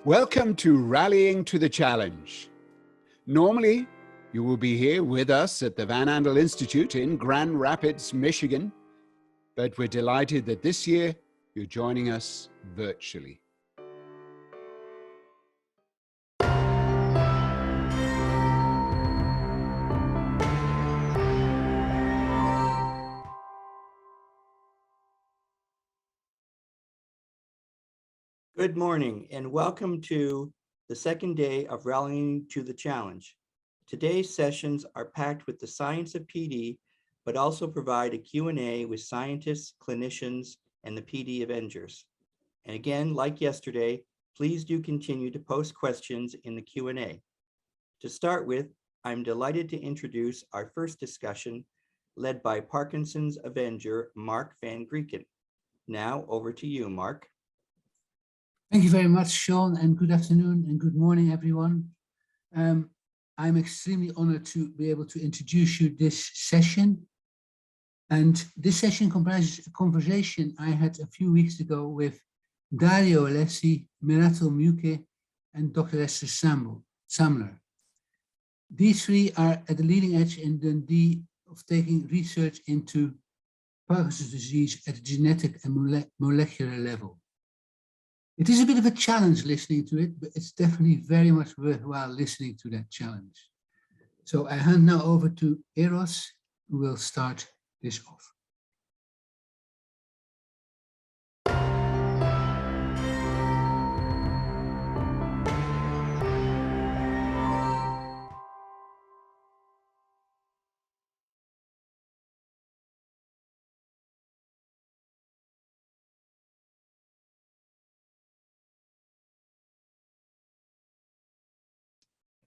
Welcome to Rallying to the Challenge. Normally, you will be here with us at the Van Andel Institute in Grand Rapids, Michigan, but we're delighted that this year you're joining us virtually. Good morning and welcome to the second day of Rallying to the Challenge. Today's sessions are packed with the science of PD, but also provide a Q&A with scientists, clinicians, and the PD Avengers. And again, like yesterday, please do continue to post questions in the Q&A. To start with, I'm delighted to introduce our first discussion led by Parkinson's Avenger, Mark Van Grieken. Now over to you, Mark. Thank you very much, Sean, and good afternoon and good morning, everyone. I'm extremely honored to be able to introduce you this session. And this session comprises a conversation I had a few weeks ago with Dario Alessi, Miratul Muke, and Dr. Esther Samler. These three are at the leading edge in Dundee of taking research into Parkinson's disease at a genetic and molecular level. It is a bit of a challenge listening to it, but it's definitely very much worthwhile listening to that challenge. So I hand now over to Eros, who will start this off.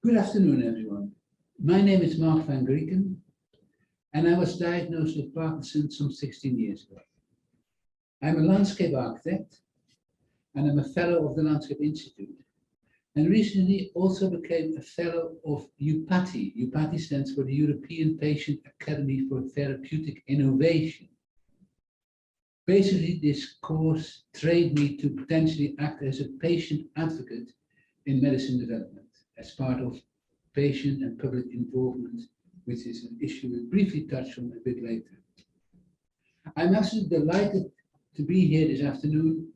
Good afternoon, everyone. My name is Mark Van Grieken, and I was diagnosed with Parkinson's some 16 years ago. I'm a landscape architect, and I'm a fellow of the Landscape Institute, and recently also became a fellow of EUPATI. EUPATI stands for the European Patient Academy for Therapeutic Innovation. Basically, this course trained me to potentially act as a patient advocate in medicine development, as part of patient and public involvement, which is an issue we'll briefly touch on a bit later. I'm absolutely delighted to be here this afternoon,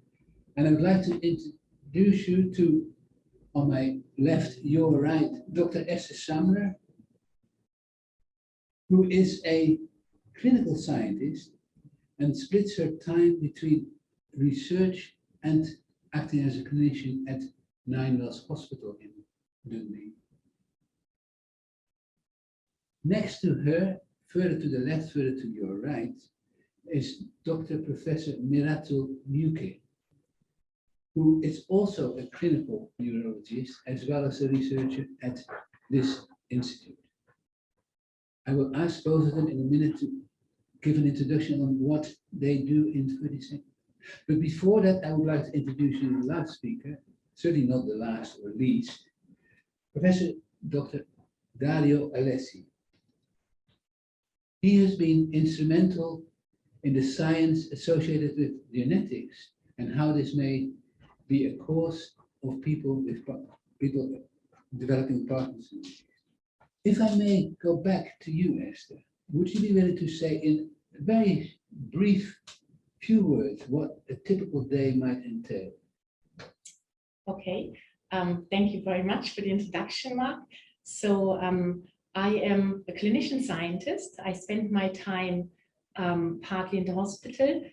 and I would like to introduce you to, on my left, your right, Dr. Esther Samler, who is a clinical scientist and splits her time between research and acting as a clinician at Nine Wells Hospital in Dundee. Next to her, further to the left, further to your right, is Dr. Professor Miratul Muke, who is also a clinical neurologist as well as a researcher at this institute. I will ask both of them in a minute to give an introduction on what they do in 30 seconds. But before that, I would like to introduce you to the last speaker, certainly not the last or least, Professor Dr. Dario Alessi. He has been instrumental in the science associated with genetics and how this may be a cause of people developing Parkinson's. If I may go back to you, Esther, would you be willing to say in a very brief few words what a typical day might entail? Okay, thank you very much for the introduction, Mark. So I am a clinician scientist. I spend my time partly in the hospital,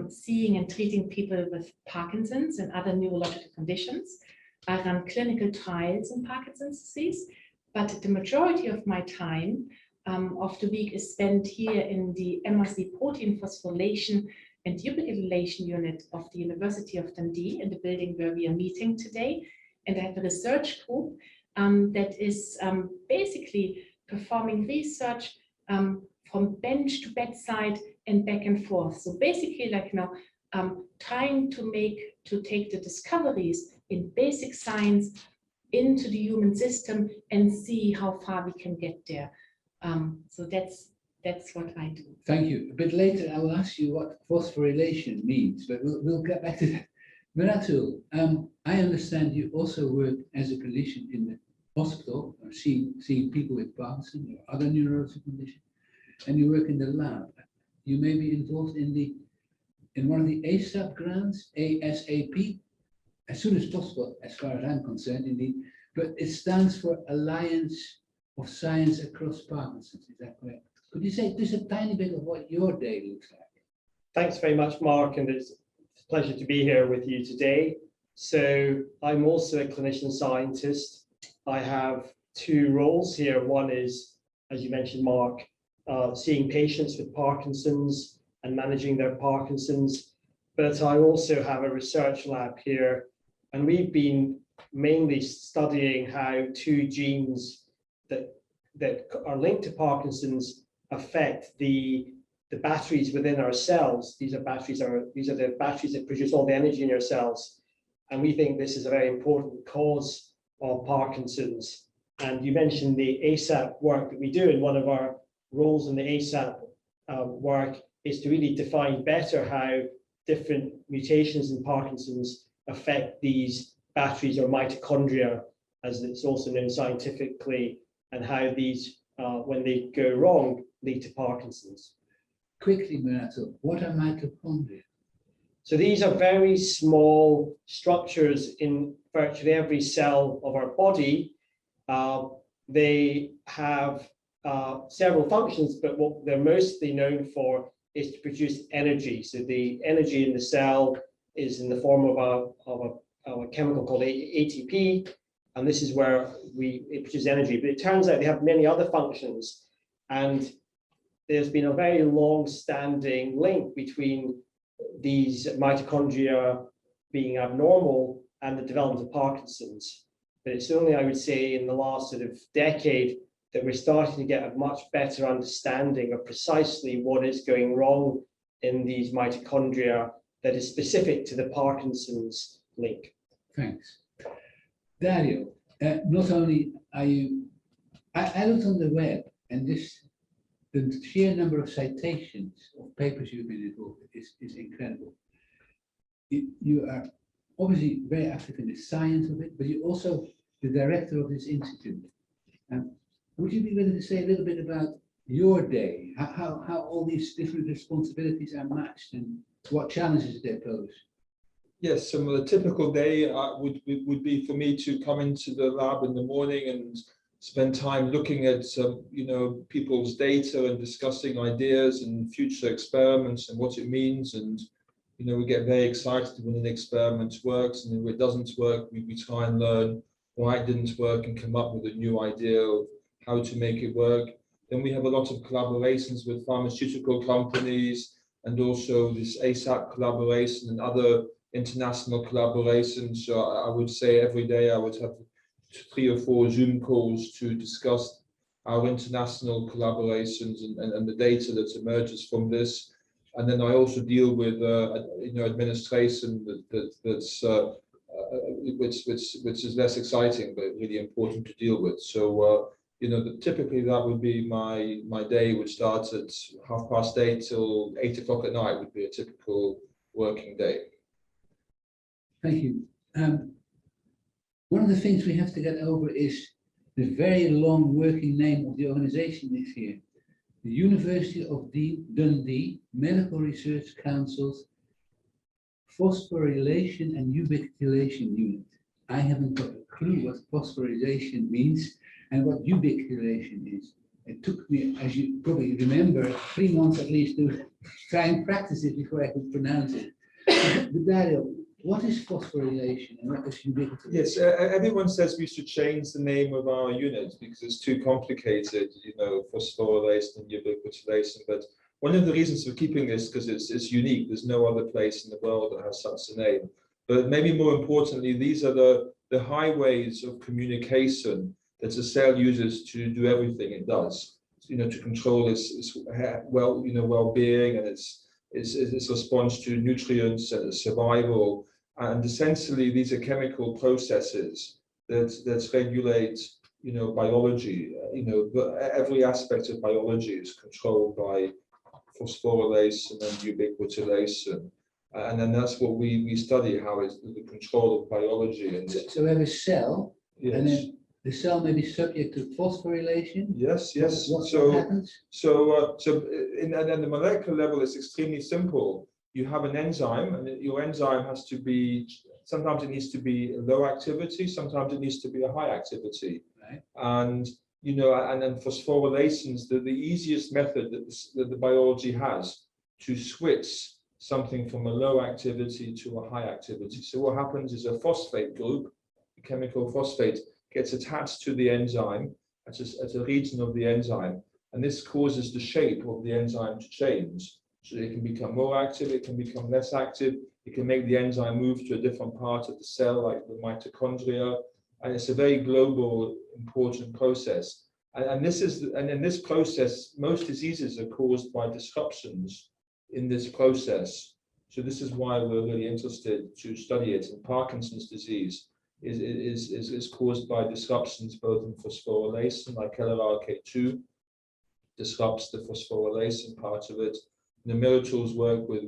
seeing and treating people with Parkinson's and other neurological conditions. I run clinical trials in Parkinson's disease, but the majority of my time of the week is spent here in the MRC protein phosphorylation and duplicatylation unit of the University of Dundee, in the building where we are meeting today. And I have a research group that is basically performing research from bench to bedside and back and forth. So basically, like trying to take the discoveries in basic science into the human system and see how far we can get there. So that's what I do. Thank you. A bit later, I will ask you what phosphorylation means, but we'll get back to that. Meratul, I understand you also work as a clinician in the hospital, or seeing people with Parkinson or other neurological conditions, and you work in the lab. You may be involved in one of the ASAP grants, ASAP, as soon as possible, as far as I'm concerned, indeed. But it stands for Alliance of Science Across Parkinson's. Is that correct? Could you say just a tiny bit of what your day looks like? Thanks very much, Mark, and it's a pleasure to be here with you today. So I'm also a clinician scientist. I have two roles here. One is, as you mentioned, Mark, seeing patients with Parkinson's and managing their Parkinson's. But I also have a research lab here, and we've been mainly studying how two genes that are linked to Parkinson's affect the batteries within our cells. These are the batteries that produce all the energy in your cells. And we think this is a very important cause of Parkinson's. And you mentioned the ASAP work that we do, and one of our roles in the ASAP work is to really define better how different mutations in Parkinson's affect these batteries or mitochondria, as it's also known scientifically, and how these, when they go wrong, lead to Parkinson's. Quickly, Meratul, what are mitochondria? So these are very small structures in virtually every cell of our body. They have several functions, but what they're mostly known for is to produce energy. So the energy in the cell is in the form of a chemical called ATP, and this is where it produces energy. But it turns out they have many other functions, and there's been a very long-standing link between these mitochondria being abnormal and the development of Parkinson's. But it's only, I would say, in the last sort of decade that we're starting to get a much better understanding of precisely what is going wrong in these mitochondria that is specific to the Parkinson's link. Thanks. Dario, not only are you, I looked on the web, and the sheer number of citations of papers you've been involved with is incredible. You are obviously very active in the science of it, but you're also the director of this institute. Would you be willing to say a little bit about your day, how all these different responsibilities are matched and what challenges they pose? Yes, so a typical day would be for me to come into the lab in the morning and spend time looking at people's data and discussing ideas and future experiments and what it means. And we get very excited when an experiment works, and if it doesn't work, we try and learn why it didn't work and come up with a new idea of how to make it work. Then we have a lot of collaborations with pharmaceutical companies, and also this ASAP collaboration and other international collaborations. So I would say every day I would have 3 or 4 Zoom calls to discuss our international collaborations and the data that emerges from this. And then I also deal with administration which is less exciting but really important to deal with. So typically that would be my day, would start at 8:30 till 8 o'clock at night would be a typical working day. Thank you. One of the things we have to get over is the very long working name of the organization this year. The University of Dundee Medical Research Council's Phosphorylation and Ubiquitination Unit. I haven't got a clue what phosphorylation means and what ubiquitination is. It took me, as you probably remember, 3 months at least to try and practice it before I could pronounce it. But Dario, what is phosphorylation and what is ubiquitination? Yes, everyone says we should change the name of our unit because it's too complicated, phosphorylation and ubiquitination. But one of the reasons for keeping this, because it's unique, there's no other place in the world that has such a name. But maybe more importantly, these are the highways of communication that a cell uses to do everything it does, to control its well-being and its response to nutrients and its survival. And essentially, these are chemical processes that regulate, biology. Every aspect of biology is controlled by phosphorylation and ubiquitination. And then that's what we study, how it's the control of biology. And So we have a cell, and yes, then the cell may be subject to phosphorylation. yes, yes. What happens? And then the molecular level is extremely simple. You have an enzyme, and your enzyme has to be, sometimes it needs to be low activity, sometimes it needs to be a high activity. Right. And and then phosphorylations, the easiest method that the biology has to switch something from a low activity to a high activity. So what happens is a phosphate group, a chemical phosphate, gets attached to the enzyme at a region of the enzyme, and this causes the shape of the enzyme to change. So it can become more active, it can become less active, it can make the enzyme move to a different part of the cell, like the mitochondria, and it's a very global, important process. And in this process, most diseases are caused by disruptions in this process. So this is why we're really interested to study it. And Parkinson's disease is caused by disruptions both in phosphorylation, like LRRK2 disrupts the phosphorylation part of it. Nemirital's work with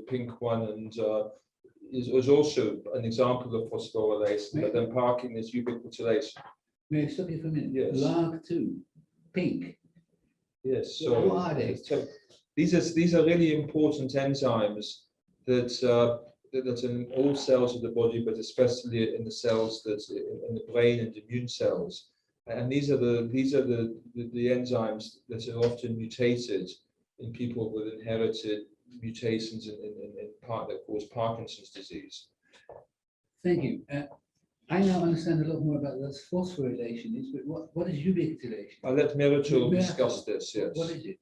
PINK1 and is also an example of phosphorylation, but then Parkin is ubiquitination. May I stop you for a minute? Yes. LRRK2, pink. Yes. So what are they? So these are really important enzymes that are in all cells of the body, but especially in the cells that's in the brain and immune cells. And these are the enzymes that are often mutated in people with inherited mutations in part that cause Parkinson's disease. Thank you. I now understand a lot more about what phosphorylation is, but what is ubiquitination? I'll let Meritul discuss this. Yes. What is it?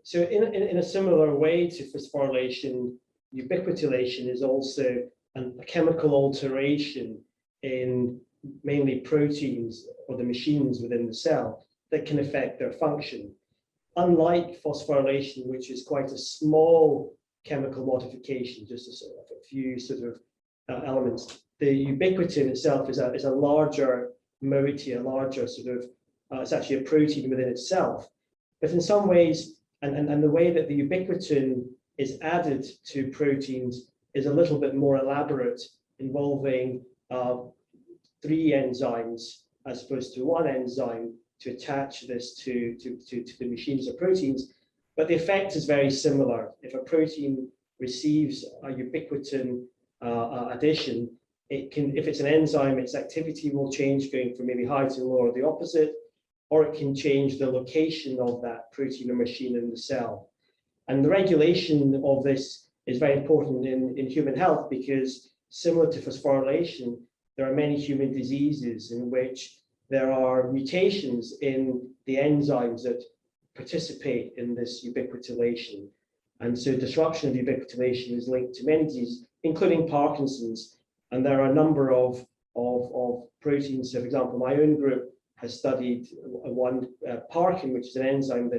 So in a similar way to phosphorylation, ubiquitination is also a chemical alteration in mainly proteins or the machines within the cell that can affect their function. Unlike phosphorylation, which is quite a small chemical modification, just a few sort of elements, the ubiquitin itself is a larger moiety, a larger sort of, it's actually a protein within itself. But in some ways, and the way that the ubiquitin is added to proteins is a little bit more elaborate, involving 3 enzymes as opposed to 1 enzyme to attach this to the machines of proteins. But the effect is very similar. If a protein receives a ubiquitin addition, it can, if it's an enzyme, its activity will change, going from maybe high to low or the opposite, or it can change the location of that protein or machine in the cell. And the regulation of this is very important in human health, because similar to phosphorylation, there are many human diseases in which there are mutations in the enzymes that participate in this ubiquitination. And so disruption of ubiquitination is linked to many diseases, including Parkinson's. And there are a number of proteins. So for example, my own group has studied Parkin, which is an enzyme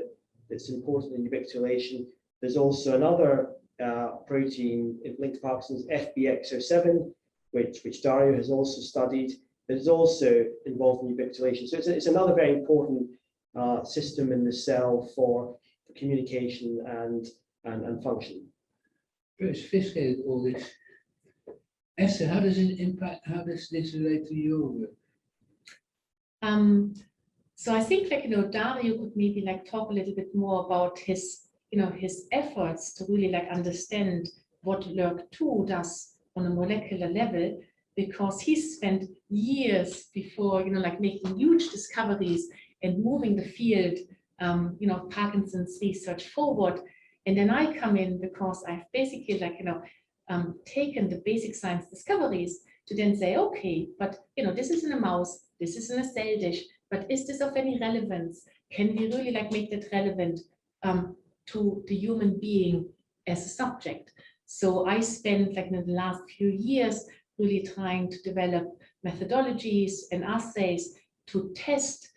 that's important in ubiquitination. There's also another protein linked to Parkinson's, FBXO7, which Dario has also studied, that is also involved in ubiquitination. So it's another very important system in the cell for communication and function. Very sophisticated, all this. Esther, how does it impact, how does this relate to your work? So I think, like, Dario could maybe talk a little bit more about his, his efforts to really understand what LRRK2 does on a molecular level, because he spent years before, making huge discoveries and moving the field, Parkinson's research forward. And then I come in because I've basically taken the basic science discoveries to then say, okay, but this is in a mouse, this is in a cell dish, but is this of any relevance? Can we really make that relevant to the human being as a subject? So I spent in the last few years really trying to develop methodologies and assays to test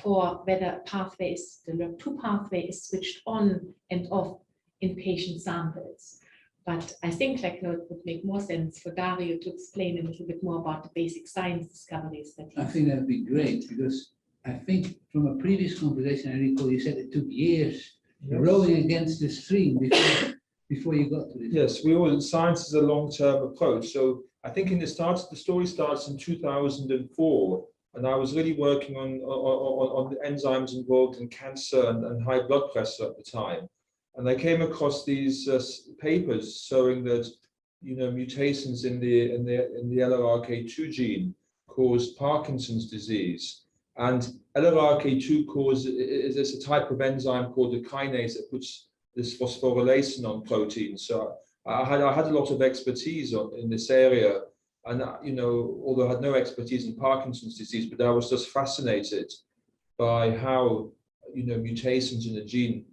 for whether pathways, the LRRK2 pathway is switched on and off in patient samples. But I think it would make more sense for Dario to explain a little bit more about the basic science discoveries that I think that would be great, because I think from a previous conversation, I recall you said it took years rowing against the stream before you got to this? Yes, science is a long-term approach. So I think the story starts in 2004, and I was really working on the enzymes involved in cancer and high blood pressure at the time. And I came across these papers showing that, you know, mutations in the LRRK2 gene caused Parkinson's disease. And LRRK2 is a type of enzyme called a kinase that puts this phosphorylation on proteins. So I had a lot of expertise in this area, and you know, although I had no expertise in Parkinson's disease, but I was just fascinated by how, you know, mutations in a gene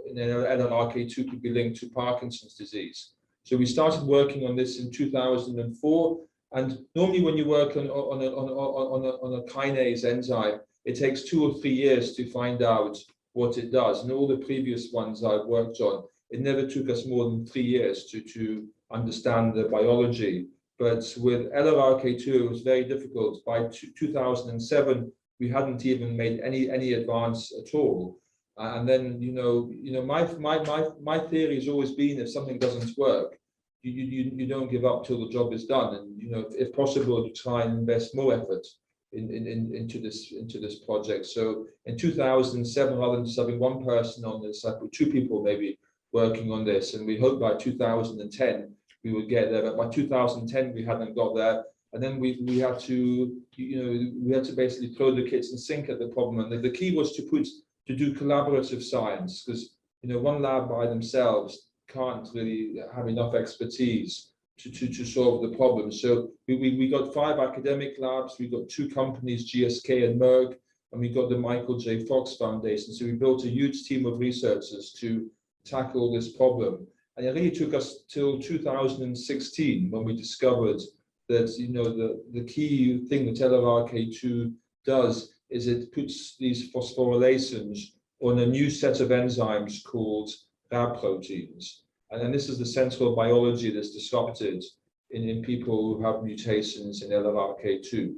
in LRRK2 could be linked to Parkinson's disease. So we started working on this in 2004. And normally, when you work on a kinase enzyme, it takes 2 or 3 years to find out what it does. And all the previous ones I've worked on, it never took us more than 3 years to understand the biology. But with LRRK2, it was very difficult. By 2007, we hadn't even made any advance at all. And then, you know, my theory has always been, if something doesn't work, you don't give up till the job is done, and you know, if possible, to try and invest more effort into this project. So in 2007, rather than just having one person on this, I put 2 people maybe working on this, and we hope by 2010 we would get there. But by 2010 we hadn't got there, and then we had to, you know, we had to basically throw the kitchen sink at the problem. And the key was to do collaborative science, because, you know, one lab by themselves can't really have enough expertise to solve the problem. So we got 5 academic labs, we got 2 companies, GSK and Merck, and we got the Michael J. Fox Foundation. So we built a huge team of researchers to tackle this problem. And it really took us till 2016 when we discovered that, you know, the key thing that LRRK2 does is it puts these phosphorylations on a new set of enzymes called Rab proteins. And then this is the central biology that's disrupted in people who have mutations in LRRK2.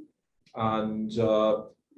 And,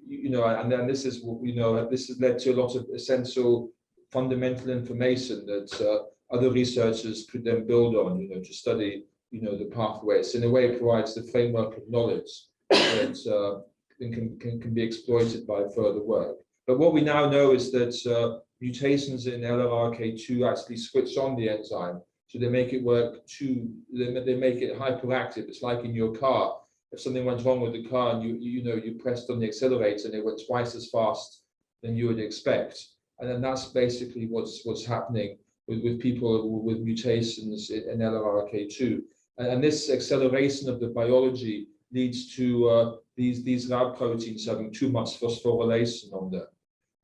you know, and then this is what we know, this has led to a lot of essential fundamental information that other researchers could then build on, you know, to study, you know, the pathways. In a way, it provides the framework of knowledge that can be exploited by further work. But what we now know is that mutations in LRRK2 actually switch on the enzyme, so they make it work they make it hyperactive. It's like in your car. If something went wrong with the car and you pressed on the accelerator and it went twice as fast than you would expect, and then that's basically what's happening with people with mutations in LRRK2, and this acceleration of the biology leads to these Rab proteins having too much phosphorylation on them.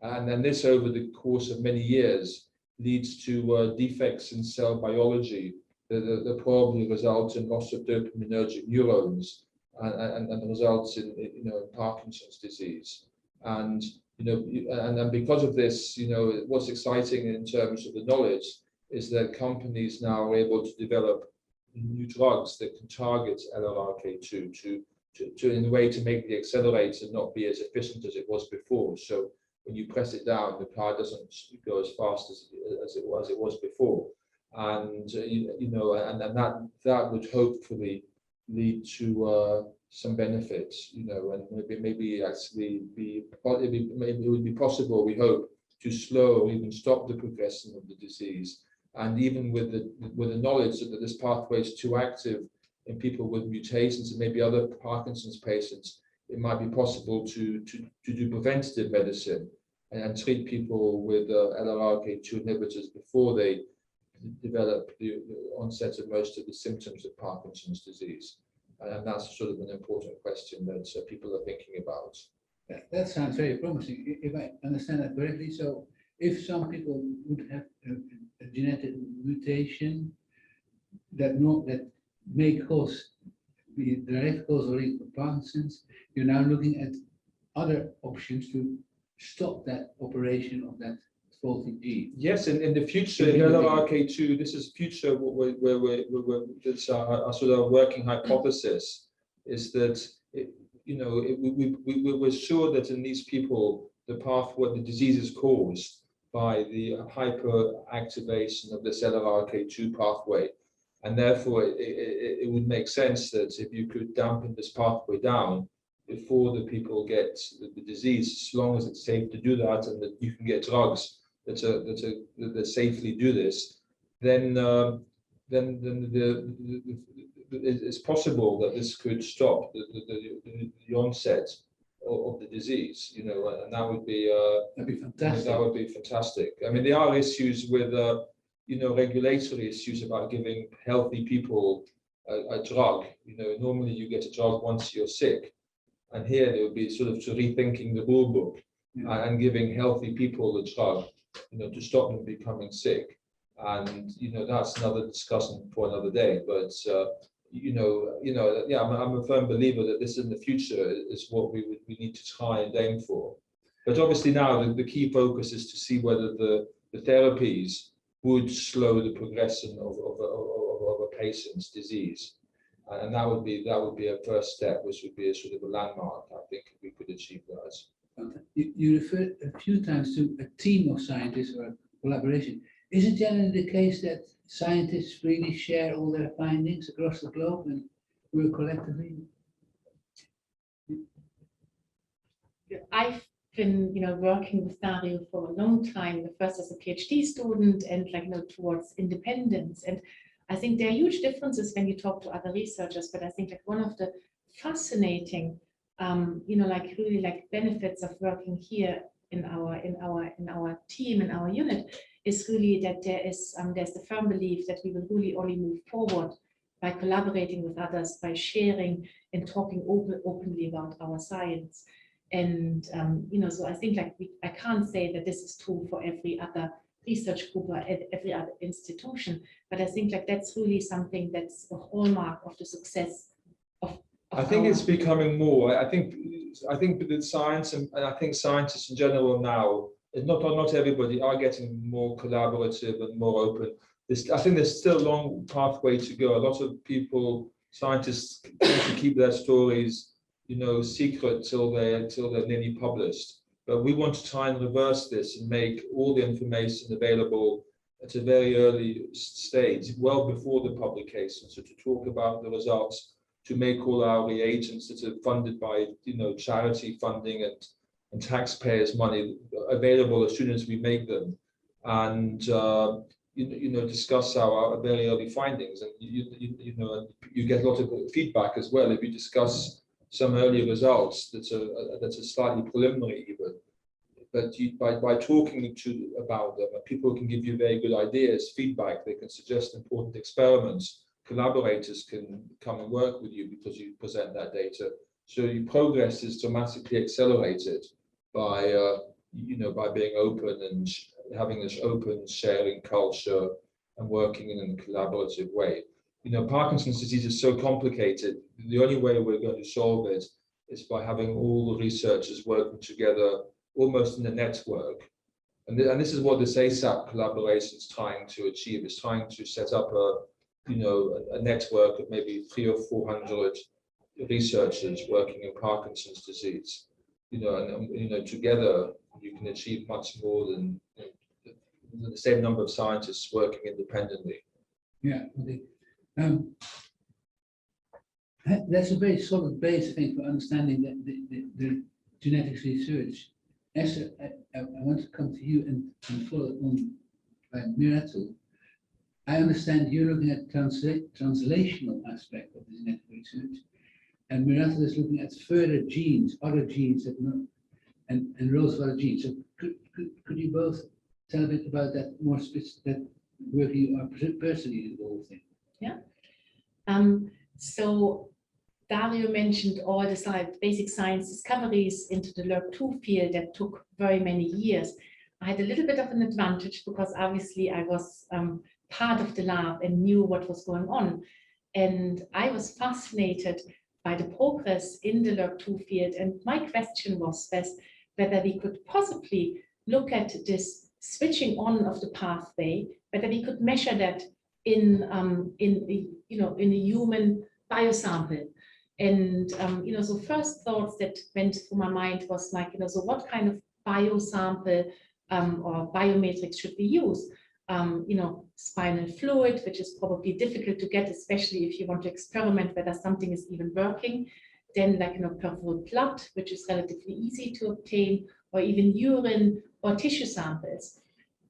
And then this, over the course of many years, leads to defects in cell biology that probably result in loss of dopaminergic neurons and results in, you know, in Parkinson's disease. And, you know, and because of this, you know, what's exciting in terms of the knowledge is that companies now are able to develop new drugs that can target LRRK2 to in a way to make the accelerator not be as efficient as it was before. So when you press it down, the car doesn't go as fast as it was before, and you know, and that would hopefully lead to some benefits, you know, and maybe actually maybe it would be possible, we hope, to slow or even stop the progression of the disease. And even with the knowledge that this pathway is too active in people with mutations and maybe other Parkinson's patients, it might be possible to do preventative medicine and treat people with LRRK2 inhibitors before they develop the onset of most of the symptoms of Parkinson's disease. And that's sort of an important question that people are thinking about. That sounds very promising, if I understand that correctly. So if some people would have a genetic mutation that may cause the direct causal link for Parkinson's, you're now looking at other options to stop that operation of that faulty gene. Yes, in the future, in LRRK2, this is future where that's our sort of working hypothesis is that we're sure that in these people the pathway the disease is caused by the hyperactivation of this LRRK2 pathway. And therefore, it would make sense that if you could dampen this pathway down before the people get the disease, as long as it's safe to do that and that you can get drugs that safely do this, then it's possible that this could stop the onset of the disease, you know, and that would be That'd be fantastic. that would be fantastic. I mean, there are issues with you know, regulatory issues about giving healthy people a drug. You know, normally you get a drug once you're sick, and here there would be sort of rethinking the rule book and giving healthy people a drug, you know, to stop them becoming sick. And you know, that's another discussion for another day. But yeah, I'm a firm believer that this in the future is what we need to try and aim for. But obviously now the key focus is to see whether the therapies would slow the progression of a patient's disease, and that would be a first step, which would be a sort of a landmark. I think if we could achieve that. You referred a few times to a team of scientists or a collaboration. Is it generally the case that scientists really share all their findings across the globe and work collectively? I've been, working with Dario for a long time, first as a PhD student and towards independence. And I think there are huge differences when you talk to other researchers, but I think one of the fascinating, really benefits of working here in our team, in our unit, is really that there's the firm belief that we will really only move forward by collaborating with others, by sharing and talking openly about our science. And so I think I can't say that this is true for every other research group or every other institution, but I think that's really something that's a hallmark of the success of I think it's becoming more. I think that science and I think scientists in general now, not everybody, are getting more collaborative and more open. I think there's still a long pathway to go. A lot of people, scientists, tend to keep their stories, secret till they're nearly published. But we want to try and reverse this and make all the information available at a very early stage, well before the publication. So to talk about the results, to make all our reagents that are funded by charity funding and taxpayers' money available as soon as we make them, and discuss our very early findings. And you get a lot of feedback as well if you discuss some early results that's a slightly preliminary even. But by talking about them, people can give you very good ideas, feedback. They can suggest important experiments. Collaborators can come and work with you because you present that data. So your progress is dramatically accelerated by being open and having this open sharing culture and working in a collaborative way. Parkinson's disease is so complicated. The only way we're going to solve it is by having all the researchers working together almost in a network. And this is what this ASAP collaboration is trying to achieve. It's trying to set up a network of maybe 300 or 400 researchers working in Parkinson's disease. Together you can achieve much more than the same number of scientists working independently. Yeah, that's a very solid base, I think, for understanding the genetics research. Esther, I want to come to you and follow on by Miratul. I understand you're looking at translational aspect of the genetic research, and Miratul is looking at further genes, other genes and roles of other genes. So could you both tell a bit about that more specific, that work you are personally involved in? Yeah. So Dario mentioned all the basic science discoveries into the LRRK2 field that took very many years. I had a little bit of an advantage because obviously I was part of the lab and knew what was going on. And I was fascinated by the progress in the LRRK2 field. And my question was whether we could possibly look at this switching on of the pathway, whether we could measure that in a human biosample. And so first thoughts that went through my mind was so what kind of biosample or biometrics should we use? Spinal fluid, which is probably difficult to get, especially if you want to experiment whether something is even working. Then peripheral blood, which is relatively easy to obtain, or even urine or tissue samples.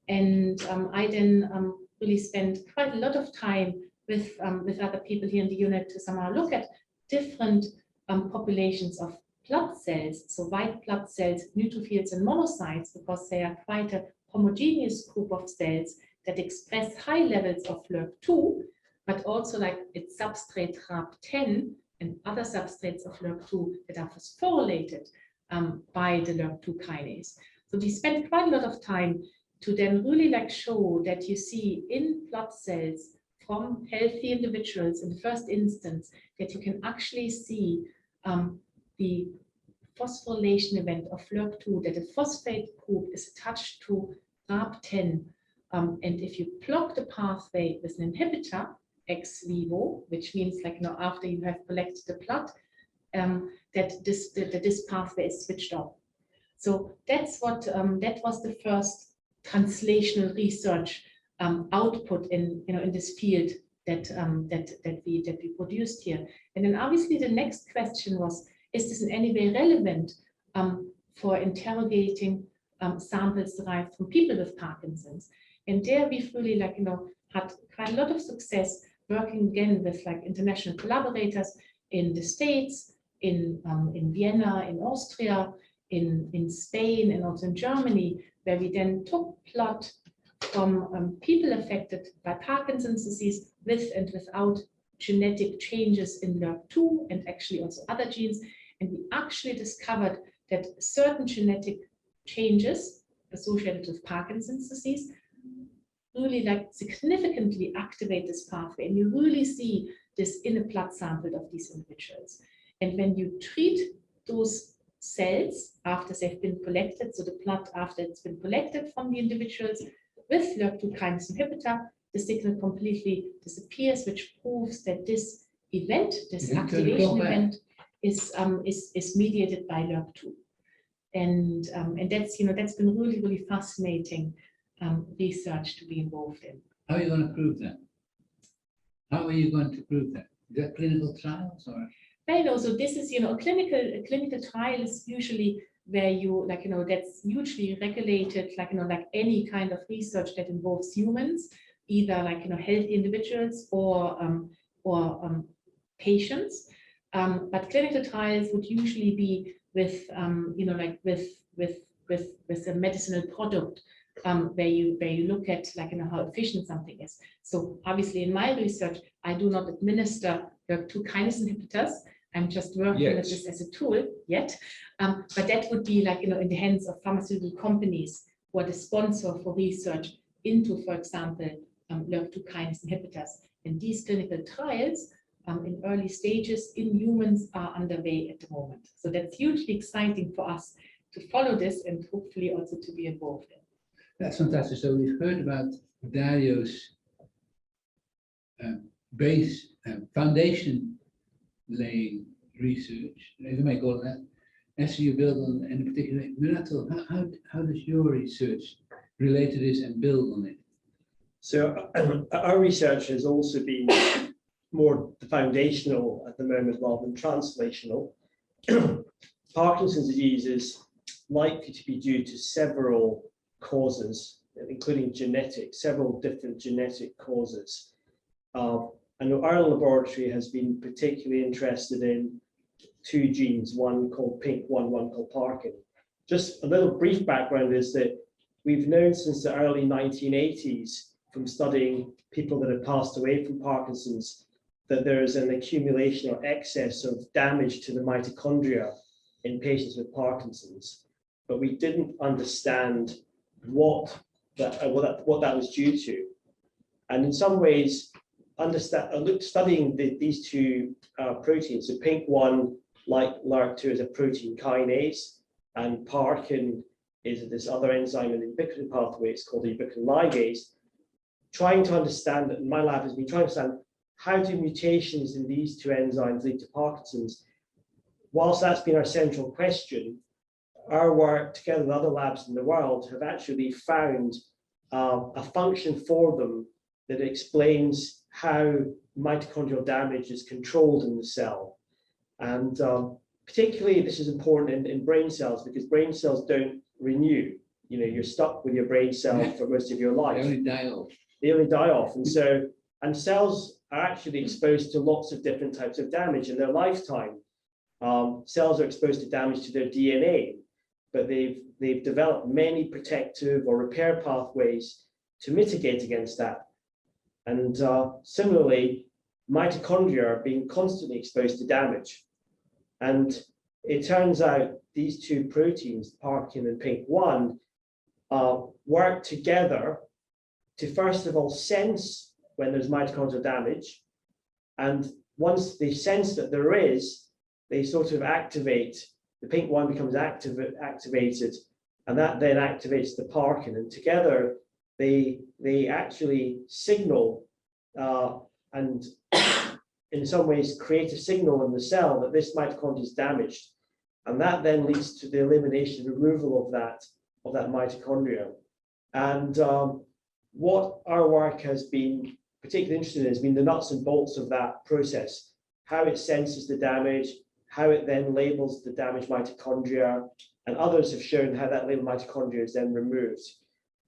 And I then really spent quite a lot of time with other people here in the unit to somehow look at different populations of blood cells, so white blood cells, neutrophils and monocytes, because they are quite a homogeneous group of cells that express high levels of LRRK2, but also like its substrate RAP10 and other substrates of LRRK2 that are phosphorylated by the LRRK2 kinase. So we spent quite a lot of time to then really show that you see in blood cells from healthy individuals in the first instance that you can actually see the phosphorylation event of LRRK2, that a phosphate group is attached to RAP10. And if you block the pathway with an inhibitor ex vivo, which means after you have collected the blood, that this pathway is switched off. So that's what that was the first translational research output in this field that we produced here. And then obviously the next question was, is this in any way relevant for interrogating samples derived from people with Parkinson's? And there we've really had quite a lot of success working again with international collaborators in the States, in Vienna, in Austria, in Spain, and also in Germany, where we then took blood from people affected by Parkinson's disease with and without genetic changes in LRRK2 and actually also other genes. And we actually discovered that certain genetic changes associated with Parkinson's disease really significantly activate this pathway. And you really see this in a blood sample of these individuals. And when you treat those cells after they've been collected, so the blood after it's been collected from the individuals with LRRK2 kinase inhibitor, the signal completely disappears, which proves that this event, this activation event, is mediated by LRRK2. And that's that's been really fascinating research to be involved in. How are you going to prove that? How are you going to prove that? Is that clinical trials or? Well, no, so this is a clinical trial is usually where you that's hugely regulated, like any kind of research that involves humans, either healthy individuals or patients. But clinical trials would usually be with with a medicinal product where you look at how efficient something is. So obviously in my research, I do not administer LRRK2 kinase inhibitors. I'm just working with this as a tool yet, but that would be in the hands of pharmaceutical companies who are the sponsor for research into, for example, LRRK2 kinase inhibitors. And these clinical trials in early stages in humans are underway at the moment. So that's hugely exciting for us to follow this and hopefully also to be involved in. That's fantastic. So we've heard about Dario's base foundation laying research, if you may call it that, as you build on in particular. Miratul, how does your research relate to this and build on it? So our research has also been more foundational at the moment rather than translational. Parkinson's disease is likely to be due to several causes, including several different genetic causes. I know our laboratory has been particularly interested in two genes, one called PINK1, one called Parkin. Just a little brief background is that we've known since the early 1980s from studying people that have passed away from Parkinson's that there is an accumulation or excess of damage to the mitochondria in patients with Parkinson's, but we didn't understand what that was due to. And in some ways, studying these two proteins, so PINK1, like LRRK2, is a protein kinase, and Parkin is this other enzyme in the ubiquitin pathway. It's called the ubiquitin ligase. Trying to understand, in my lab has been trying to understand how do mutations in these two enzymes lead to Parkinson's. Whilst that's been our central question, our work together with other labs in the world have actually found a function for them that explains how mitochondrial damage is controlled in the cell. And particularly this is important in brain cells, because brain cells don't renew. You know, you're stuck with your brain cell for most of your life. They only die off. They only die off. And so, and cells are actually exposed to lots of different types of damage in their lifetime. Cells are exposed to damage to their DNA, but they've developed many protective or repair pathways to mitigate against that. And similarly, mitochondria are being constantly exposed to damage. And it turns out these two proteins, Parkin and PINK1, work together to first of all sense when there's mitochondrial damage. And once they sense that there is, they sort of activate, the PINK1 becomes activated, and that then activates the Parkin. And together, they actually signal and in some ways create a signal in the cell that this mitochondria is damaged. And that then leads to the elimination, removal of that mitochondria. And what our work has been particularly interested in has been the nuts and bolts of that process, how it senses the damage, how it then labels the damaged mitochondria, and others have shown how that labeled mitochondria is then removed.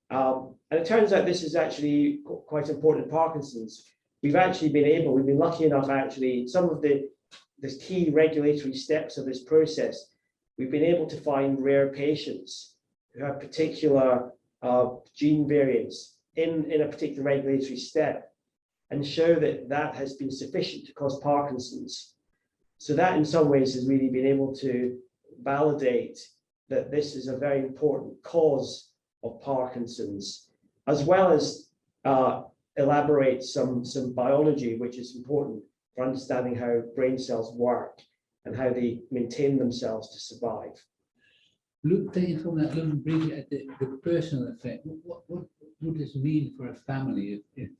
And it turns out this is actually quite important in Parkinson's. We've been lucky enough actually, some of the key regulatory steps of this process, we've been able to find rare patients who have particular gene variants in a particular regulatory step, and show that that has been sufficient to cause Parkinson's. So that in some ways has really been able to validate that this is a very important cause of Parkinson's, as well as elaborate some biology, which is important for understanding how brain cells work and how they maintain themselves to survive. Look, taking from that, looking briefly at the personal effect, what would this mean for a family if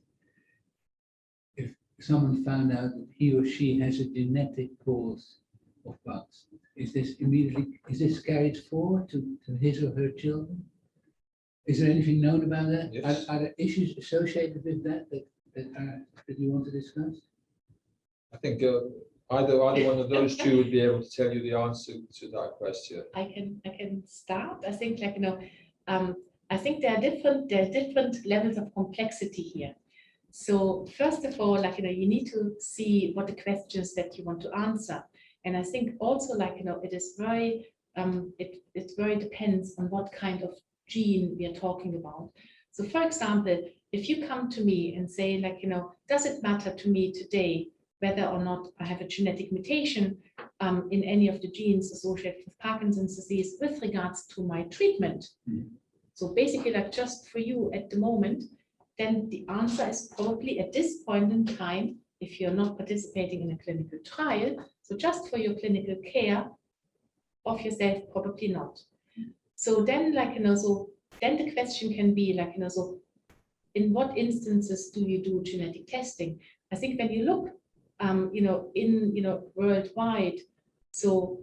someone found out that he or she has a genetic cause of Parkinson's? Is this carried forward to his or her children? Is there anything known about that? Yes. Are there issues associated with that you want to discuss? I think either one of those two would be able to tell you the answer to that question. I can start. I think I think there are different levels of complexity here. So first of all, you need to see what the questions that you want to answer. And I think also it is very, it very depends on what kind of gene we are talking about. So for example, if you come to me and say does it matter to me today whether or not I have a genetic mutation in any of the genes associated with Parkinson's disease with regards to my treatment? Mm-hmm. So basically just for you at the moment, then the answer is probably at this point in time, if you're not participating in a clinical trial, so just for your clinical care of yourself, probably not. So then so then the question can be so in what instances do you do genetic testing? I think when you look worldwide, so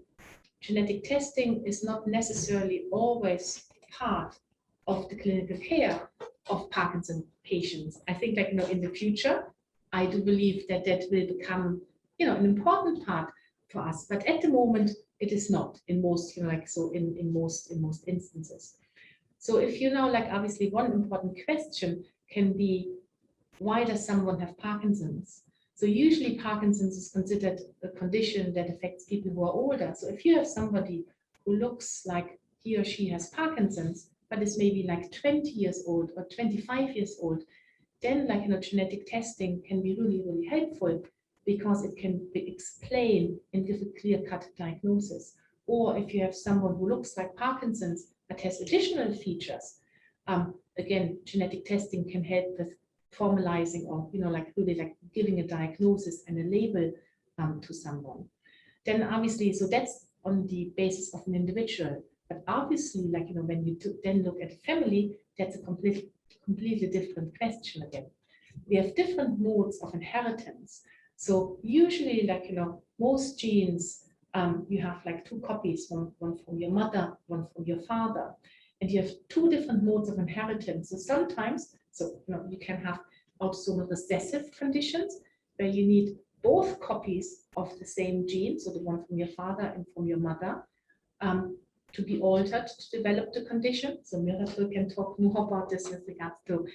genetic testing is not necessarily always part of the clinical care of Parkinson patients. I think in the future, I do believe that will become an important part for us, but at the moment it is not in most in most instances. So if obviously one important question can be, why does someone have Parkinson's? So usually Parkinson's is considered a condition that affects people who are older. So if you have somebody who looks like he or she has Parkinson's, but is maybe 20 years old or 25 years old, then genetic testing can be really, really helpful, because it can explain and give a clear-cut diagnosis. Or if you have someone who looks like Parkinson's but has additional features, again, genetic testing can help with formalizing or really giving a diagnosis and a label to someone. Then obviously, so that's on the basis of an individual. But obviously, when you then look at a family, that's a completely different question again. We have different modes of inheritance. So usually, most genes you have like 2 copies, one from your mother, one from your father, and you have 2 different modes of inheritance. So sometimes, you can have autosomal recessive conditions where you need both copies of the same gene, so the one from your father and from your mother, to be altered to develop the condition. So Miracle can talk more about this with regards to,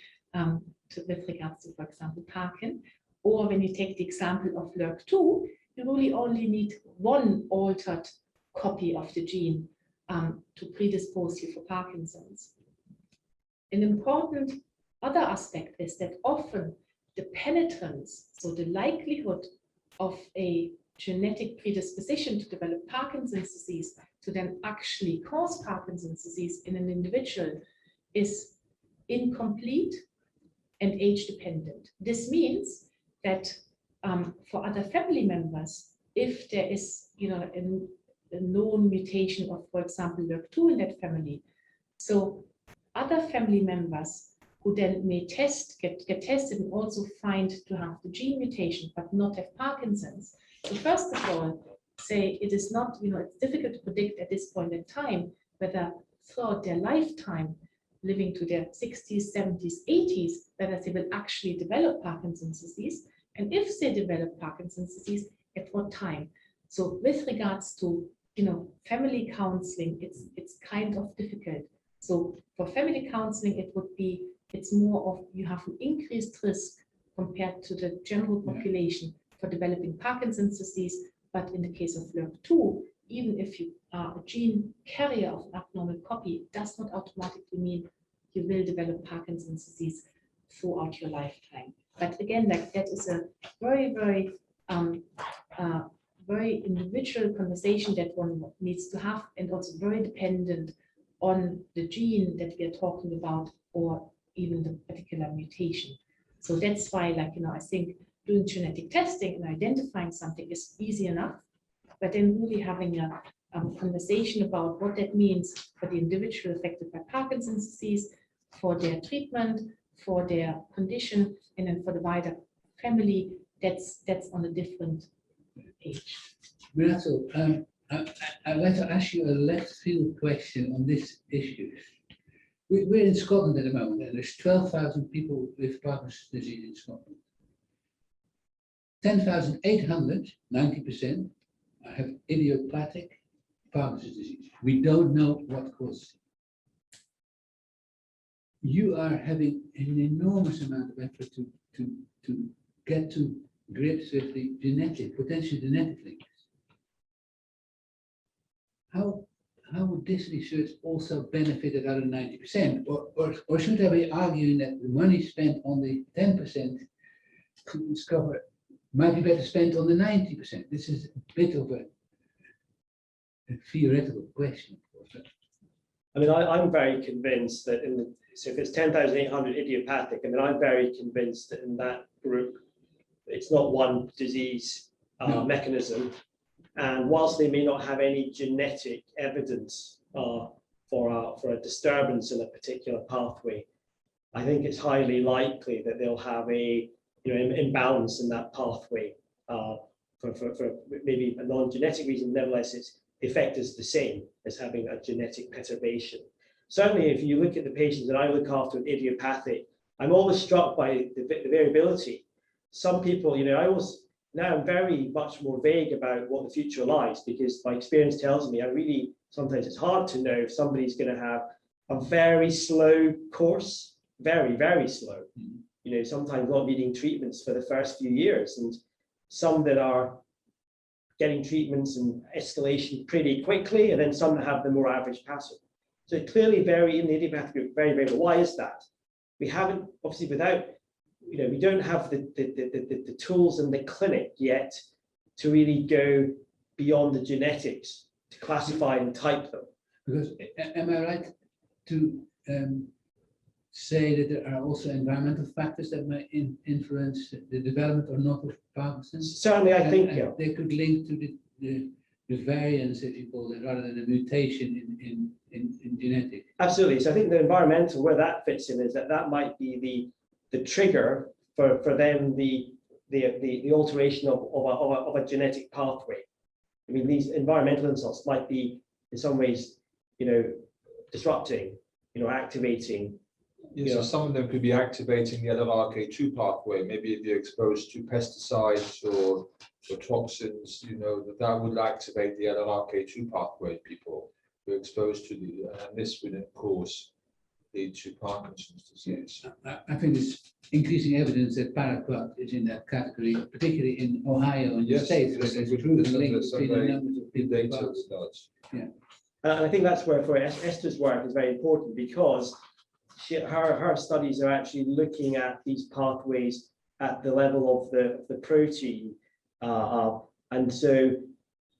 for example, Parkin. Or when you take the example of LRRK2, you really only need 1 altered copy of the gene to predispose you for Parkinson's. An important other aspect is that often the penetrance, so the likelihood of a genetic predisposition to develop Parkinson's disease to then actually cause Parkinson's disease in an individual is incomplete and age dependent. This means that for other family members, if there is a known mutation of, for example, LRRK2 in that family, so other family members who then may get tested and also find to have the gene mutation but not have Parkinson's. So first of all, say it is not, it's difficult to predict at this point in time whether throughout their lifetime, living to their 60s, 70s, 80s, whether they will actually develop Parkinson's disease, and if they develop Parkinson's disease, at what time. So with regards to family counseling, it's kind of difficult. So for family counseling, it's more of you have an increased risk compared to the general population for developing Parkinson's disease. But in the case of LRRK2, even if you are a gene carrier of an abnormal copy, it does not automatically mean you will develop Parkinson's disease throughout your lifetime. But again, like that is a very, very, very individual conversation that one needs to have, and also very dependent on the gene that we are talking about, or even the particular mutation. So that's why, I think doing genetic testing and identifying something is easy enough, but then really having a conversation about what that means for the individual affected by Parkinson's disease, for their treatment, for their condition, and then for the wider family, that's on a different page. Renato, I'd like to ask you a left field question on this issue. We're in Scotland at the moment, and there's 12,000 people with Parkinson's disease in Scotland. 10,800, 90%, have idiopathic Parkinson's disease. We don't know what causes it. You are having an enormous amount of effort to get to grips with the potential genetic links. How would this research also benefit the other 90%? Or should I be arguing that the money spent on the 10% to discover might be better spent on the 90%? This is a bit of a theoretical question, of course. I mean, I'm very convinced that so if it's 10,800 idiopathic, I'm very convinced that in that group, it's not one disease mechanism. And whilst they may not have any genetic evidence for a disturbance in a particular pathway, I think it's highly likely that they'll have a imbalance in that pathway for maybe a non-genetic reason. Nevertheless, its effect is the same as having a genetic perturbation. Certainly, if you look at the patients that I look after with idiopathic, I'm always struck by the variability. Some people, I'm very much more vague about what the future lies, because my experience tells me sometimes it's hard to know if somebody's going to have a very slow course, very, very slow. Sometimes not needing treatments for the first few years, and some that are getting treatments and escalation pretty quickly, and then some that have the more average pattern. So it clearly in the idiopathic group, very, very, why is that? We haven't, obviously, we don't have the tools in the clinic yet to really go beyond the genetics to classify and type them. Because am I right to say that there are also environmental factors that may influence the development or not of Parkinson's? Certainly, I think they could link to the variance, if you call it, rather than a mutation in genetics. Absolutely. So I think the environmental, where that fits in, is that might be the trigger for them, the alteration of a genetic pathway. I mean, these environmental insults might be in some ways, disrupting, activating. Yes, so some of them could be activating the LRRK2 pathway. Maybe if you're exposed to pesticides or toxins, that would activate the LRRK2 pathway. People who are exposed to and this would, of course, lead to Parkinson's disease. I think there's increasing evidence that paraquat is in that category, particularly in Ohio and the Yes, States, where yes, there's we've proven looked at link this, between the very numbers of people. Data with with that. And I think that's where for Esther's work is very important, because her studies are actually looking at these pathways at the level of the protein. And so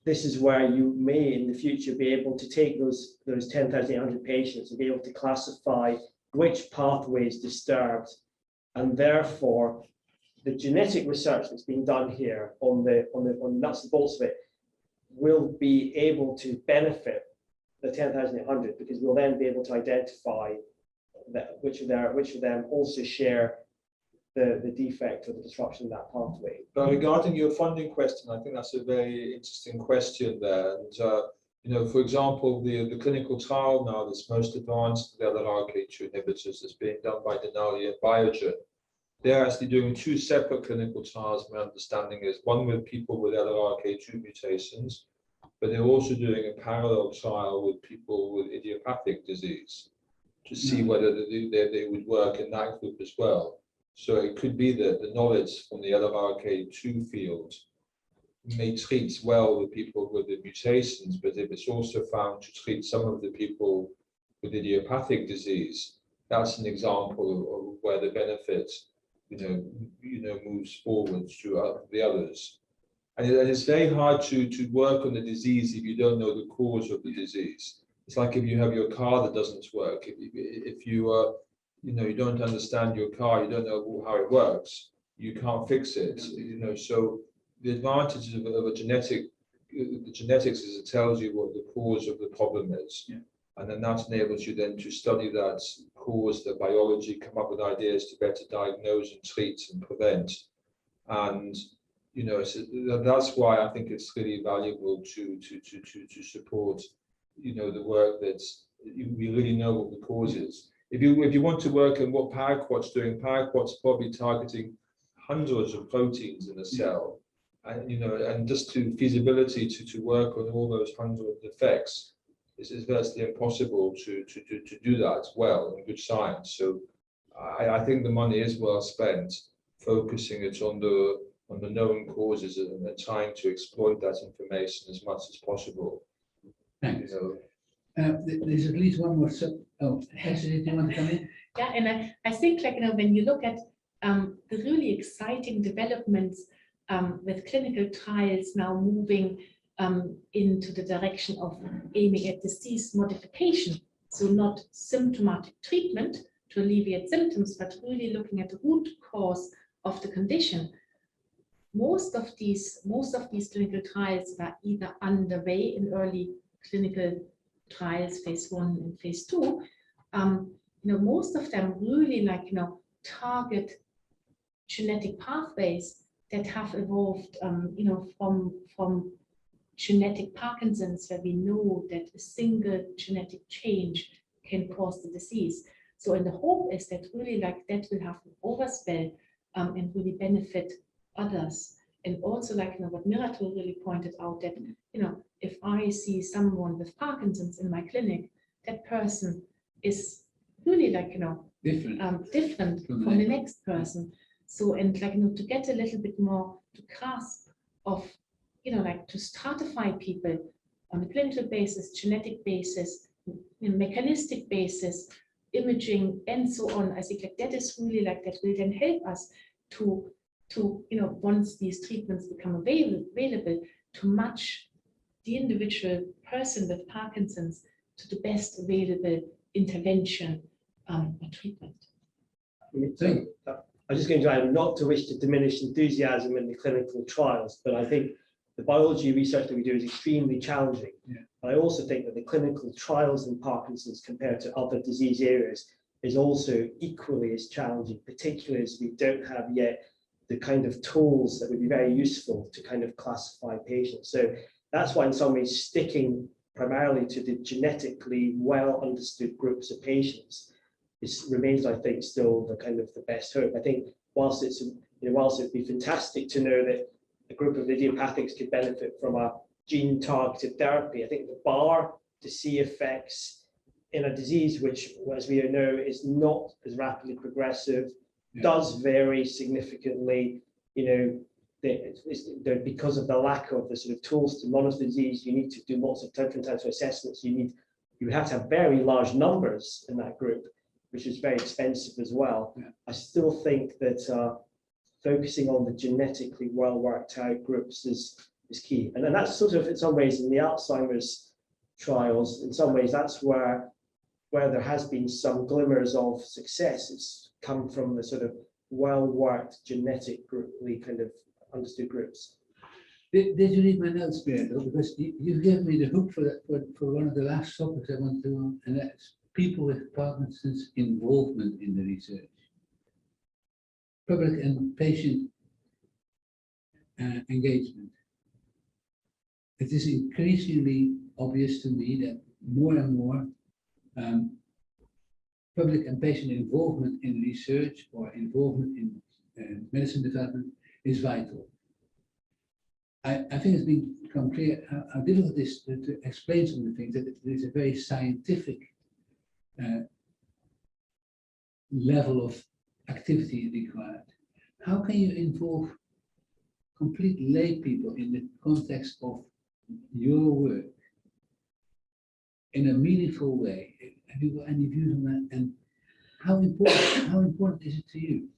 this is where you may in the future be able to take those 10,800 patients and be able to classify which pathway is disturbed, and therefore the genetic research that's being done here on the nuts and bolts of it will be able to benefit the 10,800, because we'll then be able to identify that which of them also share the defect or the disruption in that pathway. But regarding your funding question, I think that's a very interesting question there. And for example, the clinical trial now that's most advanced, the LRRK2 inhibitors, that's being done by Denali and Biogen. They're actually doing two separate clinical trials. My understanding is one with people with LRRK2 mutations, but they're also doing a parallel trial with people with idiopathic disease to see whether they would work in that group as well. So it could be that the knowledge from the LRRK2 field may treat well the people with the mutations, but if it's also found to treat some of the people with idiopathic disease, that's an example of where the benefit, moves forward to the others. And it's very hard to work on the disease if you don't know the cause of the disease. It's like if you have your car that doesn't work. If you you don't understand your car, you don't know how it works, you can't fix it. So the advantage of a the genetics is it tells you what the cause of the problem is. Yeah. And then that enables you then to study that cause, the biology, come up with ideas to better diagnose and treat and prevent. And so that's why I think it's really valuable to support the work that's we really know what the cause is. If you want to work on what paraquat's doing, paraquat's probably targeting hundreds of proteins in a cell, and and just to feasibility to work on all those hundreds of effects is virtually impossible to do that well in good science. So I think the money is well spent focusing it on the known causes and trying to exploit that information as much as possible. Thanks. There's at least one more. Hester, did you want to come in? Yeah, and I think when you look at the really exciting developments with clinical trials now moving into the direction of aiming at disease modification, so not symptomatic treatment to alleviate symptoms, but really looking at the root cause of the condition. Most of these clinical trials are either underway in early clinical trials, phase 1 and phase 2. Most of them really target genetic pathways that have evolved, from genetic Parkinson's, where we know that a single genetic change can cause the disease. So, and the hope is that really that will have an overspell and really benefit others. And also what Miratul really pointed out, that if I see someone with Parkinson's in my clinic, that person is really different from the next person. So, and to get a little bit more to grasp of to stratify people on a clinical basis, genetic basis, mechanistic basis, imaging, and so on. I think that is really that will then help us to once these treatments become available, to match the individual person with Parkinson's to the best available intervention or treatment. I'm just going to add, not to wish to diminish enthusiasm in the clinical trials, but I think the biology research that we do is extremely challenging. Yeah. But I also think that the clinical trials in Parkinson's compared to other disease areas is also equally as challenging, particularly as we don't have yet the kind of tools that would be very useful to kind of classify patients. So That's why in some ways sticking primarily to the genetically well understood groups of patients remains, I think, still the kind of the best hope. I think whilst whilst it'd be fantastic to know that a group of idiopathics could benefit from a gene targeted therapy, I think the bar to see effects in a disease which, as we know, is not as rapidly progressive, does vary significantly, because of the lack of the sort of tools to monitor the disease. You need to do lots of different types of assessments. You have to have very large numbers in that group, which is very expensive as well. I still think that focusing on the genetically well worked out groups is key. And that's sort of, in some ways, in the Alzheimer's trials, in some ways, that's where there has been some glimmers of success. It's come from the sort of well-worked genetically kind of understood groups. Did you read my notes, Beardo? Because you gave me the hook for one of the last topics I want to on, and that's people with Parkinson's involvement in the research. Public and patient engagement. It is increasingly obvious to me that more and more public and patient involvement in research or involvement in medicine development is vital. I think it's become clear how difficult it is to explain some of the things, that there is a very scientific level of activity required. How can you involve complete lay people in the context of your work in a meaningful way? Have you got any views on that? And how important is it to you?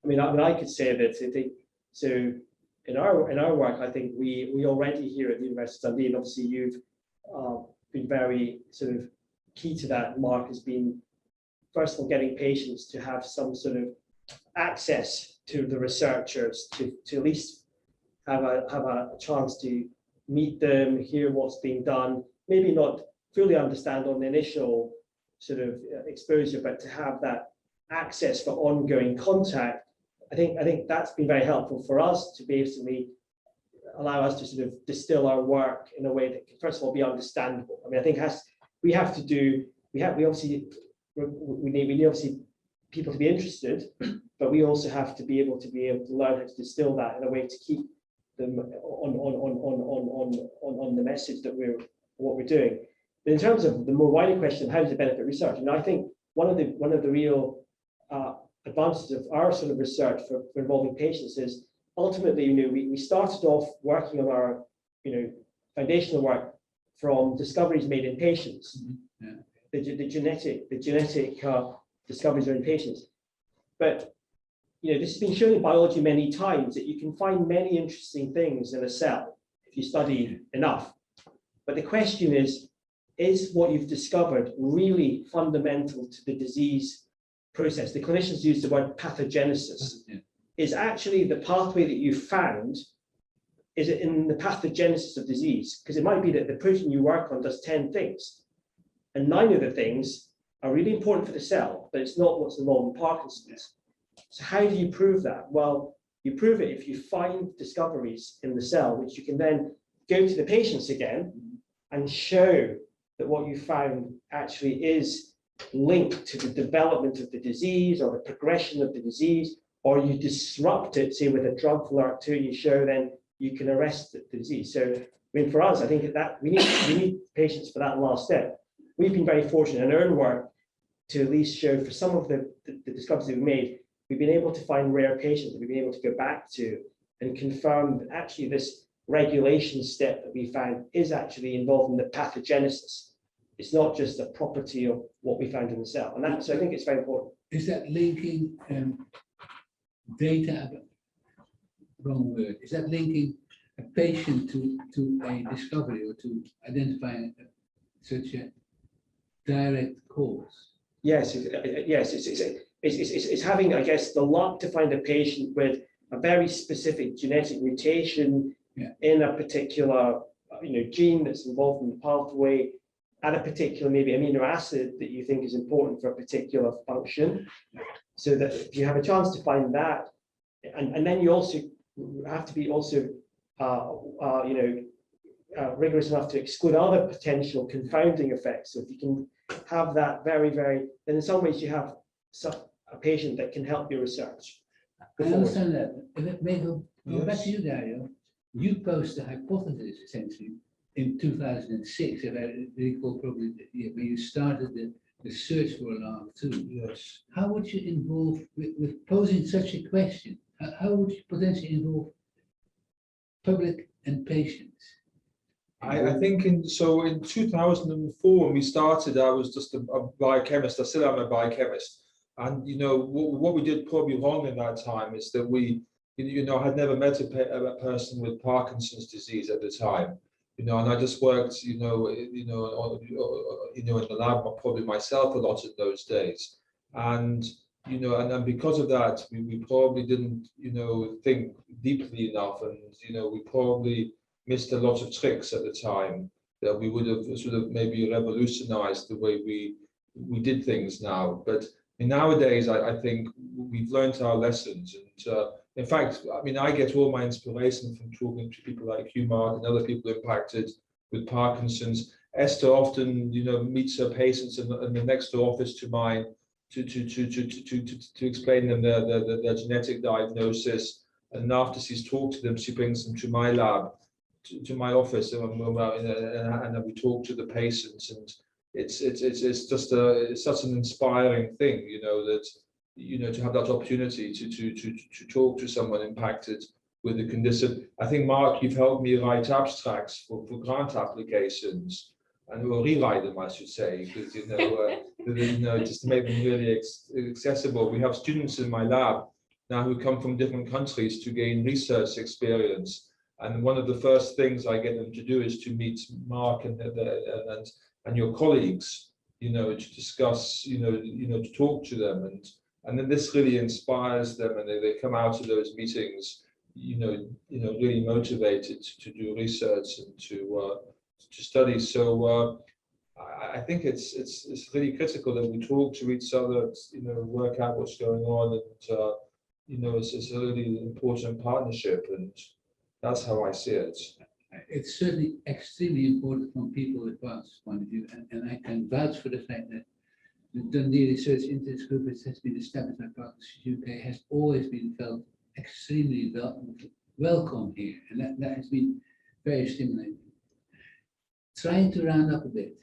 I mean, I could say that I think so. In our work, I think we already here at the University of Dundee, and obviously you've been very sort of key to that, Mark, has been first of all getting patients to have some sort of access to the researchers, to at least have a chance to meet them, hear what's being done, maybe not fully understand on the initial sort of exposure, but to have that access for ongoing contact. I think that's been very helpful for us to basically allow us to sort of distill our work in a way that can, first of all, be understandable. I mean, I think we obviously need obviously people to be interested, but we also have to be able to learn how to distill that in a way to keep them on the message that what we're doing. But in terms of the more wider question, how does it benefit research? And I think one of the real advantages of our sort of research for involving patients is ultimately, we started off working on our, foundational work from discoveries made in patients. Yeah. The genetic discoveries are in patients. But this has been shown in biology many times that you can find many interesting things in a cell if you study enough. But the question is what you've discovered really fundamental to the disease process? The clinicians use the word pathogenesis. Yeah. Is actually the pathway that you found, is it in the pathogenesis of disease? Because it might be that the protein you work on does 10 things, and 9 of the things are really important for the cell, but it's not what's involved in Parkinson's. So how do you prove that? Well, you prove it if you find discoveries in the cell, which you can then go to the patients again and show that what you found actually is linked to the development of the disease or the progression of the disease, or you disrupt it, say with a drug for LRRK2, you show then you can arrest the disease. So, I mean, for us, I think that we need patients for that last step. We've been very fortunate in our own work to at least show for some of the discoveries that we've made, we've been able to find rare patients that we've been able to go back to and confirm that actually this regulation step that we found is actually involved in the pathogenesis. It's not just a property of what we found in the cell. And so I think it's very important. Is that linking data, wrong word, is that linking a patient to a discovery or to identify such a direct cause? Yes, it's having, I guess, the luck to find a patient with a very specific genetic mutation in a particular gene that's involved in the pathway, at a particular maybe amino acid that you think is important for a particular function. So that if you have a chance to find that, and then you also have to be also rigorous enough to exclude other potential confounding effects. So if you can have that then in some ways you have a patient that can help your research. I understand that. If it may go back to you, Dario, you posed the hypothesis essentially in 2006, if I recall probably, when you started the search for LRRK2. Yes. How would you involve, with posing such a question, how would you potentially involve public and patients? I think in 2004 when we started, I was just a biochemist. I still am a biochemist, and what we did probably wrong in that time is that we, had never met a person with Parkinson's disease at the time, and I just worked, in the lab probably myself a lot in those days, and and because of that, we probably didn't, think deeply enough, and we probably missed a lot of tricks at the time that we would have sort of maybe revolutionized the way we did things now. But nowadays, I think we've learned our lessons. And in fact, I get all my inspiration from talking to people like you, Mark, and other people impacted with Parkinson's. Esther often, meets her patients in the next door office to mine to explain them their genetic diagnosis. And after she's talked to them, she brings them to my lab, to my office, and we talk to the patients, and it's just it's such an inspiring thing, that to have that opportunity to talk to someone impacted with the condition. I think, Mark, you've helped me write abstracts for grant applications, and we'll rewrite them, I should say, because just to make them really accessible. We have students in my lab now who come from different countries to gain research experience. And one of the first things I get them to do is to meet Mark and your colleagues, to discuss, to talk to them, and then this really inspires them, and they come out of those meetings, really motivated to do research and to study. So I think it's really critical that we talk to each other, work out what's going on, and it's a really important partnership, and that's how I see it. It's certainly extremely important from people with Parkinson's point of view, and I can vouch for the fact that the Dundee Research Interest Group, which has been established by Parkinson's UK, has always been felt extremely welcome here, and that has been very stimulating. Trying to round up a bit,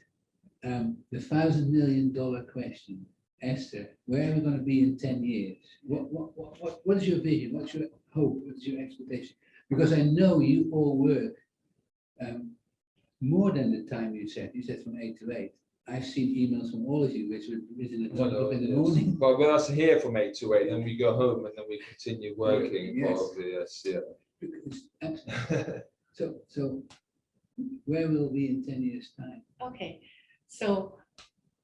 the $1,000 million question, Esther, where are we going to be in 10 years? What is your vision? What's your hope? What's your expectation? Because I know you all work more than the time you said from 8 to 8. I've seen emails from all of you which were written at 12 in the morning. Well, that's here from 8 to 8, and we go home and then we continue working. Yes. Probably, yes, yeah. So where will we be in 10 years' time? Okay, so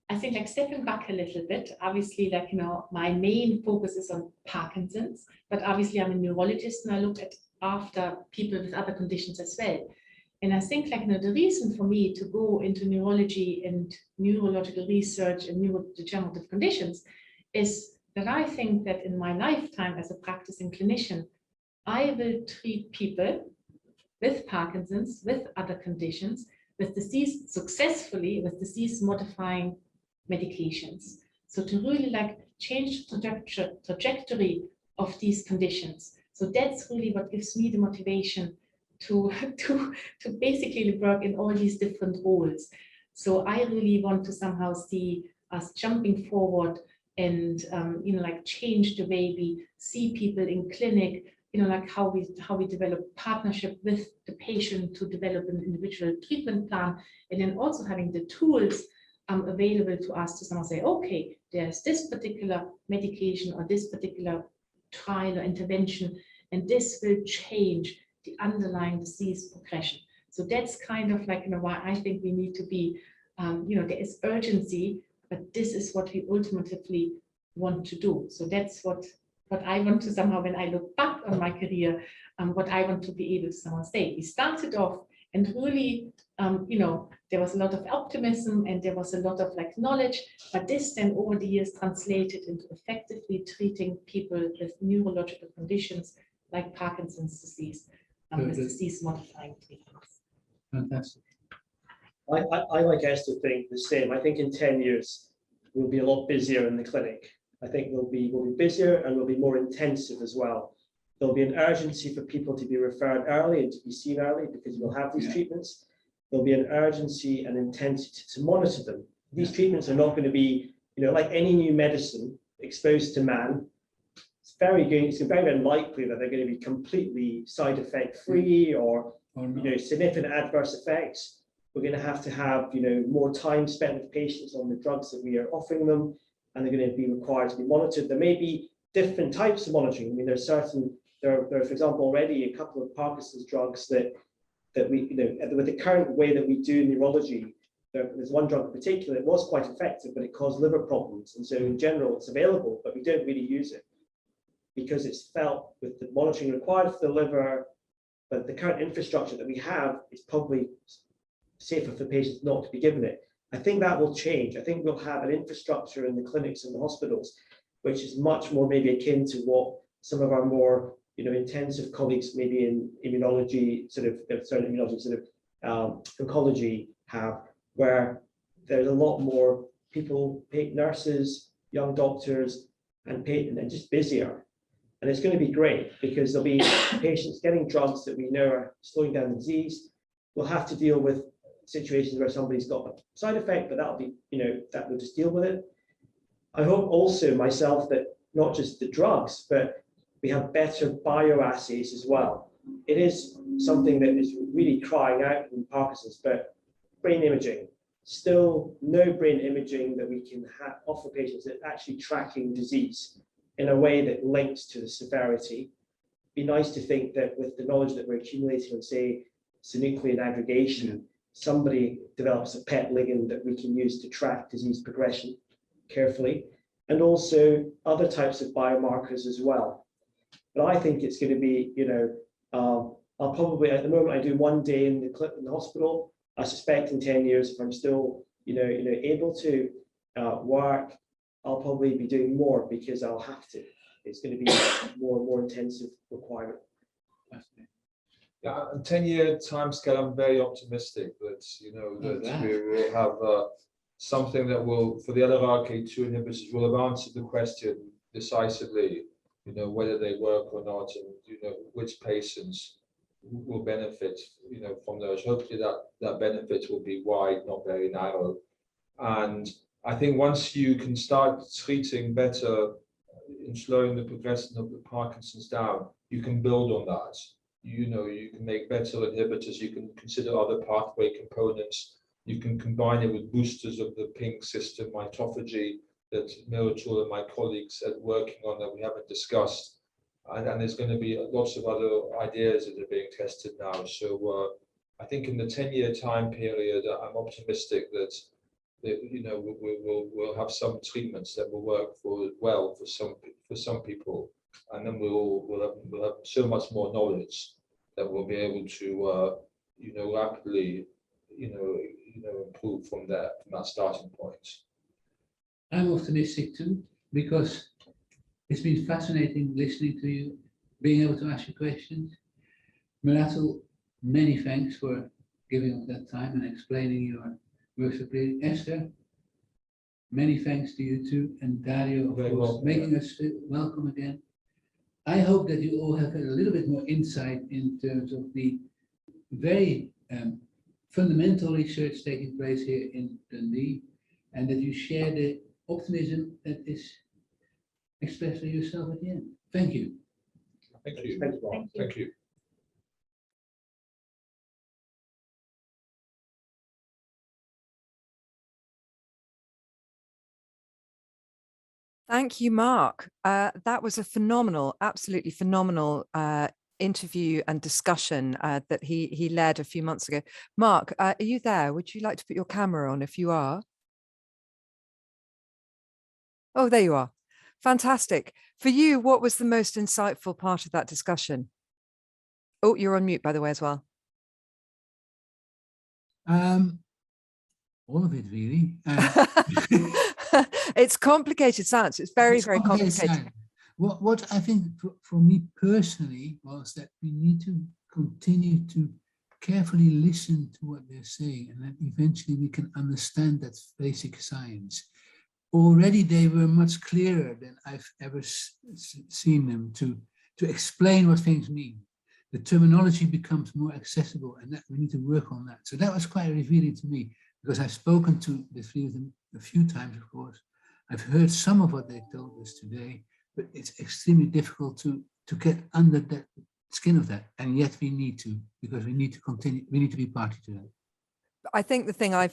I think stepping back a little bit, obviously my main focus is on Parkinson's, but obviously I'm a neurologist and I look at after people with other conditions as well. And I think the reason for me to go into neurology and neurological research and neurodegenerative conditions is that I think that in my lifetime as a practicing clinician, I will treat people with Parkinson's, with other conditions, with disease successfully, with disease modifying medications. So to really change the trajectory of these conditions. So that's really what gives me the motivation to basically work in all these different roles. So I really want to somehow see us jumping forward and change the way we see people in clinic, how we develop partnership with the patient to develop an individual treatment plan, and then also having the tools available to us to somehow say, okay, there's this particular medication or this particular trial or intervention, and this will change the underlying disease progression. So that's kind of why I think we need to be, there is urgency, but this is what we ultimately want to do. So that's what I want to somehow, when I look back on my career, what I want to be able to somehow say. We started off and really, there was a lot of optimism and there was a lot of knowledge, but this then over the years translated into effectively treating people with neurological conditions like Parkinson's disease. with Good. disease-modifying treatments. Fantastic. I like Esther think the same. I think in 10 years, we'll be a lot busier in the clinic. I think we'll be busier and we'll be more intensive as well. There'll be an urgency for people to be referred early and to be seen early because we'll have these treatments. There'll be an urgency and intensity to monitor them. These treatments are not going to be, like any new medicine exposed to man. It's very unlikely that they're going to be completely side effect free or significant adverse effects. We're going to have more time spent with patients on the drugs that we are offering them, and they're going to be required to be monitored. There may be different types of monitoring. I mean, there are, for example, already a couple of Parkinson's drugs that we, with the current way that we do neurology, there's one drug in particular that was quite effective, but it caused liver problems. And so in general, it's available, but we don't really use it because it's felt with the monitoring required for the liver, but the current infrastructure that we have is probably safer for patients not to be given it. I think that will change. I think we'll have an infrastructure in the clinics and the hospitals, which is much more maybe akin to what some of our more intensive colleagues maybe in immunology, oncology have, where there's a lot more people, nurses, young doctors, and just busier. And it's going to be great because there'll be patients getting drugs that we know are slowing down the disease. We'll have to deal with situations where somebody's got a side effect, but that'll be, that we'll just deal with it. I hope also myself that not just the drugs, but we have better bioassays as well. It is something that is really crying out in Parkinson's, but brain imaging, still no brain imaging that we can offer patients that actually tracking disease in a way that links to the severity. Be nice to think that with the knowledge that we're accumulating on, say, synuclein aggregation, somebody develops a PET ligand that we can use to track disease progression carefully, and also other types of biomarkers as well. But I think it's going to be, I'll probably, at the moment, I do one day in the hospital. I suspect in 10 years, if I'm still, able to work, I'll probably be doing more because I'll have to. It's going to be more and more intensive requirement. Yeah, 10-year timescale, I'm very optimistic that that we will have something that will, for the LRRK2 inhibitors, will have answered the question decisively, whether they work or not, and which patients will benefit, from those. Hopefully that benefit will be wide, not very narrow. And I think once you can start treating better in slowing the progression of the Parkinson's down, you can build on that. You can make better inhibitors, you can consider other pathway components, you can combine it with boosters of the pink system, mitophagy, that Miratul and my colleagues are working on that we haven't discussed. And there's going to be lots of other ideas that are being tested now. So I think in the 10-year time period, I'm optimistic that we'll have some treatments that will work well for some people, and then we'll have so much more knowledge that we'll be able to rapidly improve from that starting point. I'm optimistic too, because it's been fascinating listening to you, being able to ask you questions. Miratul, many thanks for giving up that time and explaining your work. Esther, many thanks to you too, and Dario, of course, making us feel welcome again. I hope that you all have had a little bit more insight in terms of the very fundamental research taking place here in Dundee, and that you share the optimism that is expressed by yourself at the end. Thank you. Thank you. Thank you. Thank you. Thank you, Mark. That was a phenomenal, absolutely phenomenal interview and discussion that he led a few months ago. Mark, are you there? Would you like to put your camera on if you are? Oh, there you are. Fantastic. For you, what was the most insightful part of that discussion? Oh, you're on mute, by the way, as well. All of it, really. It's complicated science. It's very, very complicated. What I think for me personally was that we need to continue to carefully listen to what they're saying, and then eventually we can understand that basic science. Already they were much clearer than I've ever seen them to explain what things mean. The terminology becomes more accessible, and that we need to work on that. So that was quite revealing to me, because I've spoken to the three of them a few times, of course. I've heard some of what they told us today, but it's extremely difficult to get under the skin of that. And yet we need to, because we need to continue, we need to be party to that. I think the thing I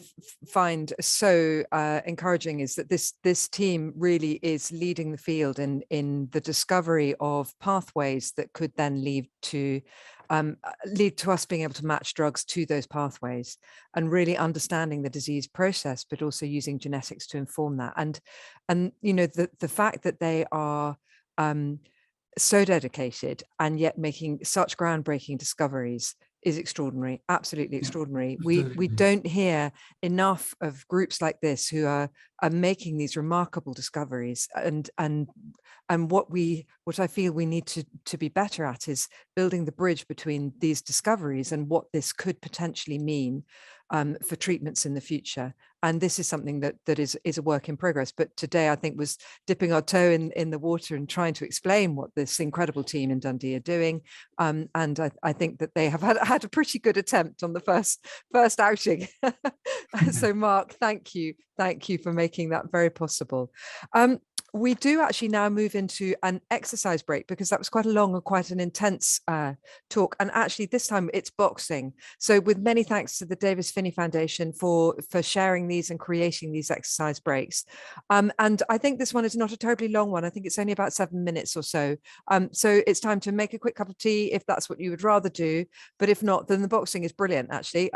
find so encouraging is that this team really is leading the field in the discovery of pathways that could then lead to us being able to match drugs to those pathways, and really understanding the disease process, but also using genetics to inform that. And you know, the fact that they are so dedicated and yet making such groundbreaking discoveries is extraordinary, absolutely extraordinary. We don't hear enough of groups like this who are making these remarkable discoveries, and what I feel we need to be better at is building the bridge between these discoveries and what this could potentially mean for treatments in the future. And this is something that is a work in progress. But today, I think, was dipping our toe in the water and trying to explain what this incredible team in Dundee are doing. And I think that they have had a pretty good attempt on the first outing. So Mark, thank you for making that very possible. We do actually now move into an exercise break, because that was quite a long and quite an intense talk. And actually this time it's boxing. So with many thanks to the Davis Phinney Foundation for sharing these and creating these exercise breaks. And I think this one is not a terribly long one. I think it's only about 7 minutes or so. So it's time to make a quick cup of tea if that's what you would rather do. But if not, then the boxing is brilliant, actually.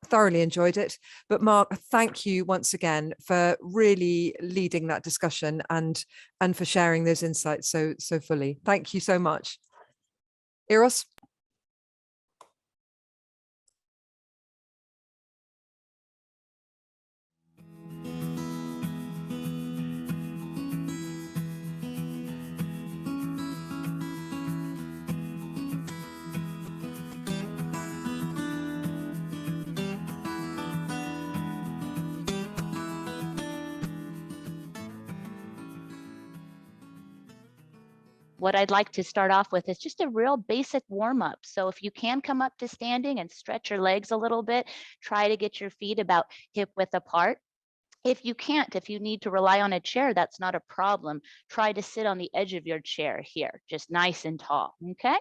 Thoroughly enjoyed it. But Mark, thank you once again for really leading that discussion and for sharing those insights so fully. Thank you so much. Eros? What I'd like to start off with is just a real basic warm up. So if you can come up to standing and stretch your legs a little bit, try to get your feet about hip width apart. If you can't, if you need to rely on a chair, that's not a problem. Try to sit on the edge of your chair here, just nice and tall, okay?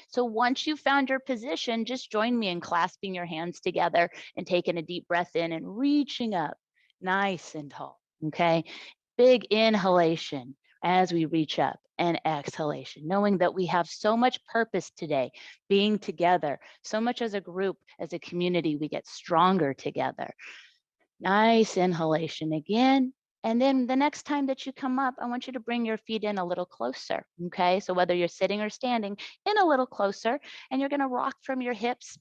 So once you've found your position, just join me in clasping your hands together and taking a deep breath in and reaching up, nice and tall, okay? Big inhalation as we reach up, and exhalation, knowing that we have so much purpose today, being together, so much as a group, as a community, we get stronger together. Nice inhalation again. And then the next time that you come up, I want you to bring your feet in a little closer, okay? So whether you're sitting or standing, in a little closer, and you're gonna rock from your hips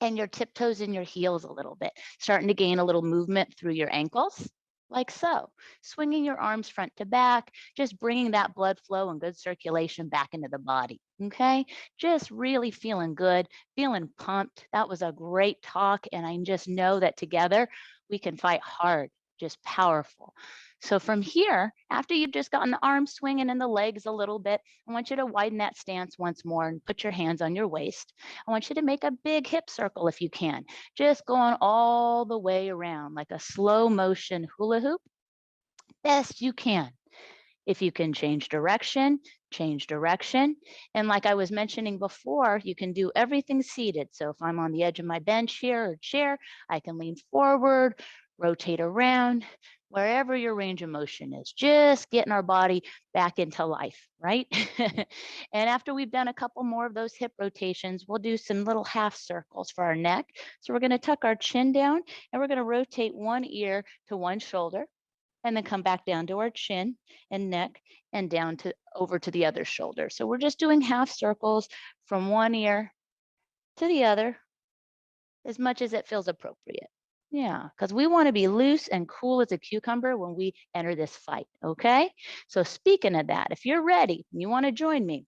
and your tiptoes and your heels a little bit, starting to gain a little movement through your ankles, like so. Swinging your arms front to back, just bringing that blood flow and good circulation back into the body, okay? Just really feeling good, feeling pumped. That was a great talk, and I just know that together we can fight hard, just powerful. So from here, after you've just gotten the arms swinging and the legs a little bit, I want you to widen that stance once more and put your hands on your waist. I want you to make a big hip circle if you can, just going all the way around like a slow motion hula hoop, best you can. If you can change direction, change direction. And like I was mentioning before, you can do everything seated. So if I'm on the edge of my bench here or chair, I can lean forward, rotate around, wherever your range of motion is, just getting our body back into life, right? And after we've done a couple more of those hip rotations, we'll do some little half circles for our neck. So we're gonna tuck our chin down and we're gonna rotate one ear to one shoulder, and then come back down to our chin and neck and down to over to the other shoulder. So we're just doing half circles from one ear to the other as much as it feels appropriate. Yeah, because we want to be loose and cool as a cucumber when we enter this fight, okay? So speaking of that, if you're ready, you want to join me,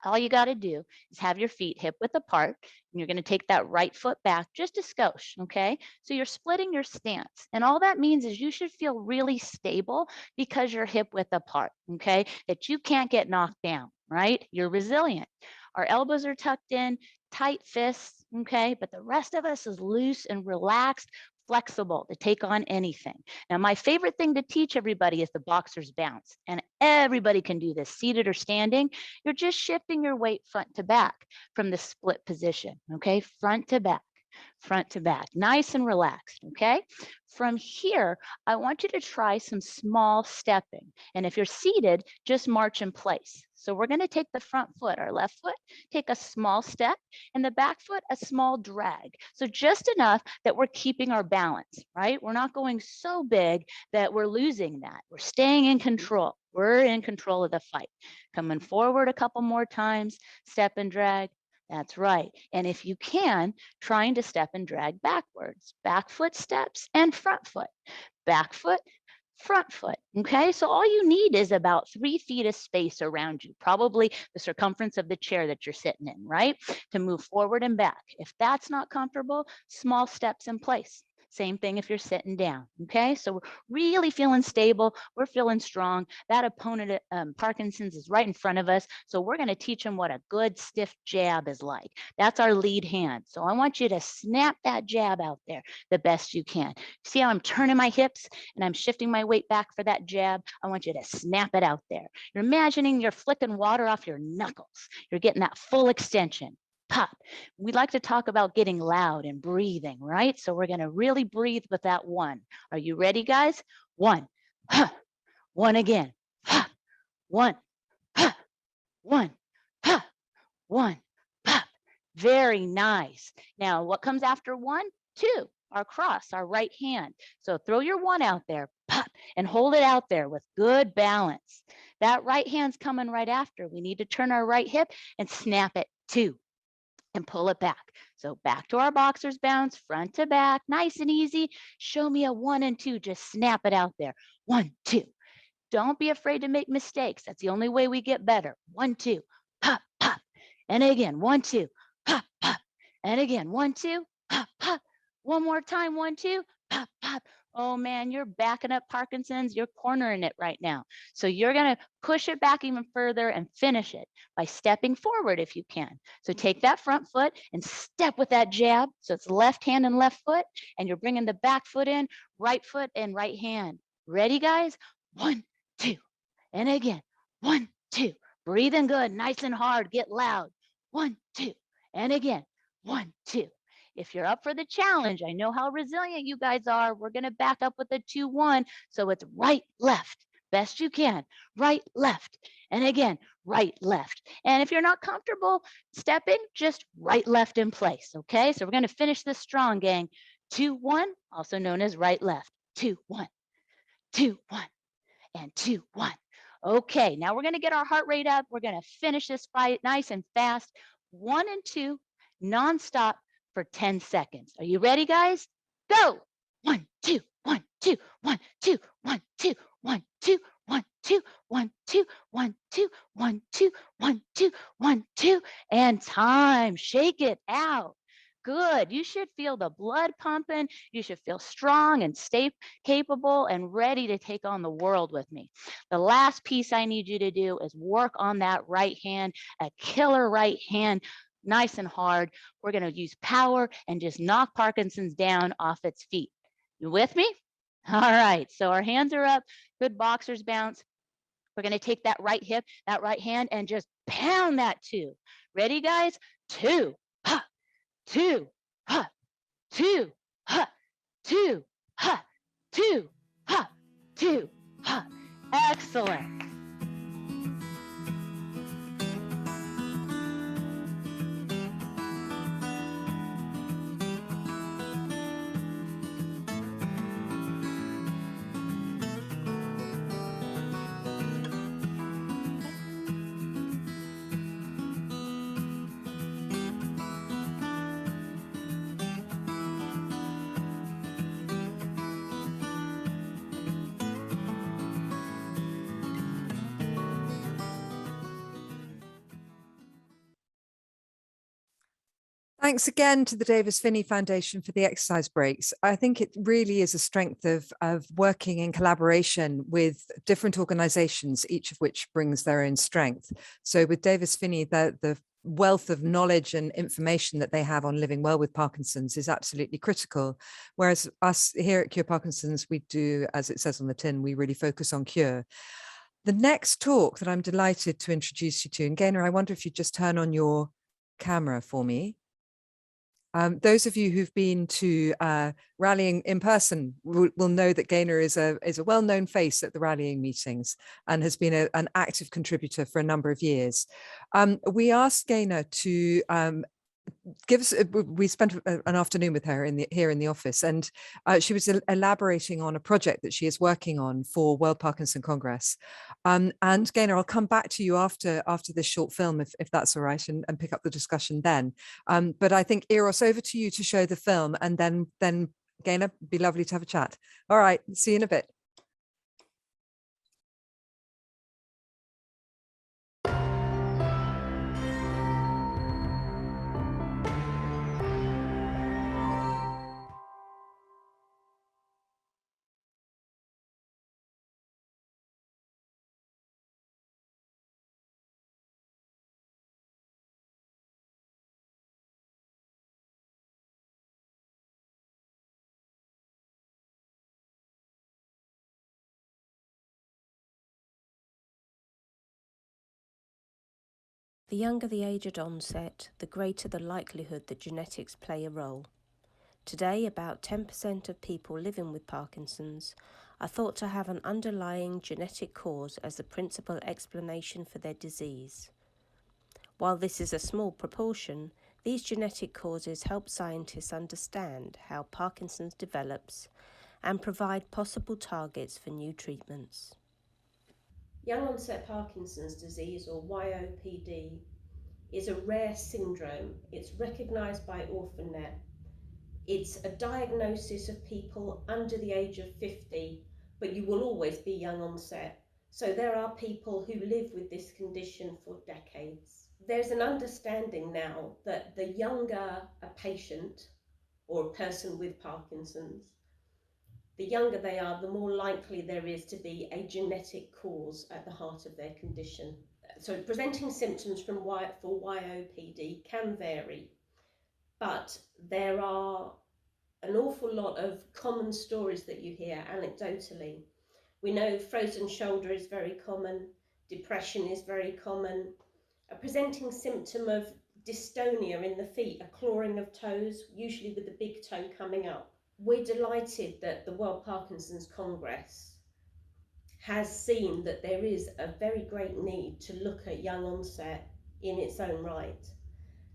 All you got to do is have your feet hip width apart, and you're going to take that right foot back just a skosh, okay? So you're splitting your stance, and all that means is you should feel really stable because you're hip width apart, okay? That you can't get knocked down, right? You're resilient. Our elbows are tucked in, tight fists, okay? But the rest of us is loose and relaxed, flexible to take on anything. Now, my favorite thing to teach everybody is the boxer's bounce, and everybody can do this, seated or standing. You're just shifting your weight front to back from the split position, okay? Front to back, nice and relaxed, okay? From here, I want you to try some small stepping. And if you're seated, just march in place. So we're gonna take the front foot, our left foot, take a small step, and the back foot, a small drag. So just enough that we're keeping our balance, right? We're not going so big that we're losing that. We're staying in control. We're in control of the fight. Coming forward a couple more times, step and drag. That's right. And if you can, trying to step and drag backwards, back foot steps and front foot, back foot, front foot. Okay. So all you need is about 3 feet of space around you, probably the circumference of the chair that you're sitting in, right? To move forward and back. If that's not comfortable, small steps in place. Same thing if you're sitting down, okay? So we're really feeling stable. We're feeling strong. That opponent, Parkinson's, is right in front of us. So we're gonna teach them what a good stiff jab is like. That's our lead hand. So I want you to snap that jab out there the best you can. See how I'm turning my hips and I'm shifting my weight back for that jab? I want you to snap it out there. You're imagining you're flicking water off your knuckles. You're getting that full extension. Pop. We like to talk about getting loud and breathing, right? So we're going to really breathe with that one. Are you ready, guys? One. Huh. One again. Huh. One. Huh. One. Huh. One. Pop. Very nice. Now, what comes after one? Two. Our cross, our right hand. So throw your one out there, pop, and hold it out there with good balance. That right hand's coming right after. We need to turn our right hip and snap it, two, and pull it back. So back to our boxer's bounce, front to back, nice and easy. Show me a 1 and 2, just snap it out there. 1, 2. Don't be afraid to make mistakes. That's the only way we get better. 1, 2, pop, pop. And again, 1, 2, pop, pop. And again, 1, 2, pop, pop. One more time, 1, 2, pop, pop. Oh man, you're backing up Parkinson's. You're cornering it right now. So you're going to push it back even further and finish it by stepping forward if you can. So take that front foot and step with that jab. So it's left hand and left foot, and you're bringing the back foot in, right foot and right hand. Ready, guys? 1, 2. And again, 1, 2. Breathing good, nice and hard. Get loud. 1, 2. And again, 1, 2. If you're up for the challenge, I know how resilient you guys are. We're going to back up with a 2, 1. So it's right, left, best you can. Right, left. And again, right, left. And if you're not comfortable stepping, just right, left in place. Okay. So we're going to finish this strong, gang. 2, 1, also known as right, left. 2, 1, 2, 1, and 2, 1. Okay. Now we're going to get our heart rate up. We're going to finish this fight nice and fast. 1 and 2, nonstop, for 10 seconds. Are you ready, guys? Go. 1, 2, 1, 2, 1, 2, 1, 2, 1, 2, 1, 2, 1, 2, 1, 2, 1, 2, 1, 2, 1, 2, and time. Shake it out. Good. You should feel the blood pumping. You should feel strong and stay capable and ready to take on the world with me. The last piece I need you to do is work on that right hand, a killer right hand. Nice and hard. We're going to use power and just knock Parkinson's down off its feet. You with me? All right. So our hands are up. Good boxer's bounce. We're going to take that right hip, that right hand, and just pound that 2. Ready, guys? 2, ha, 2, ha, 2, ha, 2, ha, 2, ha, 2, ha. Excellent. Thanks again to the Davis Phinney Foundation for the exercise breaks. I think it really is a strength of working in collaboration with different organizations, each of which brings their own strength. So with Davis Phinney, the wealth of knowledge and information that they have on living well with Parkinson's is absolutely critical. Whereas us here at Cure Parkinson's, we do, as it says on the tin, we really focus on cure. The next talk that I'm delighted to introduce you to, and Gaynor, I wonder if you'd just turn on your camera for me. Those of you who've been to rallying in person will know that Gaynor is a well-known face at the rallying meetings and has been an active contributor for a number of years. We asked Gaynor to give us, we spent an afternoon with her here in the office, and she was elaborating on a project that she is working on for World Parkinson Congress. And Gaynor, I'll come back to you after this short film, if that's all right, and pick up the discussion then. But I think, Eros, over to you to show the film, and then Gaynor, be lovely to have a chat. All right, see you in a bit. The younger the age at onset, the greater the likelihood that genetics play a role. Today, about 10% of people living with Parkinson's are thought to have an underlying genetic cause as the principal explanation for their disease. While this is a small proportion, these genetic causes help scientists understand how Parkinson's develops and provide possible targets for new treatments. Young onset Parkinson's disease, or YOPD, is a rare syndrome. It's recognised by OrphanNet. It's a diagnosis of people under the age of 50, but you will always be young onset. So there are people who live with this condition for decades. There's an understanding now that the younger a patient or a person with Parkinson's, the younger they are, the more likely there is to be a genetic cause at the heart of their condition. So presenting symptoms for YOPD can vary, but there are an awful lot of common stories that you hear anecdotally. We know frozen shoulder is very common, depression is very common, a presenting symptom of dystonia in the feet, a clawing of toes, usually with the big toe coming up. We're delighted that the World Parkinson's Congress has seen that there is a very great need to look at young onset in its own right.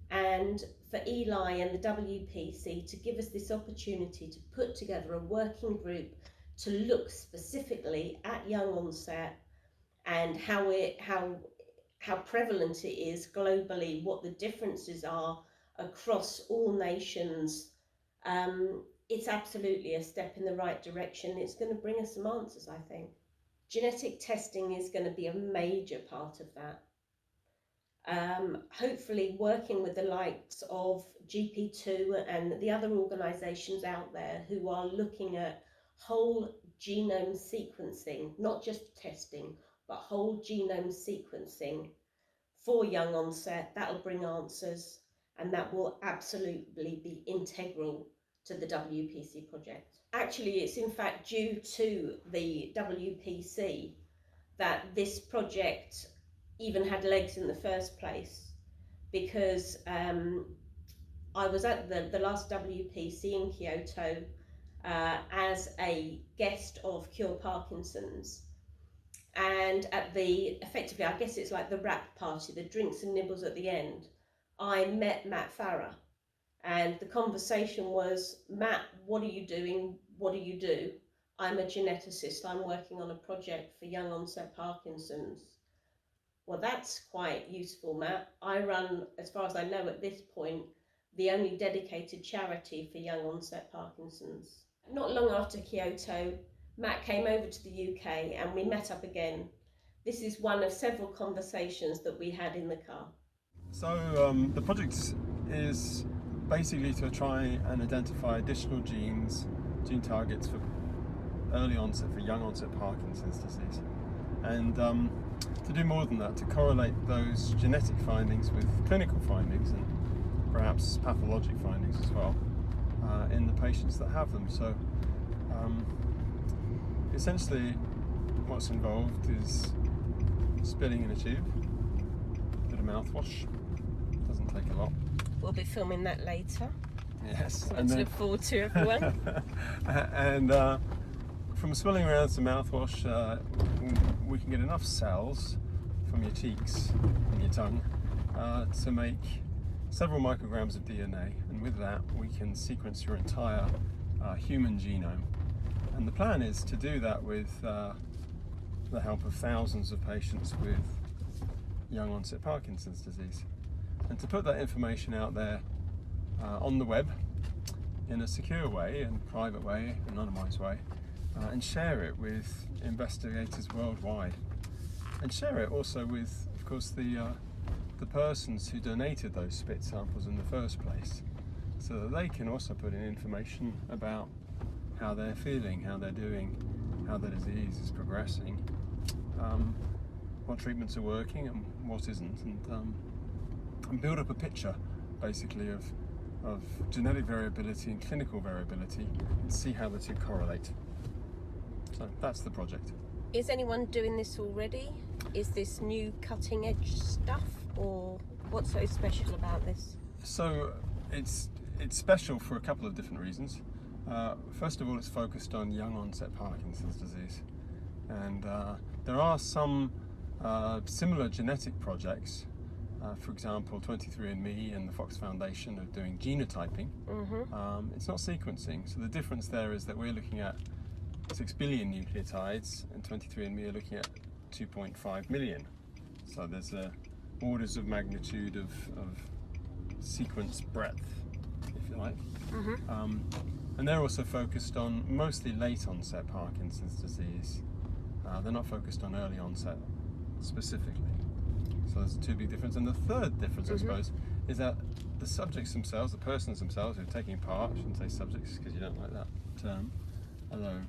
And for Eli and the WPC to give us this opportunity to put together a working group to look specifically at young onset and how prevalent it is globally, what the differences are across all nations. It's absolutely a step in the right direction. It's going to bring us some answers, I think. Genetic testing is going to be a major part of that. Hopefully working with the likes of GP2 and the other organisations out there who are looking at whole genome sequencing, not just testing, but whole genome sequencing for young onset. That'll bring answers, and that will absolutely be integral to the WPC project. Actually, it's in fact due to the WPC that this project even had legs in the first place, because I was at the last WPC in Kyoto as a guest of Cure Parkinson's, and at the, effectively, I guess it's like the wrap party, the drinks and nibbles at the end, I met Matt Farah, and the conversation was, Matt, what are you doing? What do you do? I'm a geneticist. I'm working on a project for young onset Parkinson's. Well, that's quite useful, Matt. I run, as far as I know at this point, the only dedicated charity for young onset Parkinson's. Not long after Kyoto, Matt came over to the UK and we met up again. This is one of several conversations that we had in the car. So the project is basically to try and identify additional gene targets for early onset, for young onset Parkinson's disease. And to do more than that, to correlate those genetic findings with clinical findings and perhaps pathologic findings as well in the patients that have them. So essentially what's involved is spitting in a tube, a bit of mouthwash, doesn't take a lot. We'll be filming that later. Yes. Let's look forward to everyone. And from swilling around some mouthwash, we can get enough cells from your cheeks and your tongue to make several micrograms of DNA, and with that we can sequence your entire human genome. And the plan is to do that with the help of thousands of patients with young onset Parkinson's disease, and to put that information out there on the web in a secure way and private way, anonymized way, and share it with investigators worldwide, and share it also with, of course, the persons who donated those spit samples in the first place, so that they can also put in information about how they're feeling, how they're doing, how the disease is progressing, what treatments are working and what isn't, and build up a picture basically of genetic variability and clinical variability, and see how the two correlate. So that's the project. Is anyone doing this already? Is this new cutting edge stuff, or what's so special about this? So it's special for a couple of different reasons. First of all, it's focused on young onset Parkinson's disease, and there are some similar genetic projects. For example, 23andMe and the Fox Foundation are doing genotyping. It's not sequencing, so the difference there is that we're looking at 6 billion nucleotides, and 23andMe are looking at 2.5 million. So there's orders of magnitude of sequence breadth, if you like. And they're also focused on mostly late onset Parkinson's disease. They're not focused on early onset specifically. So there's a two big difference. And the third difference, I suppose, is that the subjects themselves, the persons themselves who are taking part, I shouldn't say subjects because you don't like that term, although,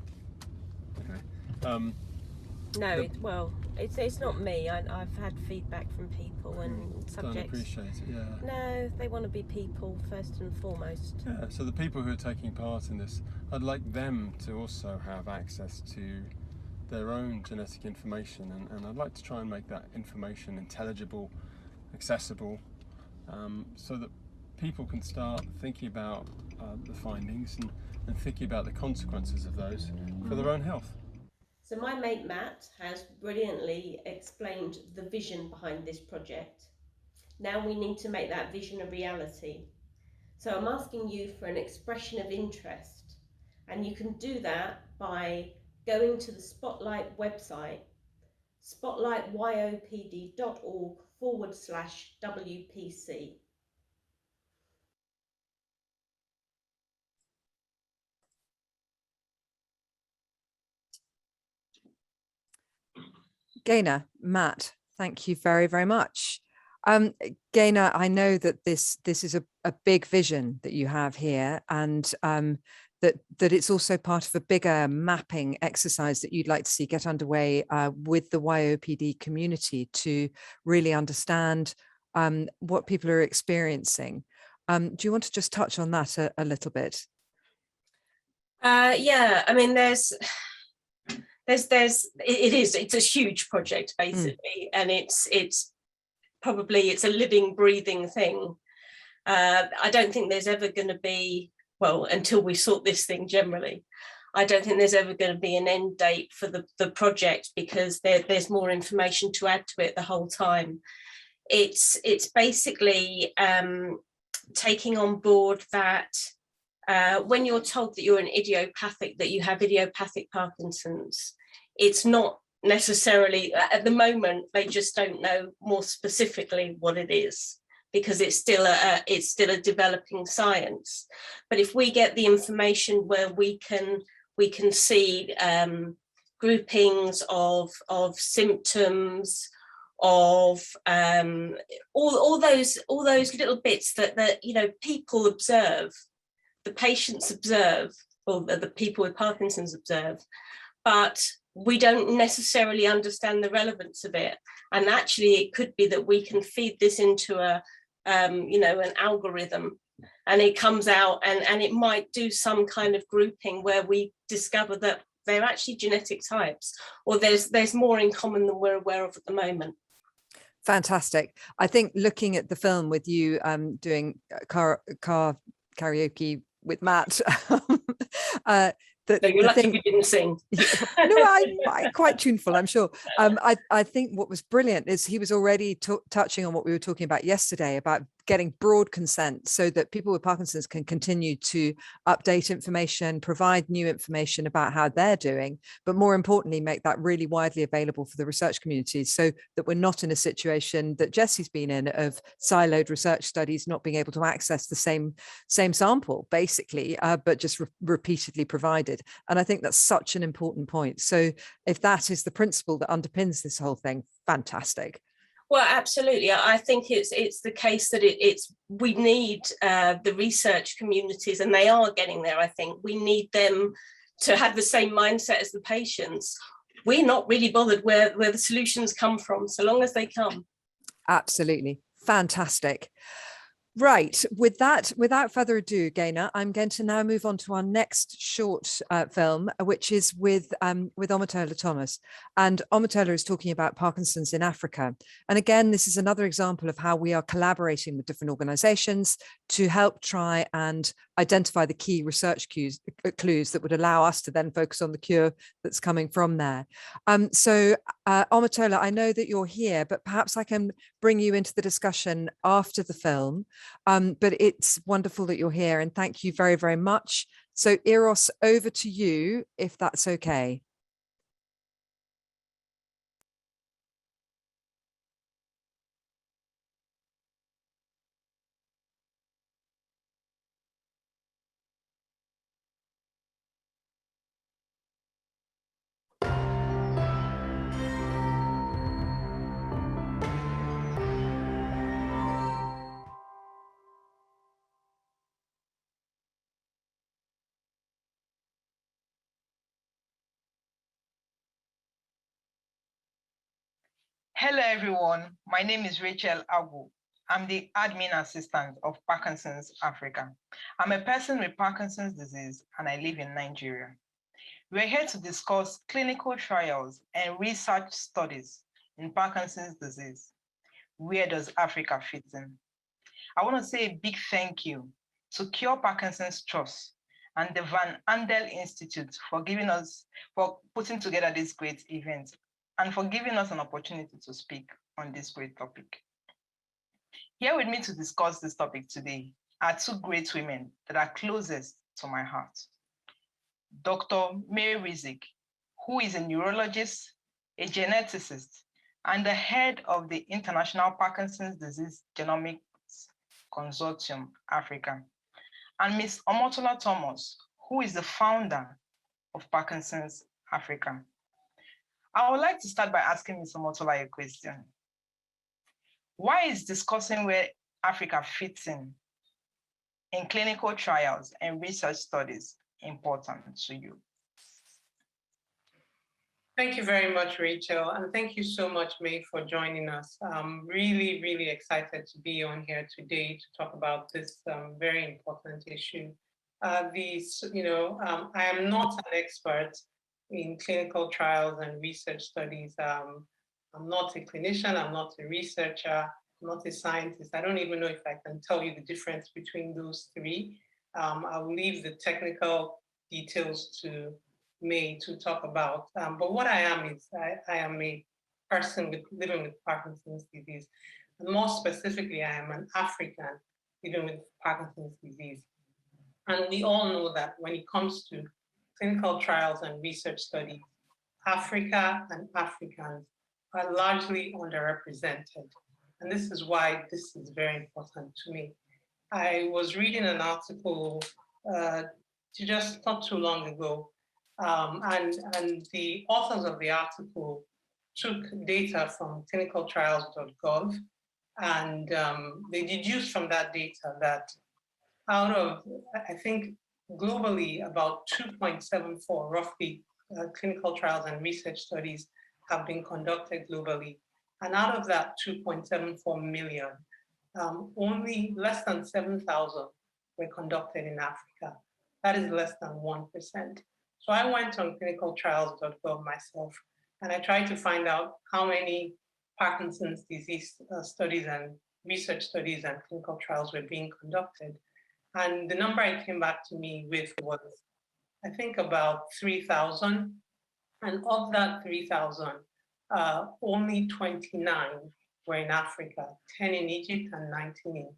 okay. No, well, it's not me. I've had feedback from people and subjects. Don't appreciate it, yeah. No, they want to be people first and foremost. Yeah, so the people who are taking part in this, I'd like them to also have access to their own genetic information, and I'd like to try and make that information intelligible, accessible, so that people can start thinking about the findings and thinking about the consequences of those for their own health. So my mate Matt has brilliantly explained the vision behind this project. Now we need to make that vision a reality. So I'm asking you for an expression of interest, and you can do that by going to the Spotlight website, spotlightyopd.org/WPC. Gaynor, Matt, thank you very, very much. Gaynor, I know that this is a big vision that you have here, and that it's also part of a bigger mapping exercise that you'd like to see get underway with the YOPD community to really understand what people are experiencing. Do you want to just touch on that a little bit? Yeah, I mean, it's a huge project basically, and it's a living, breathing thing. I don't think there's ever going to be, well, until we sort this thing generally, I don't think there's ever going to be an end date for the project, because there's more information to add to it the whole time. It's basically taking on board that when you're told that you're that you have idiopathic Parkinson's, it's not necessarily, at the moment, they just don't know more specifically what it is, because it's still a developing science. But if we get the information where we can see groupings of symptoms, of all those little bits that you know, people observe, the patients observe, or the people with Parkinson's observe, but we don't necessarily understand the relevance of it. And actually, it could be that we can feed this into a you know, an algorithm, and it comes out, and it might do some kind of grouping where we discover that they're actually genetic types, or there's more in common than we're aware of at the moment. Fantastic. I think looking at the film with you doing car karaoke with Matt, So you're lucky we didn't sing. No, I'm quite tuneful, I'm sure. I think what was brilliant is he was already touching on what we were talking about yesterday about getting broad consent so that people with Parkinson's can continue to update information, provide new information about how they're doing, but more importantly, make that really widely available for the research community so that we're not in a situation that Jesse's been in of siloed research studies not being able to access the same sample, basically, but just repeatedly provided. And I think that's such an important point. So if that is the principle that underpins this whole thing, fantastic. Well, absolutely. I think it's the case that we need the research communities, and they are getting there. I think we need them to have the same mindset as the patients. We're not really bothered where the solutions come from, so long as they come. Absolutely. Fantastic. Right, without further ado, Gaynor, I'm going to now move on to our next short film, which is with Omotola Thomas. And Omotola is talking about Parkinson's in Africa. And again, this is another example of how we are collaborating with different organizations to help try and identify the key research clues that would allow us to then focus on the cure that's coming from there. So Omotola, I know that you're here, but perhaps I can bring you into the discussion after the film. But it's wonderful that you're here, and thank you very, very much. So Eros, over to you, if that's okay. Hello, everyone. My name is Rachel Agu. I'm the admin assistant of Parkinson's Africa. I'm a person with Parkinson's disease, and I live in Nigeria. We're here to discuss clinical trials and research studies in Parkinson's disease. Where does Africa fit in? I want to say a big thank you to Cure Parkinson's Trust and the Van Andel Institute for putting together this great event, and for giving us an opportunity to speak on this great topic. Here with me to discuss this topic today are two great women that are closest to my heart. Dr. Mary Rizk, who is a neurologist, a geneticist, and the head of the International Parkinson's Disease Genomics Consortium, Africa. And Ms. Omotola Thomas, who is the founder of Parkinson's Africa. I would like to start by asking Ms. Omotola a question. Why is discussing where Africa fits in clinical trials and research studies important to you? Thank you very much, Rachel. And thank you so much, May, for joining us. I'm really, really excited to be on here today to talk about this very important issue. I am not an expert in clinical trials and research studies. I'm not a clinician, I'm not a researcher, I'm not a scientist. I don't even know if I can tell you the difference between those three. I'll leave the technical details to May to talk about. But what I am is I am a person living with Parkinson's disease. And more specifically, I am an African living with Parkinson's disease. And we all know that when it comes to clinical trials and research studies, Africa and Africans are largely underrepresented. And this is why this is very important to me. I was reading an article just not too long ago, and the authors of the article took data from clinicaltrials.gov, and they deduced from that data that out of, I think, globally, about 2.74 roughly clinical trials and research studies have been conducted globally. And out of that 2.74 million, only less than 7,000 were conducted in Africa. That is less than 1%. So I went on clinicaltrials.gov myself, and I tried to find out how many Parkinson's disease studies and research studies and clinical trials were being conducted. And the number it came back to me with was, I think, about 3,000. And of that 3,000, only 29 were in Africa, 10 in Egypt and 19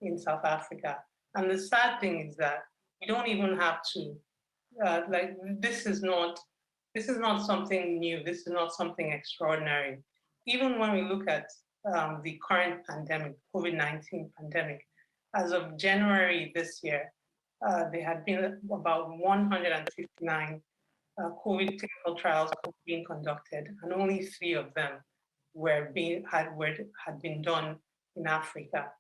in South Africa. And the sad thing is that you don't even have to, this is not something new. This is not something extraordinary. Even when we look at the current pandemic, COVID-19 pandemic, as of January this year, there had been about 159 COVID clinical trials being conducted, and only 3 of them had been done in Africa.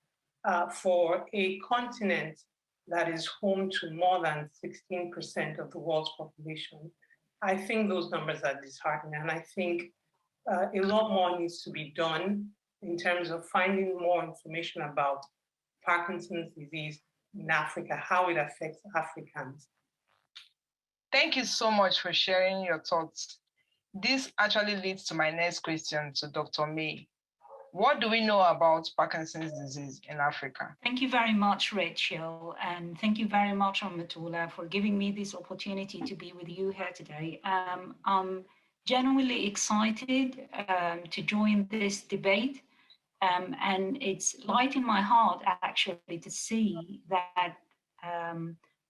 For a continent that is home to more than 16% of the world's population, I think those numbers are disheartening, and I think a lot more needs to be done in terms of finding more information about Parkinson's disease in Africa, how it affects Africans. Thank you so much for sharing your thoughts. This actually leads to my next question to Dr. May. What do we know about Parkinson's disease in Africa? Thank you very much, Rachel, and thank you very much, Amatullah, for giving me this opportunity to be with you here today. I'm genuinely excited to join this debate, and it's light in my heart, actually, to see that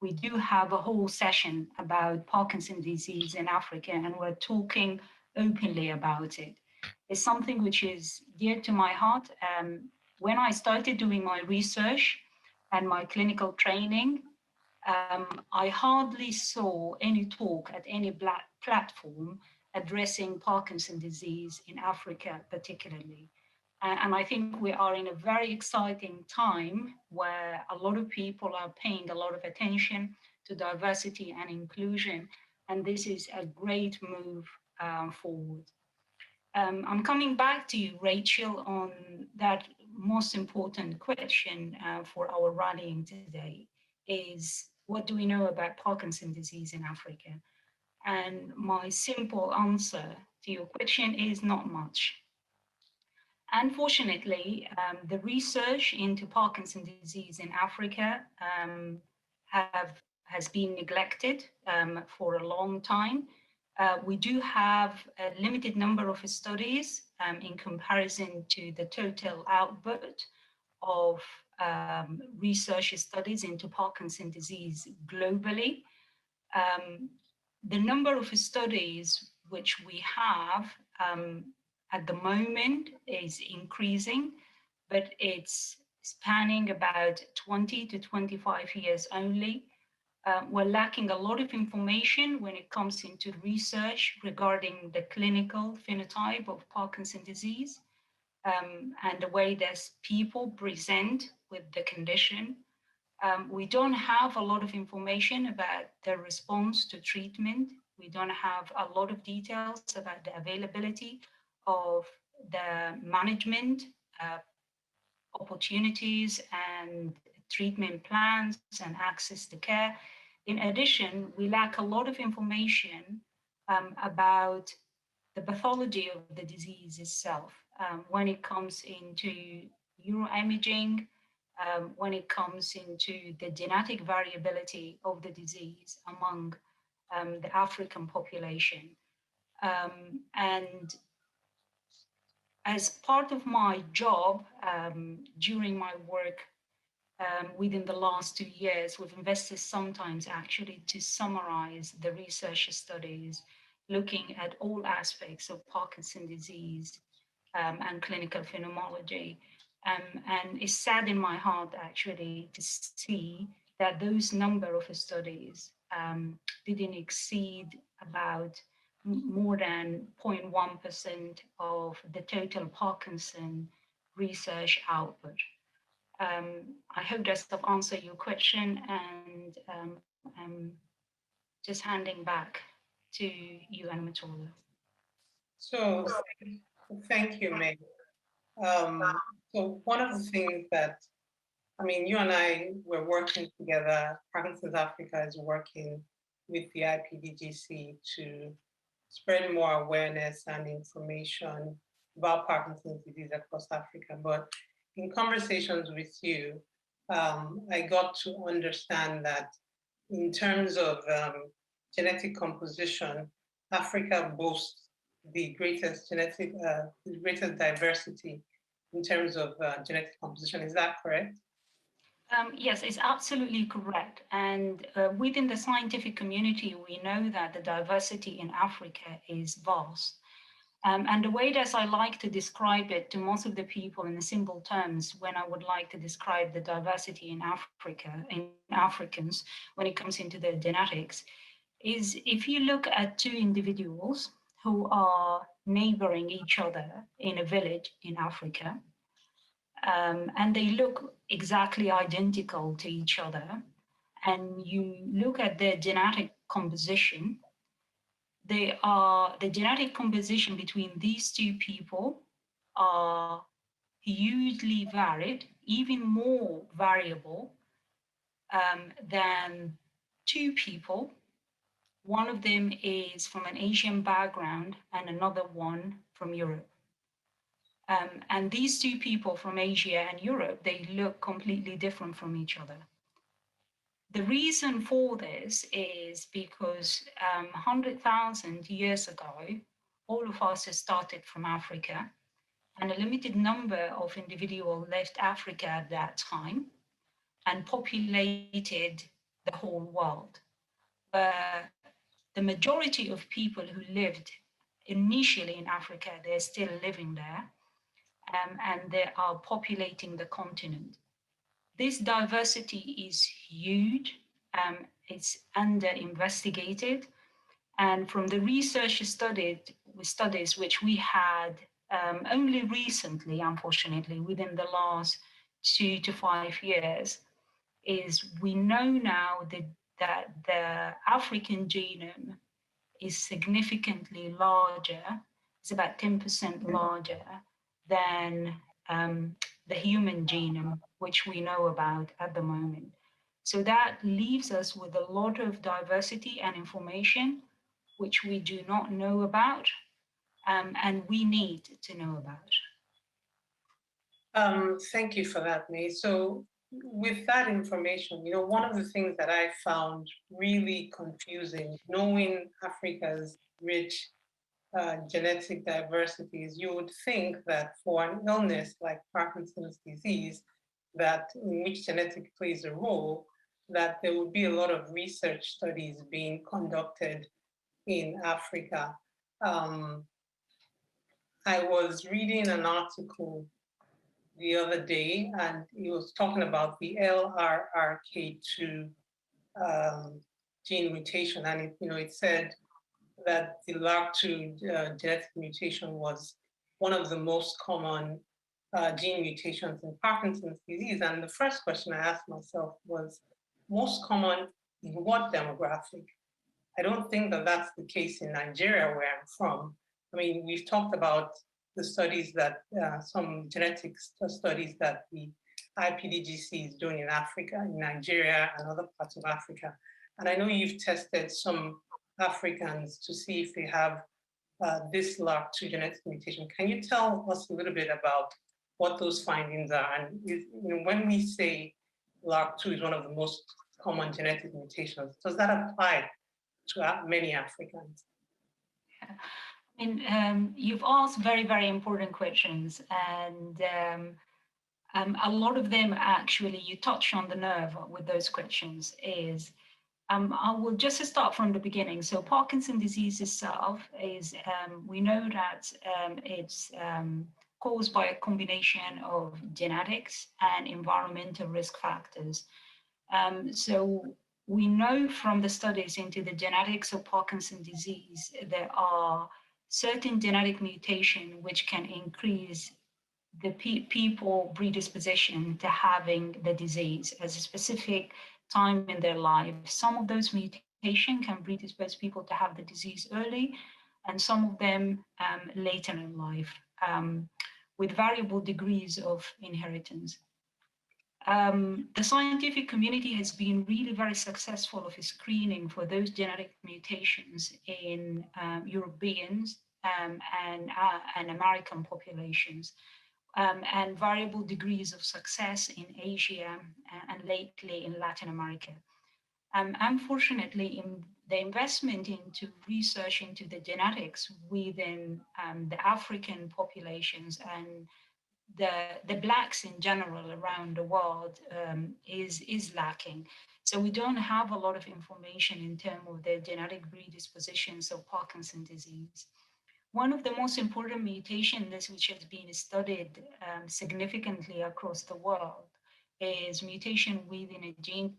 we do have a whole session about Parkinson's disease in Africa, and we're talking openly about it. It's something which is dear to my heart. When I started doing my research and my clinical training, I hardly saw any talk at any platform addressing Parkinson's disease in Africa particularly. And I think we are in a very exciting time where a lot of people are paying a lot of attention to diversity and inclusion, and this is a great move forward. I'm coming back to you, Rachel, on that most important question for our rallying today is, what do we know about Parkinson's disease in Africa? And my simple answer to your question is not much. Unfortunately, the research into Parkinson's disease in Africa has been neglected for a long time. We do have a limited number of studies in comparison to the total output of research studies into Parkinson's disease globally. The number of studies which we have at the moment is increasing, but it's spanning about 20 to 25 years only. We're lacking a lot of information when it comes into research regarding the clinical phenotype of Parkinson's disease and the way that people present with the condition. We don't have a lot of information about the response to treatment. We don't have a lot of details about the availability of the management opportunities and treatment plans and access to care. In addition, we lack a lot of information about the pathology of the disease itself when it comes into neuroimaging, when it comes into the genetic variability of the disease among the African population. And as part of my job during my work within the last 2 years, we've invested sometimes actually to summarize the research studies looking at all aspects of Parkinson's disease and clinical phenomenology. And it's sad in my heart actually to see that those number of studies didn't exceed about more than 0.1% of the total Parkinson research output. I hope that's answered your question, and I'm just handing back to you, Anamatola. So thank you, Meg. So one of the things that, I mean, you and I were working together, Parkinson's Africa is working with the IPDGC to spread more awareness and information about Parkinson's disease across Africa. But in conversations with you, I got to understand that in terms of genetic composition, Africa boasts the greatest diversity in terms of genetic composition. Is that correct? Yes, it's absolutely correct. And within the scientific community, we know that the diversity in Africa is vast. And the way that I like to describe it to most of the people in simple terms, when I would like to describe the diversity in Africa, in Africans, when it comes into their genetics, is if you look at two individuals who are neighboring each other in a village in Africa, and they look exactly identical to each other, and you look at their genetic composition, the genetic composition between these two people are hugely varied, even more variable than two people. One of them is from an Asian background and another one from Europe. And these two people from Asia and Europe, they look completely different from each other. The reason for this is because 100,000 years ago, all of us started from Africa, and a limited number of individuals left Africa at that time and populated the whole world. The majority of people who lived initially in Africa, they're still living there, and they are populating the continent. This diversity is huge. It's under investigated. And from the research studies which we had only recently, unfortunately, within the last 2 to 5 years, is we know now that the African genome is significantly larger. It's about 10% larger than the human genome, which we know about at the moment. So that leaves us with a lot of diversity and information which we do not know about, and we need to know about. Thank you for that, May. So with that information, you know, one of the things that I found really confusing, knowing Africa's rich genetic diversities, you would think that for an illness like Parkinson's disease, that in which genetic plays a role, that there would be a lot of research studies being conducted in Africa. I was reading an article the other day, and he was talking about the LRRK2 gene mutation, and it said that the LRRK2 genetic mutation was one of the most common gene mutations in Parkinson's disease. And the first question I asked myself was, most common in what demographic? I don't think that that's the case in Nigeria, where I'm from. I mean, we've talked about the studies that, some genetics studies that the IPDGC is doing in Africa, in Nigeria and other parts of Africa. And I know you've tested some Africans to see if they have this LRRK2 genetic mutation. Can you tell us a little bit about what those findings are? And when we say LRRK2 is one of the most common genetic mutations, does that apply to many Africans? Yeah. And you've asked very, very important questions, and a lot of them actually, you touch on the nerve with those questions. Is I will just start from the beginning. So Parkinson's disease itself is, we know that it's caused by a combination of genetics and environmental risk factors. So we know from the studies into the genetics of Parkinson's disease, there are certain genetic mutation which can increase the people predisposition to having the disease as a specific time in their life. Some of those mutations can predispose people to have the disease early, and some of them later in life, with variable degrees of inheritance. The scientific community has been really very successful of screening for those genetic mutations in Europeans and American populations, and variable degrees of success in Asia and lately in Latin America. Unfortunately, in the investment into research into the genetics within the African populations and the Blacks in general around the world is lacking. So we don't have a lot of information in terms of the genetic predispositions of Parkinson's disease. One of the most important mutations which has been studied significantly across the world is mutation within a gene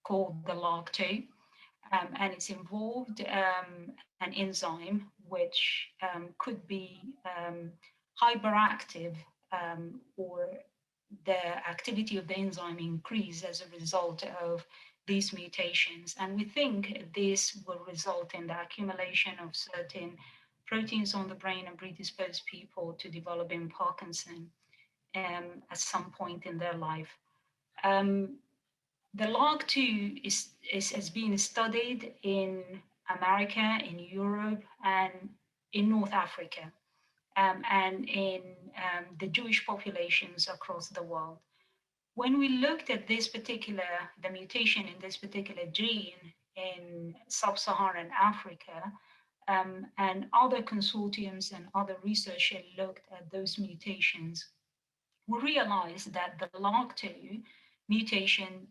called the LRRK2, and it's involved an enzyme which could be hyperactive, or the activity of the enzyme increase as a result of these mutations. And we think this will result in the accumulation of certain proteins on the brain and predispose people to developing Parkinson at some point in their life. The LRRK2 has been studied in America, in Europe, and in North Africa, and in the Jewish populations across the world. When we looked at the mutation in this particular gene in sub-Saharan Africa, and other consortiums and other researchers looked at those mutations, we realized that the LRRK2 mutation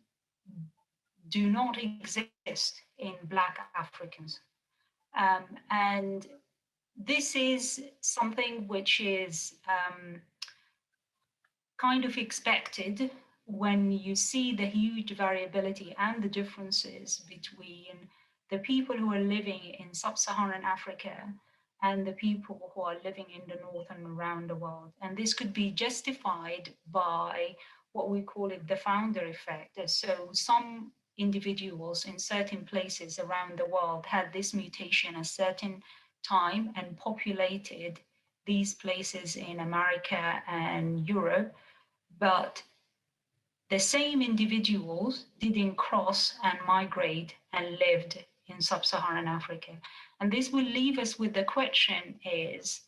do not exist in Black Africans. And this is something which is kind of expected when you see the huge variability and the differences between the people who are living in sub-Saharan Africa and the people who are living in the north and around the world. And this could be justified by what we call it the founder effect. So some individuals in certain places around the world had this mutation at a certain time and populated these places in America and Europe, but the same individuals didn't cross and migrate and lived in sub-Saharan Africa. And this will leave us with the question is,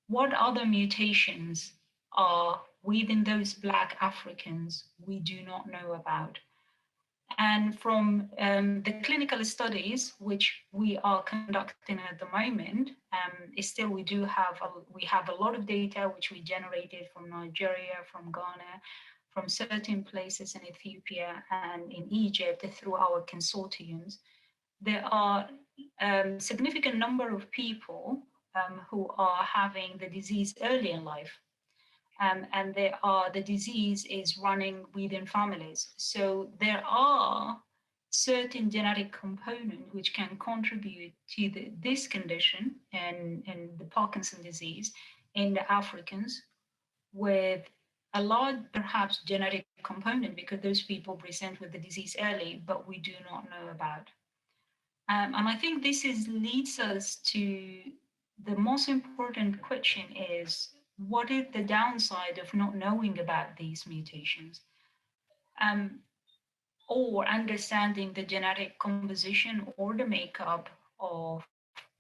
what other mutations are within those Black Africans we do not know about? And from the clinical studies, which we are conducting at the moment, still we have a lot of data which we generated from Nigeria, from Ghana, from certain places in Ethiopia and in Egypt through our consortiums. There are a significant number of people who are having the disease early in life. And the disease is running within families. So there are certain genetic components which can contribute to this condition and the Parkinson's disease in the Africans, with a large perhaps genetic component because those people present with the disease early, but we do not know about. And I think this leads us to the most important question is, what is the downside of not knowing about these mutations? Or understanding the genetic composition or the makeup of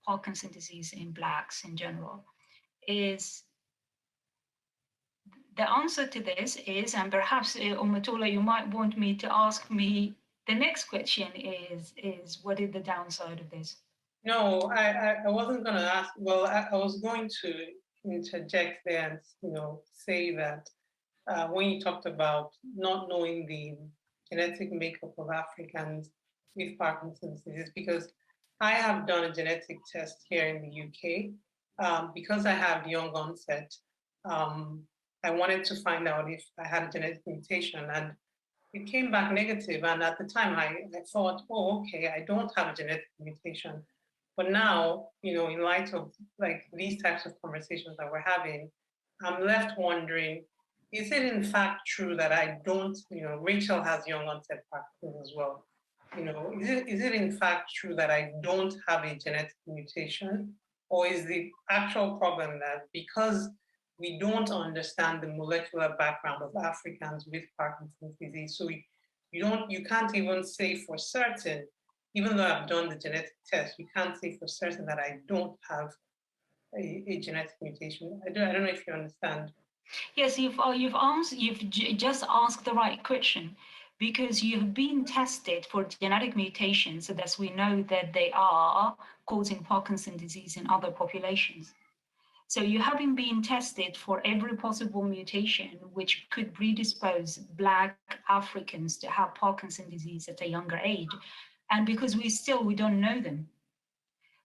Parkinson's disease in Blacks in general is, the answer to this is, and perhaps Omatola, you might want me to ask me the next question is what is the downside of this? No, I wasn't going to ask. Well, I was going to interject there and say that when you talked about not knowing the genetic makeup of Africans with Parkinson's disease, because I have done a genetic test here in the UK because I have young onset. I wanted to find out if I had a genetic mutation, and it came back negative. And at the time I thought, oh, okay, I don't have a genetic mutation. But now, you know, in light of like these types of conversations that we're having, I'm left wondering, is it in fact true that I don't, you know, Rachel has young onset Parkinson's as well. You know, is it in fact true that I don't have a genetic mutation? Or is the actual problem that because we don't understand the molecular background of Africans with Parkinson's disease, so you can't even say for certain, even though I've done the genetic test, you can't say for certain that I don't have a genetic mutation. I don't know if you understand. Yes, you've just asked the right question, because you've been tested for genetic mutations, so that we know that they are causing Parkinson's disease in other populations. So you haven't been tested for every possible mutation which could predispose Black Africans to have Parkinson's disease at a younger age. And because we don't know them.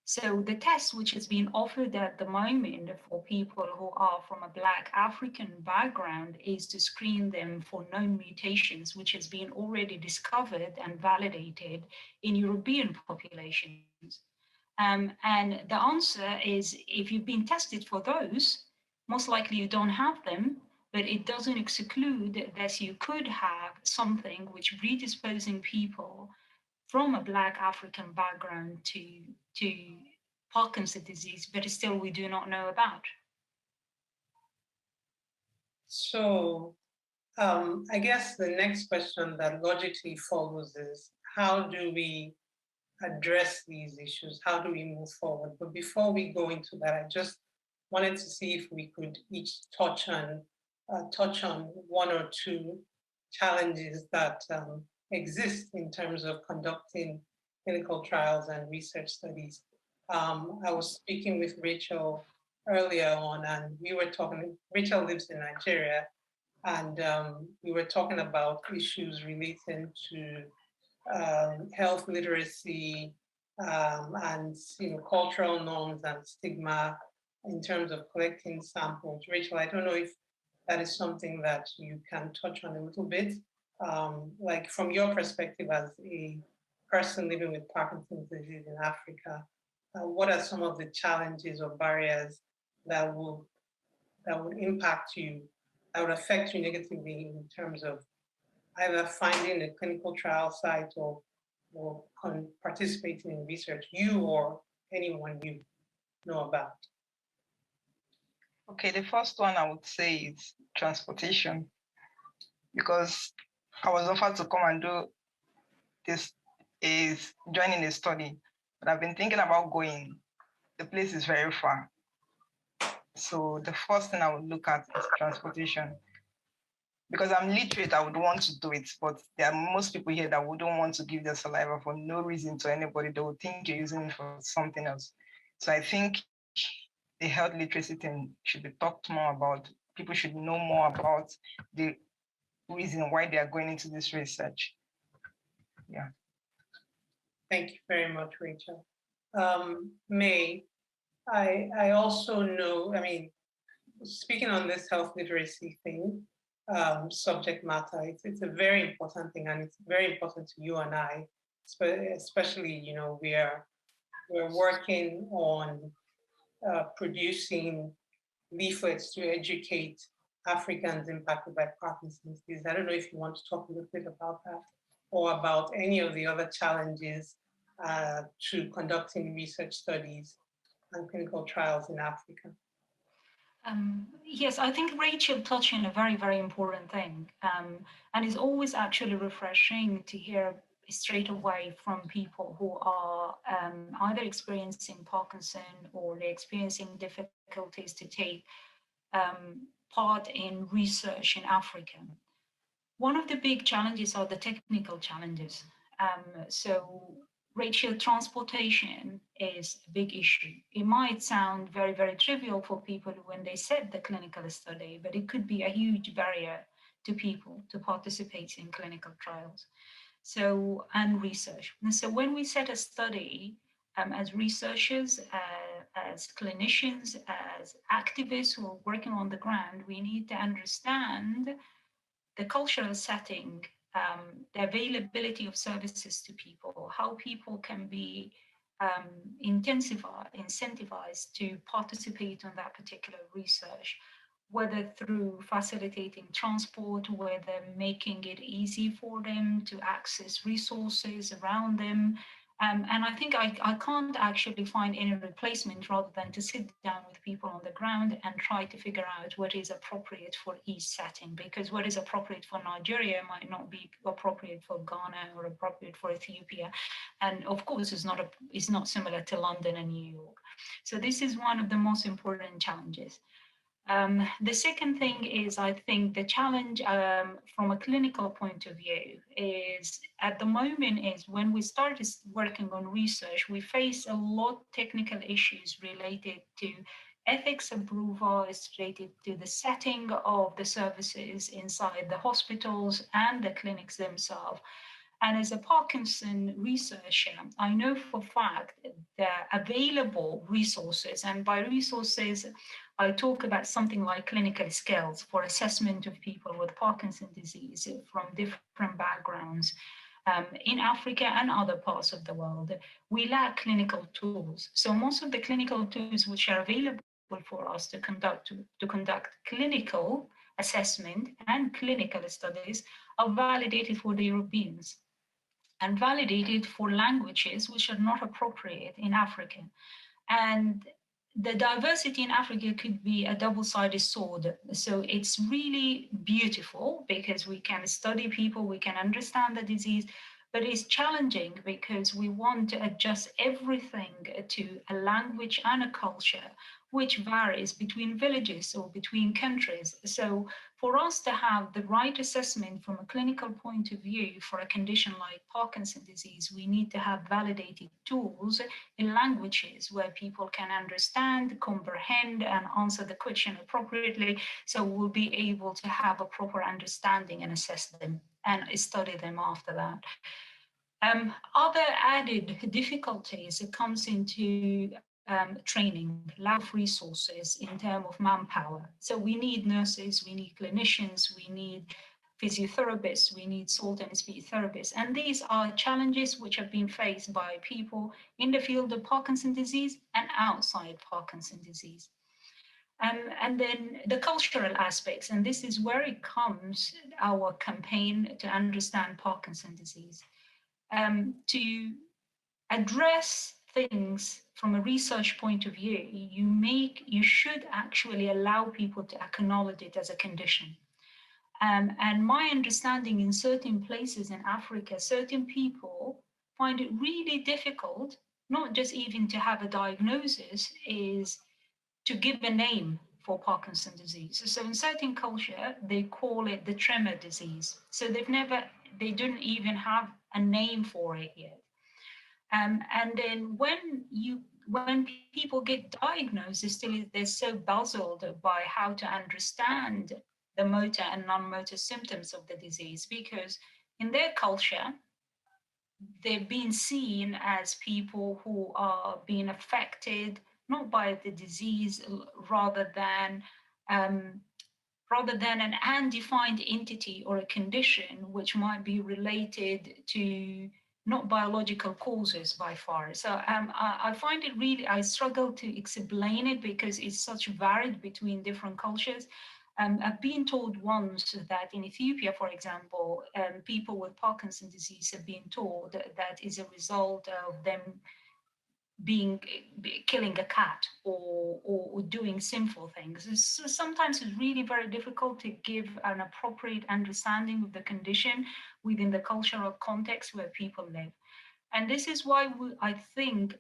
So the test which has been offered at the moment for people who are from a Black African background is to screen them for known mutations, which has been already discovered and validated in European populations. And the answer is, if you've been tested for those, most likely you don't have them, but it doesn't exclude that you could have something which predisposing people from a Black African background to Parkinson's disease, but still we do not know about. So I guess the next question that logically follows is, how do we address these issues? How do we move forward? But before we go into that, I just wanted to see if we could each touch on one or two challenges that exist in terms of conducting clinical trials and research studies. I was speaking with Rachel earlier on, and we were talking, Rachel lives in Nigeria, and we were talking about issues relating to health literacy and cultural norms and stigma in terms of collecting samples. Rachel, I don't know if that is something that you can touch on a little bit, like from your perspective as a person living with Parkinson's disease in Africa. What are some of the challenges or barriers that would impact you, that would affect you negatively in terms of either finding a clinical trial site or participating in research, you or anyone you know about? Okay, the first one I would say is transportation, because I was offered to come and do this, is joining a study, but I've been thinking about going. The place is very far. So the first thing I would look at is transportation. Because I'm literate, I would want to do it, but there are most people here that wouldn't want to give their saliva for no reason to anybody. They would think you're using it for something else. So I think the health literacy thing should be talked more about. People should know more about the reason why they are going into this research. Yeah. Thank you very much, Rachel. May, I also know, I mean, speaking on this health literacy thing, subject matter, it's a very important thing, and it's very important to you and I, especially, we're working on producing leaflets to educate Africans impacted by Parkinson's disease. I don't know if you want to talk a little bit about that, or about any of the other challenges to conducting research studies and clinical trials in Africa. Yes, I think Rachel touched on a very, very important thing. And it's always actually refreshing to hear straight away from people who are either experiencing Parkinson or they're experiencing difficulties to take part in research in Africa. One of the big challenges are the technical challenges. So Rachel, transportation is a big issue. It might sound very, very trivial for people when they set the clinical study, but it could be a huge barrier to people to participate in clinical trials. So, and research. And so when we set a study, as researchers, as clinicians, as activists who are working on the ground, we need to understand the cultural setting the availability of services to people, how people can be incentivized to participate in that particular research, whether through facilitating transport, whether making it easy for them to access resources around them. And I think I can't actually find any replacement rather than to sit down with people on the ground and try to figure out what is appropriate for each setting, because what is appropriate for Nigeria might not be appropriate for Ghana or appropriate for Ethiopia. And of course, it's not similar to London and New York. So this is one of the most important challenges. The second thing is, I think the challenge from a clinical point of view is at the moment is when we started working on research, we face a lot of technical issues related to ethics approval, is related to the setting of the services inside the hospitals and the clinics themselves. And as a Parkinson researcher, I know for a fact the available resources, and by resources, I talk about something like clinical skills for assessment of people with Parkinson's disease from different backgrounds in Africa and other parts of the world. We lack clinical tools. So most of the clinical tools which are available for us to conduct clinical assessment and clinical studies are validated for the Europeans and validated for languages which are not appropriate in Africa. And the diversity in Africa could be a double-sided sword. So it's really beautiful because we can study people, we can understand the disease, but it's challenging because we want to adjust everything to a language and a culture which varies between villages or between countries. So for us to have the right assessment from a clinical point of view for a condition like Parkinson's disease, we need to have validated tools in languages where people can understand, comprehend, and answer the question appropriately. So we'll be able to have a proper understanding and assess them and study them after that. Other added difficulties, it comes into training, lack of resources in terms of manpower. So we need nurses, we need clinicians, we need physiotherapists, we need salt and speech therapists. And these are challenges which have been faced by people in the field of Parkinson's disease and outside Parkinson's disease. And then the cultural aspects, and this is where it comes, our campaign to understand Parkinson's disease. To address things from a research point of view, you should actually allow people to acknowledge it as a condition. And my understanding in certain places in Africa, certain people find it really difficult, not just even to have a diagnosis, is to give a name for Parkinson's disease. So in certain culture, they call it the tremor disease. So they didn't even have a name for it yet. And then when people get diagnosed, they're so puzzled by how to understand the motor and non-motor symptoms of the disease, because in their culture, they've been seen as people who are being affected not by the disease, rather than an undefined entity or a condition which might be related to not biological causes by far. So I find it really, I struggle to explain it because it's such varied between different cultures. I've been told once that in Ethiopia, for example, people with Parkinson's disease have been told that is a result of them killing a cat or doing sinful things. So sometimes it's really very difficult to give an appropriate understanding of the condition within the cultural context where people live. And this is why I think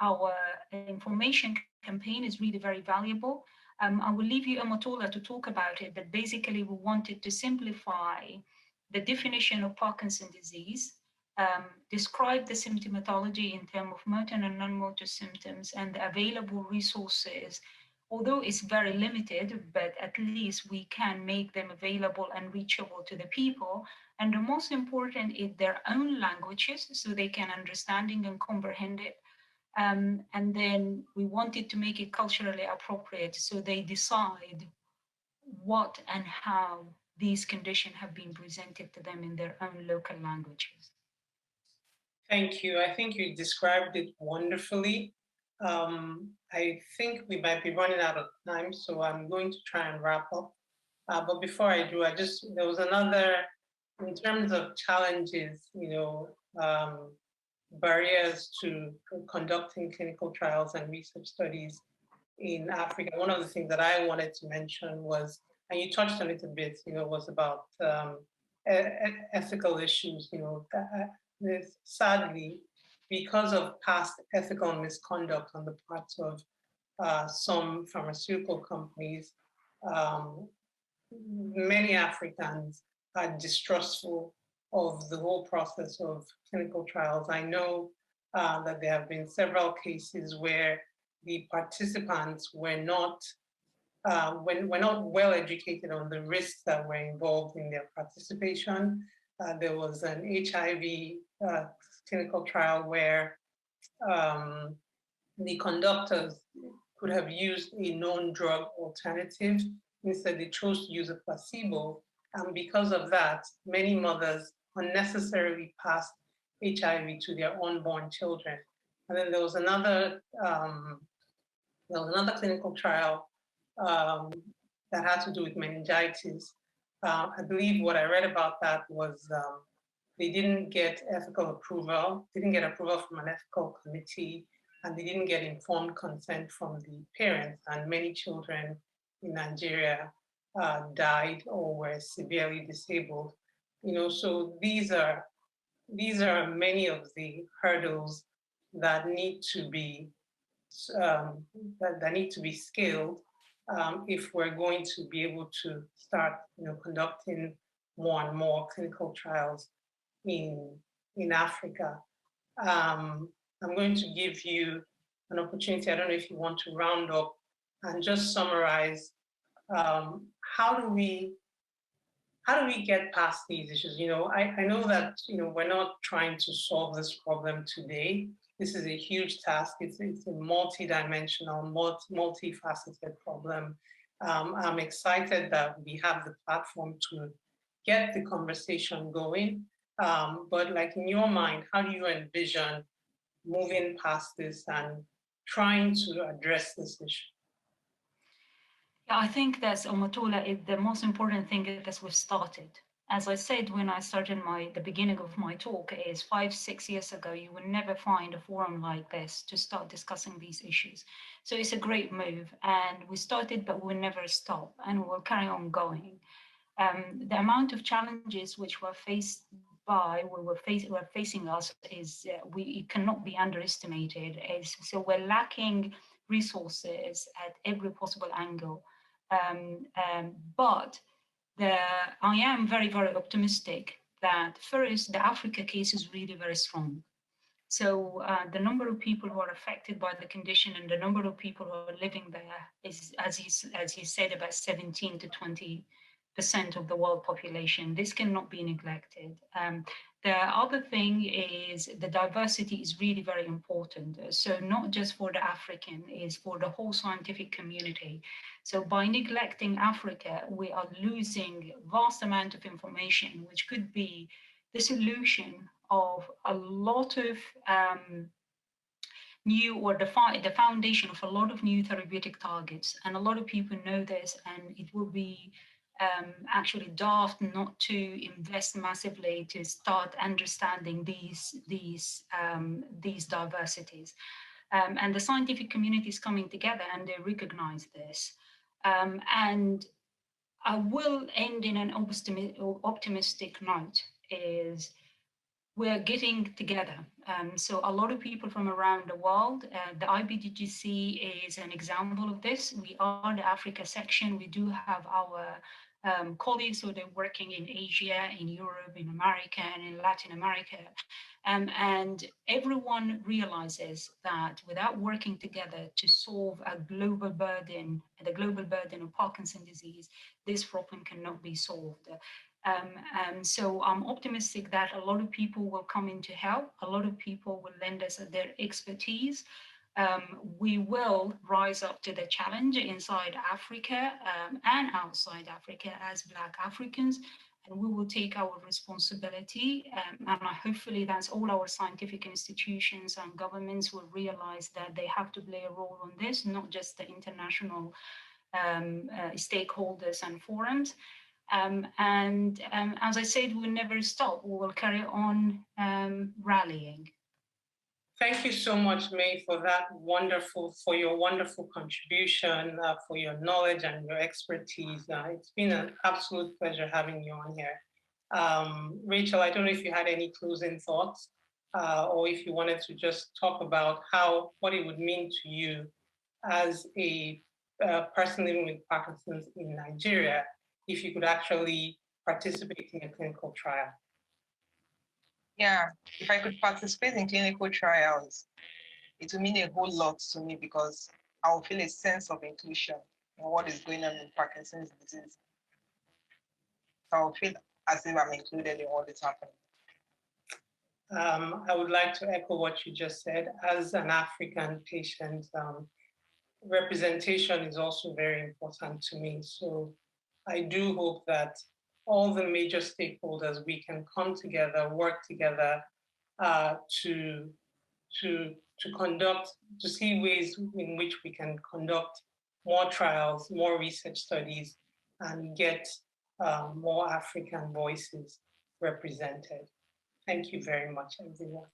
our information campaign is really very valuable. I will leave you Omotola to talk about it, but basically we wanted to simplify the definition of Parkinson's disease, describe the symptomatology in terms of motor and non-motor symptoms and the available resources, although it's very limited, but at least we can make them available and reachable to the people. And the most important is their own languages, so they can understanding and comprehend it. And then we wanted to make it culturally appropriate, so they decide what and how these conditions have been presented to them in their own local languages. Thank you. I think you described it wonderfully. I think we might be running out of time, so I'm going to try and wrap up. But before I do, there was another, in terms of challenges, barriers to conducting clinical trials and research studies in Africa. One of the things that I wanted to mention was, and you touched on it a bit, was about ethical issues, sadly, because of past ethical misconduct on the part of some pharmaceutical companies, many Africans are distrustful of the whole process of clinical trials. I know that there have been several cases where the participants were not well educated on the risks that were involved in their participation. There was an HIV clinical trial where the conductors could have used a known drug alternative. Instead, they chose to use a placebo. And because of that, many mothers unnecessarily passed HIV to their unborn children. And then there was another clinical trial that had to do with meningitis. I believe what I read about that was they didn't get approval from an ethical committee, and they didn't get informed consent from the parents, and many children in Nigeria died or were severely disabled. So these are many of the hurdles that need to be scaled if we're going to be able to start conducting more and more clinical trials in Africa. I'm going to give you an opportunity. I don't know if you want to round up and just summarize how do we get past these issues? I know that we're not trying to solve this problem today. This is a huge task. It's a multi-dimensional, multifaceted problem. I'm excited that we have the platform to get the conversation going. But like in your mind, how do you envision moving past this and trying to address this issue? Yeah, I think that's Omotola, the most important thing is that we've started. As I said when I started the beginning of my talk is 5-6 years ago, you would never find a forum like this to start discussing these issues. So it's a great move, and we started, but we'll never stop, and we'll carry on going. The amount of challenges which we're facing us is it cannot be underestimated. So we're lacking resources at every possible angle. But I am very, very optimistic that first, the Africa case is really very strong. So the number of people who are affected by the condition and the number of people who are living there is, as he said, about 17 to 20% of the world population. This cannot be neglected. The other thing is the diversity is really very important. So not just for the African, is for the whole scientific community. So by neglecting Africa, we are losing vast amount of information, which could be the solution of a lot of new, or the foundation of a lot of new therapeutic targets. And a lot of people know this, and it will be actually daft not to invest massively to start understanding these diversities. And the scientific community is coming together, and they recognize this. And I will end in an optimistic note, is we're getting together. So a lot of people from around the world, the IBDGC is an example of this. We are the Africa section. We do have our colleagues who are working in Asia, in Europe, in America, and in Latin America. And everyone realizes that without working together to solve a global burden, the global burden of Parkinson's disease, this problem cannot be solved. So I'm optimistic that a lot of people will come in to help. A lot of people will lend us their expertise. We will rise up to the challenge inside Africa and outside Africa as Black Africans, and we will take our responsibility. And hopefully that's all our scientific institutions and governments will realize that they have to play a role on this, not just the international stakeholders and forums. As I said, we'll never stop. We will carry on rallying. Thank you so much, May, for your wonderful contribution, for your knowledge and your expertise. It's been an absolute pleasure having you on here. Rachel, I don't know if you had any closing thoughts, or if you wanted to just talk about what it would mean to you as a person living with Parkinson's in Nigeria, if you could actually participate in a clinical trial. Yeah, if I could participate in clinical trials, it would mean a whole lot to me because I will feel a sense of inclusion in what is going on in Parkinson's disease. So I will feel as if I'm included in what is happening. I would like to echo what you just said. As an African patient, representation is also very important to me. So I do hope that all the major stakeholders, we can come together, work together to see ways in which we can conduct more trials, more research studies, and get more African voices represented. Thank you very much, everyone.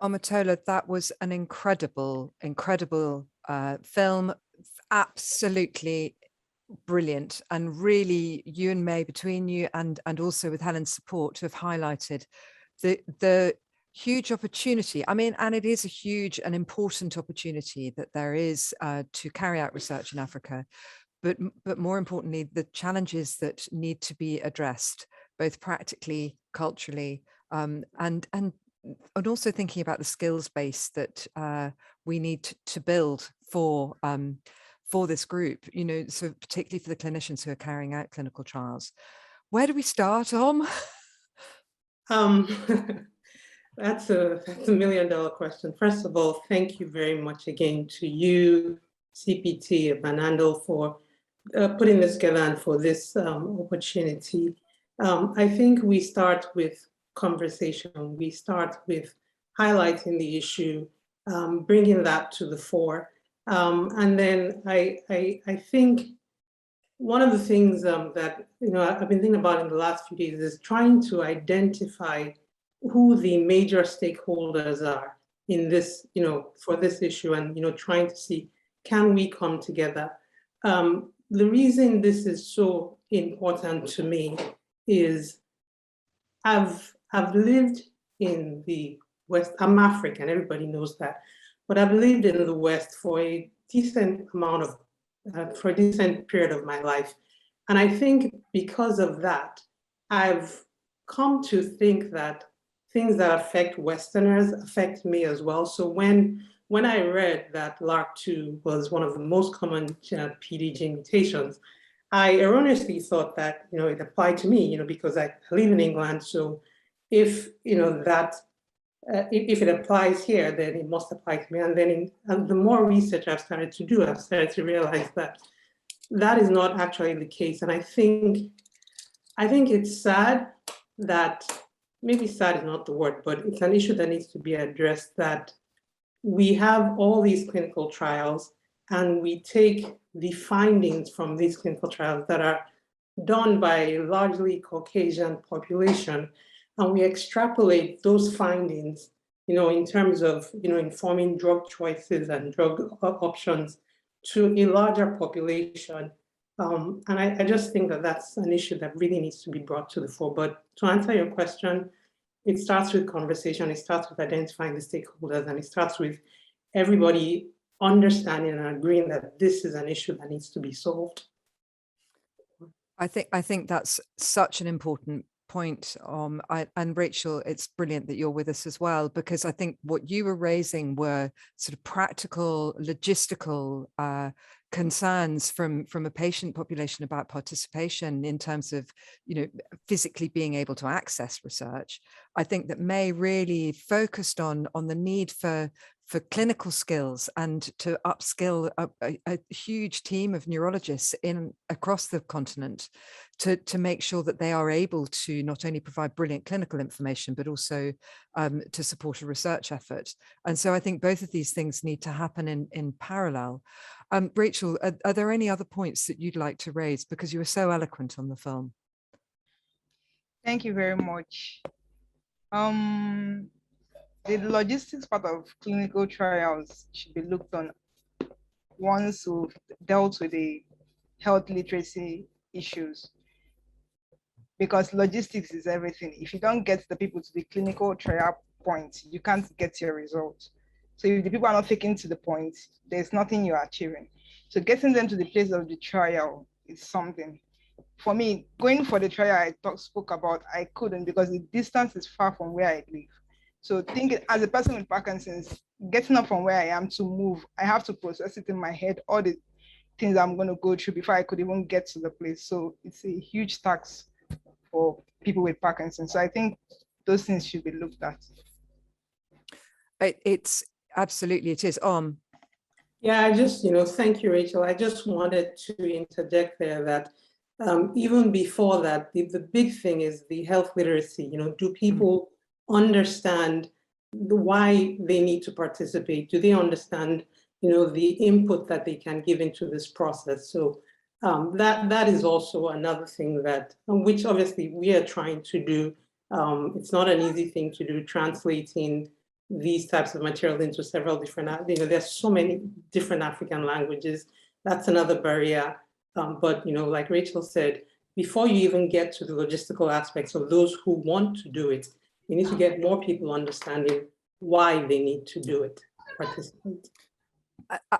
Omotola, that was an incredible film, absolutely brilliant, and really you and May, between you and also with Helen's support, to have highlighted the huge opportunity. I mean, and it is a huge and important opportunity that there is to carry out research in Africa, but more importantly, the challenges that need to be addressed, both practically, culturally, and also thinking about the skills base that we need to build for this group, you know, so particularly for the clinicians who are carrying out clinical trials. Where do we start, Om? That's a $1 million question. First of all, thank you very much again to you, CPT, Van Andel, for putting this together and for this opportunity. I think we start with conversation. We start with highlighting the issue, bringing that to the fore. And then I think one of the things that I've been thinking about in the last few days is trying to identify who the major stakeholders are in this, for this issue, and trying to see, can we come together? The reason this is so important to me is I've lived in the West. I'm African, everybody knows that, but I've lived in the West for a decent amount of, for a decent period of my life. And I think because of that, I've come to think that things that affect Westerners affect me as well. So when I read that LRRK2 was one of the most common PD gene mutations, I erroneously thought that it applied to me, because I live in England. So if if it applies here, then it must apply to me. And then the more research I've started to do, I've started to realize that that is not actually the case. And I think it's sad that, maybe sad is not the word, but it's an issue that needs to be addressed, that we have all these clinical trials and we take the findings from these clinical trials that are done by a largely Caucasian population, and we extrapolate those findings, in terms of, informing drug choices and drug options to a larger population. And I just think that that's an issue that really needs to be brought to the fore. But to answer your question, it starts with conversation, it starts with identifying the stakeholders, and it starts with everybody understanding and agreeing that this is an issue that needs to be solved. I think that's such an important point. And Rachel, it's brilliant that you're with us as well, because I think what you were raising were sort of practical, logistical concerns from a patient population about participation in terms of, physically being able to access research, I think that May really focused on the need for clinical skills and to upskill a huge team of neurologists across the continent to make sure that they are able to not only provide brilliant clinical information, but also to support a research effort. And so I think both of these things need to happen in parallel. Rachel, are there any other points that you'd like to raise? Because you were so eloquent on the film. Thank you very much. The logistics part of clinical trials should be looked on once we've dealt with the health literacy issues, because logistics is everything. If you don't get the people to the clinical trial point, you can't get your results. So if the people are not taken to the point, there's nothing you're achieving. So getting them to the place of the trial is something. For me, going for the trial I spoke about, I couldn't because the distance is far from where I live. So thinking as a person with Parkinson's, getting up from where I am to move, I have to process it in my head, all the things I'm going to go through before I could even get to the place. So it's a huge tax for people with Parkinson's. So I think those things should be looked at. It's absolutely, it is. Yeah, I just, thank you, Rachel. I just wanted to interject there that even before that, the big thing is the health literacy. Do people understand why they need to participate? Do they understand, the input that they can give into this process? So that is also another thing that, which obviously we are trying to do. It's not an easy thing to do, translating these types of material into several different, there's so many different African languages. That's another barrier. But, like Rachel said, before you even get to the logistical aspects of those who want to do it, you need to get more people understanding why they need to do it, participate.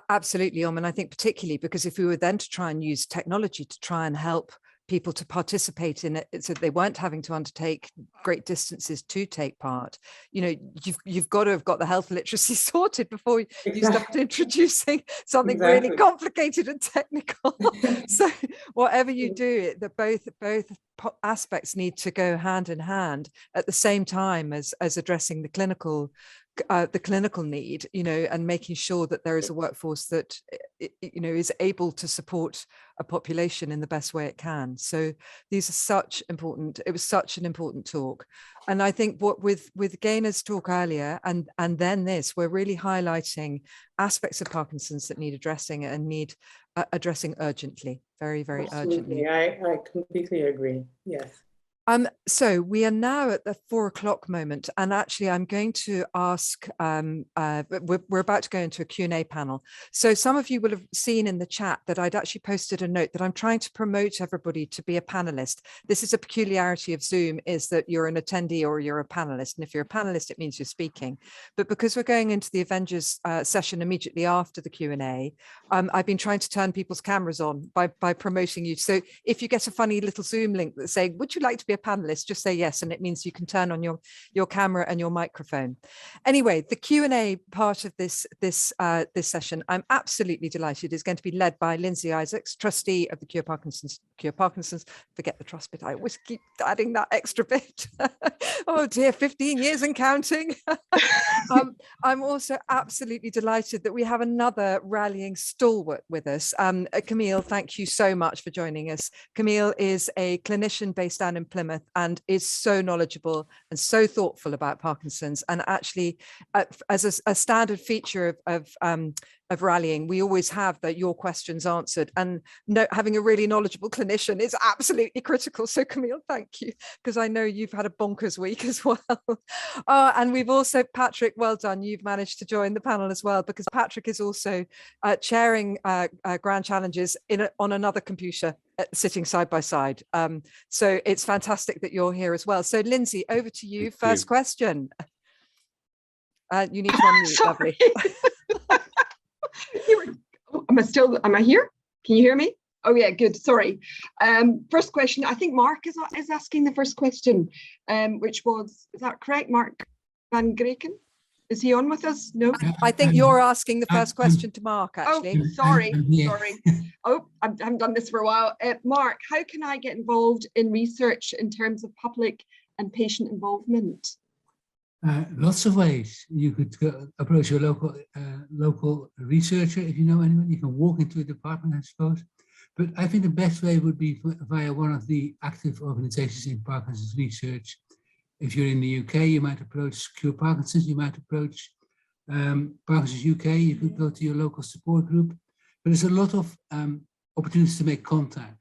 Absolutely, and I think particularly because if we were then to try and use technology to try and help people to participate in it so they weren't having to undertake great distances to take part, you've got to have got the health literacy sorted before you start introducing something really complicated and technical. So whatever you do, that both aspects need to go hand in hand at the same time as addressing the clinical need, and making sure that there is a workforce that is able to support a population in the best way it can. So these are it was such an important talk. And I think what with Gayna's talk earlier and then this, we're really highlighting aspects of Parkinson's that need addressing and need addressing urgently, very, very urgently. I completely agree. Yes. So we are now at the 4 o'clock moment, and actually I'm going to ask, we're about to go into a Q&A panel. So some of you will have seen in the chat that I'd actually posted a note that I'm trying to promote everybody to be a panelist. This is a peculiarity of Zoom, is that you're an attendee or you're a panelist. And if you're a panelist, it means you're speaking. But because we're going into the Avengers session immediately after the Q&A, I've been trying to turn people's cameras on by promoting you. So if you get a funny little Zoom link that's saying, would you like to be a panelist, just say yes, and it means you can turn on your camera and your microphone. Anyway, the Q&A part of this session, I'm absolutely delighted, is going to be led by Lindsay Isaacs, trustee of the Cure Parkinson's. Forget the trust bit, I always keep adding that extra bit. Oh dear, 15 years and counting. I'm also absolutely delighted that we have another rallying stalwart with us. Camille, thank you so much for joining us. Camille is a clinician based down in Plymouth and is so knowledgeable and so thoughtful about Parkinson's. And actually, as a standard feature of rallying, we always have your questions answered, and having a really knowledgeable clinician is absolutely critical. So Camille, thank you, because I know you've had a bonkers week as well. And we've also, Patrick, well done, you've managed to join the panel as well, because Patrick is also chairing Grand Challenges on another computer, sitting side by side. So it's fantastic that you're here as well. So Lindsay, over to you. First question. You need to unmute, lovely. Am I here? Can you hear me? Oh yeah, good, sorry. First question, I think Mark is asking the first question, which was, is that correct, Mark Van Greken? Is he on with us? No. I think you're asking the first question to Mark, actually. Oh, sorry. Oh, I haven't done this for a while. Mark, how can I get involved in research in terms of public and patient involvement? Lots of ways. You could approach your local researcher if you know anyone. You can walk into a department, I suppose. But I think the best way would be via one of the active organizations in Parkinson's research. If you're in the UK, you might approach Cure Parkinson's, you might approach Parkinson's UK, you could go to your local support group. But there's a lot of opportunities to make contact.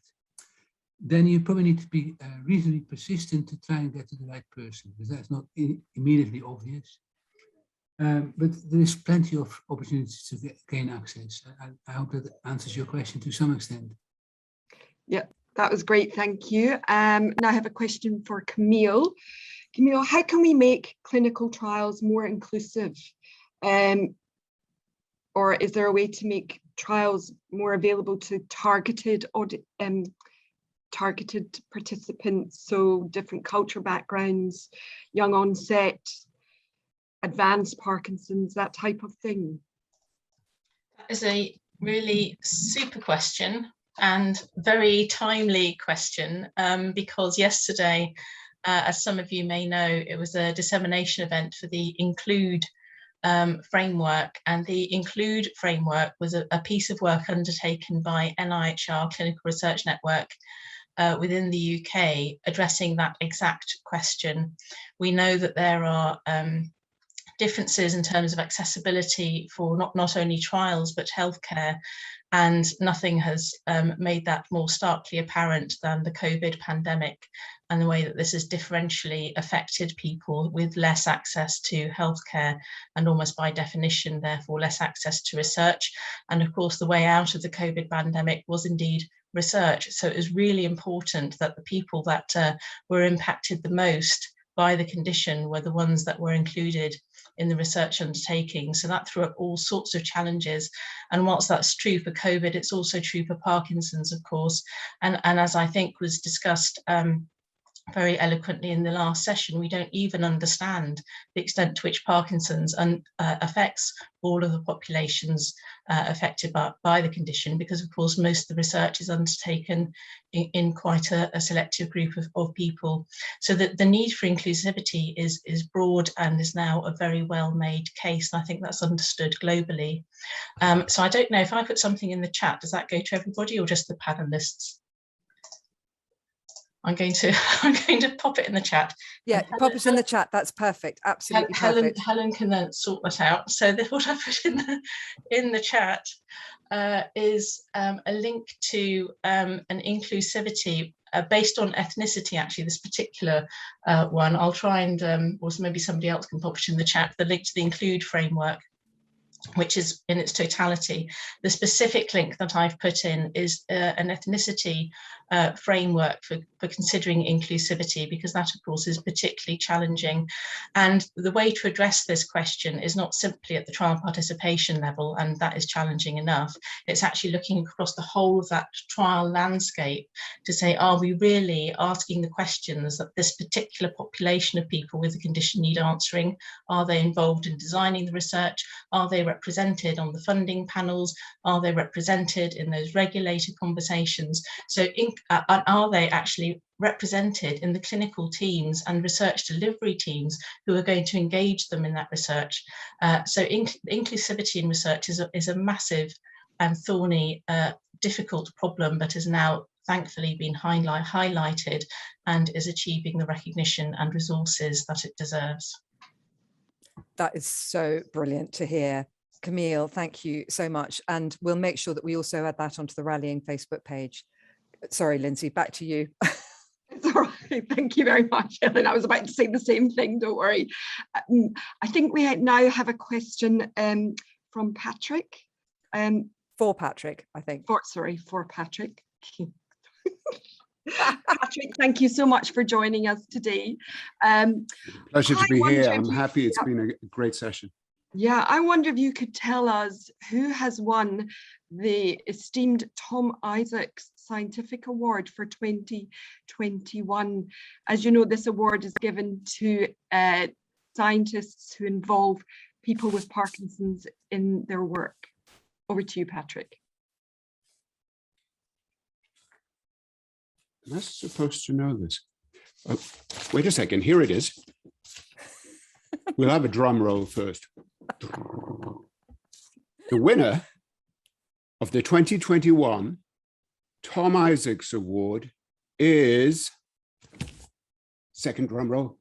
Then you probably need to be reasonably persistent to try and get to the right person, because that's not immediately obvious. But there is plenty of opportunities to gain access. I hope that answers your question to some extent. Yeah, that was great, thank you. Now I have a question for Camille. Camille, how can we make clinical trials more inclusive? Or is there a way to make trials more available to targeted participants, so different cultural backgrounds, young onset, advanced Parkinson's, that type of thing? That is a really super question and very timely question, because yesterday, as some of you may know, it was a dissemination event for the Include framework, and the Include framework was a piece of work undertaken by NIHR Clinical Research Network within the UK, addressing that exact question. We know that there are differences in terms of accessibility for not only trials but healthcare, and nothing has made that more starkly apparent than the COVID pandemic and the way that this has differentially affected people with less access to healthcare and almost by definition, therefore, less access to research. And of course, the way out of the COVID pandemic was indeed research. So it was really important that the people that were impacted the most by the condition were the ones that were included in the research undertaking. So that threw up all sorts of challenges. And whilst that's true for COVID, it's also true for Parkinson's, of course. And as I think was discussed very eloquently in the last session, we don't even understand the extent to which Parkinson's affects all of the populations affected by the condition, because of course most of the research is undertaken in quite a selective group of people. So that the need for inclusivity is broad and is now a very well made case, and I think that's understood globally. So I don't know if I put something in the chat, does that go to everybody or just the panelists? I'm going to pop it in the chat. Yeah, pop it in the chat. That's perfect. Absolutely perfect. Helen can then sort that out. So what I put in the chat is a link to an inclusivity based on ethnicity. Actually, this particular one, I'll try and or maybe somebody else can pop it in the chat. The link to the Include framework, which is in its totality. The specific link that I've put in is an ethnicity framework for considering inclusivity, because that of course is particularly challenging. And the way to address this question is not simply at the trial participation level, and that is challenging enough. It's actually looking across the whole of that trial landscape to say, are we really asking the questions that this particular population of people with the condition need answering? Are they involved in designing the research? Are they represented on the funding panels? Are they represented in those regulated conversations? So are they actually represented in the clinical teams and research delivery teams who are going to engage them in that research? So inclusivity in research is a massive and thorny, difficult problem, but has now thankfully been highlighted and is achieving the recognition and resources that it deserves. That is so brilliant to hear. Camille, thank you so much. And we'll make sure that we also add that onto the Rallying Facebook page. Sorry, Lindsay, back to you. It's all right. Thank you very much, Helen. I was about to say the same thing, don't worry. I think we now have a question from Patrick. For Patrick, I think. For Patrick. Patrick, thank you so much for joining us today. Pleasure to be here. I'm happy. It's been a great session. Yeah, I wonder if you could tell us who has won the esteemed Tom Isaacs Scientific Award for 2021. As you know, this award is given to scientists who involve people with Parkinson's in their work. Over to you, Patrick. Am I supposed to know this? Oh, wait a second, here it is. We'll have a drum roll first. The winner of the 2021 Tom Isaacs Award is, second drum roll,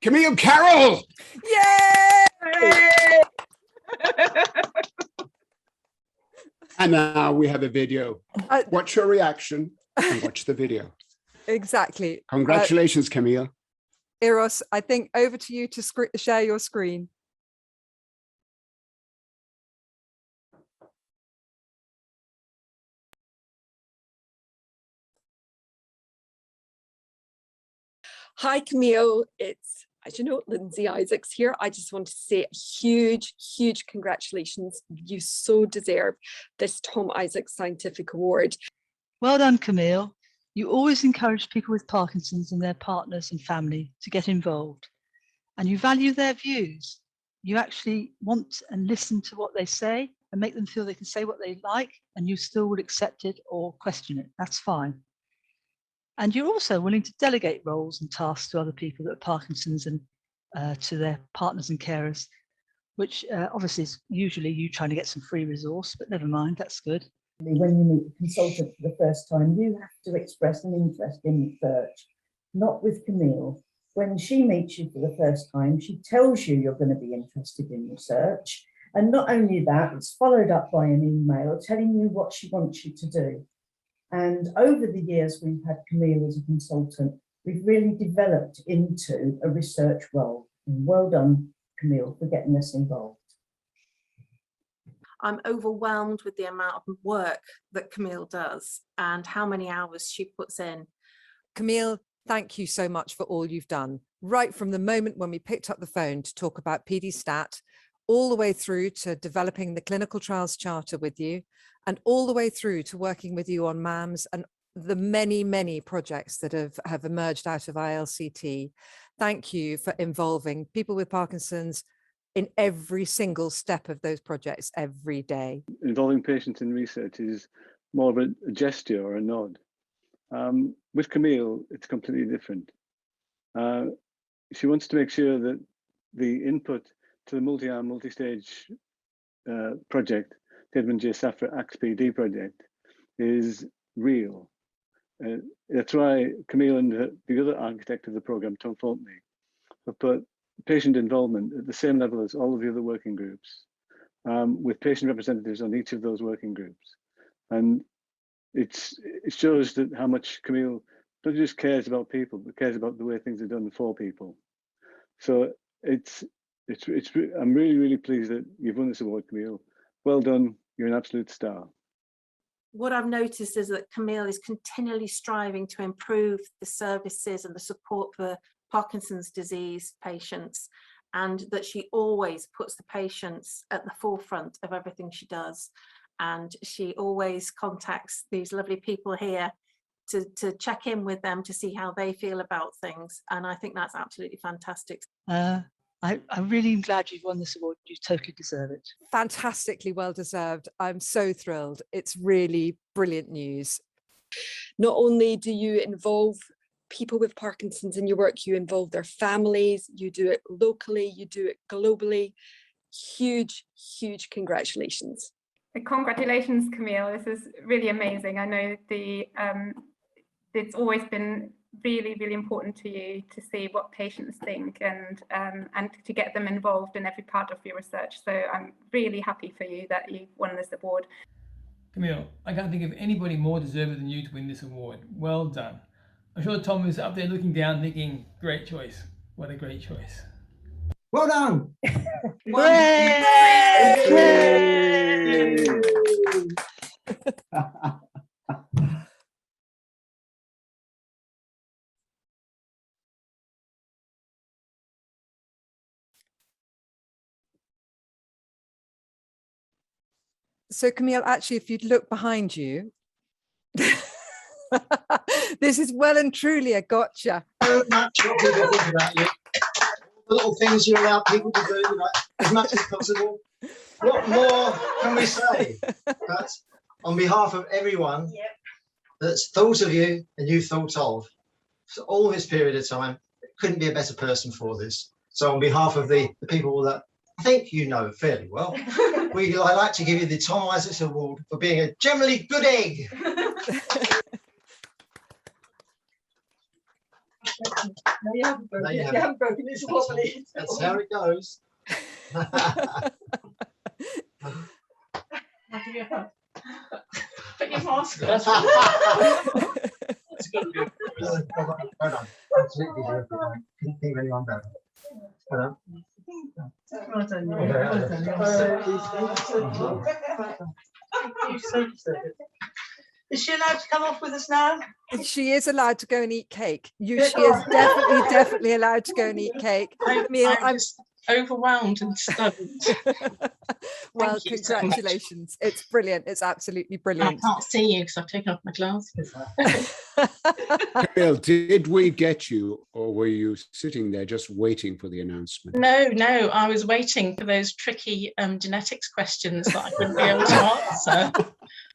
Camille Carroll! Yay! And now we have a video. Watch your reaction and watch the video. Exactly. Congratulations, Camille. Eros, I think over to you to share your screen. Hi, Camille. It's, as you know, Lindsay Isaacs here. I just want to say a huge, huge congratulations. You so deserve this Tom Isaacs Scientific Award. Well done, Camille. You always encourage people with Parkinson's and their partners and family to get involved, and you value their views. You actually want and listen to what they say and make them feel they can say what they like, and you still would accept it or question it. That's fine. And you're also willing to delegate roles and tasks to other people that have Parkinson's and to their partners and carers, which obviously is usually you trying to get some free resource, but never mind, that's good. When you meet a consultant for the first time, you have to express an interest in research, not with Camille. When she meets you for the first time, she tells you you're going to be interested in research. And not only that, it's followed up by an email telling you what she wants you to do. And over the years we've had Camille as a consultant, we've really developed into a research role. And well done, Camille, for getting us involved. I'm overwhelmed with the amount of work that Camille does and how many hours she puts in. Camille, thank you so much for all you've done. Right from the moment when we picked up the phone to talk about PD Stat, all the way through to developing the clinical trials charter with you, and all the way through to working with you on MAMS and the many, many projects that have emerged out of ILCT. Thank you for involving people with Parkinson's in every single step of those projects every day. Involving patients in research is more of a gesture or a nod. With Camille, it's completely different. She wants to make sure that the input to the multi-arm, multi-stage project, the Edmund J. Safra ACTS-PD project, is real. That's why Camille and the other architect of the program, Tom Faulkner, have put patient involvement at the same level as all of the other working groups, with patient representatives on each of those working groups. And it shows that how much Camille not just cares about people, but cares about the way things are done for people. So I'm really, really pleased that you've won this award, Camille. Well done, you're an absolute star. What I've noticed is that Camille is continually striving to improve the services and the support for Parkinson's disease patients, and that she always puts the patients at the forefront of everything she does. And she always contacts these lovely people here to check in with them to see how they feel about things. And I think that's absolutely fantastic. I'm really glad you've won this award. You totally deserve it. Fantastically well deserved. I'm so thrilled. It's really brilliant news. Not only do you involve people with Parkinson's in your work, you involve their families, you do it locally, you do it globally. Huge, huge congratulations. Congratulations, Camille. This is really amazing. I know it's always been really, really important to you to see what patients think and to get them involved in every part of your research. So I'm really happy for you that you won this award. Camille, I can't think of anybody more deserving than you to win this award. Well done. I'm sure Tom is up there looking down thinking, great choice. What a great choice. Well done. So Camille, actually, if you'd look behind you, this is well and truly a gotcha. So much what people think about you. The little things you allow people to do, like as much as possible. What more can we say? But on behalf of everyone that's thought of you and you thought of for all this period of time, couldn't be a better person for this. So on behalf of the people that I think you know fairly well, I'd like to give you the Tom Isaacs Award for being a generally good egg. No, you haven't broken it. You haven't broken it. It's wobbly. That's how it goes. Put your mask on. That's good. Well done. Absolutely terrific. I couldn't think of anyone better. Well done. Is she allowed to come off with us now? She is allowed to go and eat cake. She is definitely allowed to go and eat cake. I'm just overwhelmed and stunned. Well, congratulations. It's brilliant. It's absolutely brilliant. I can't see you because I've taken off my glasses. Camille, did we get you, or were you sitting there just waiting for the announcement? No, I was waiting for those tricky genetics questions that I wouldn't be able to answer.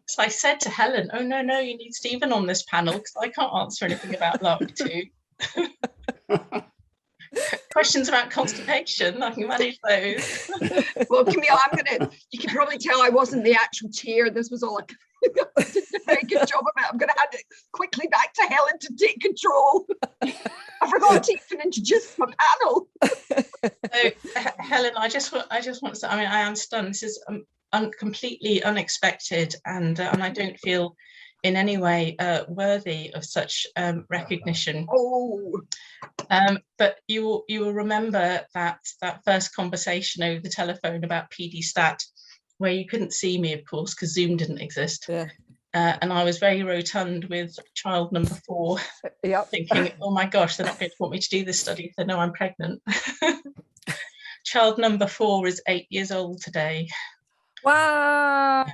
So I said to Helen, oh, no, you need Stephen on this panel because I can't answer anything about LARC2. Questions about constipation, I can manage those. Well, Camille, you can probably tell I wasn't the actual chair. This was all I did a very good job of it. I'm going to hand it quickly back to Helen to take control. I forgot to even introduce my panel. So, Helen, I just want to say, I am stunned. This is completely unexpected, and I don't feel in any way worthy of such recognition. But you will remember that first conversation over the telephone about PD Stat, where you couldn't see me, of course, because Zoom didn't exist. Yeah. And I was very rotund with child number 4, thinking, oh my gosh, they're not going to want me to do this study if they know I'm pregnant. Child number 4 is 8 years old today. Wow.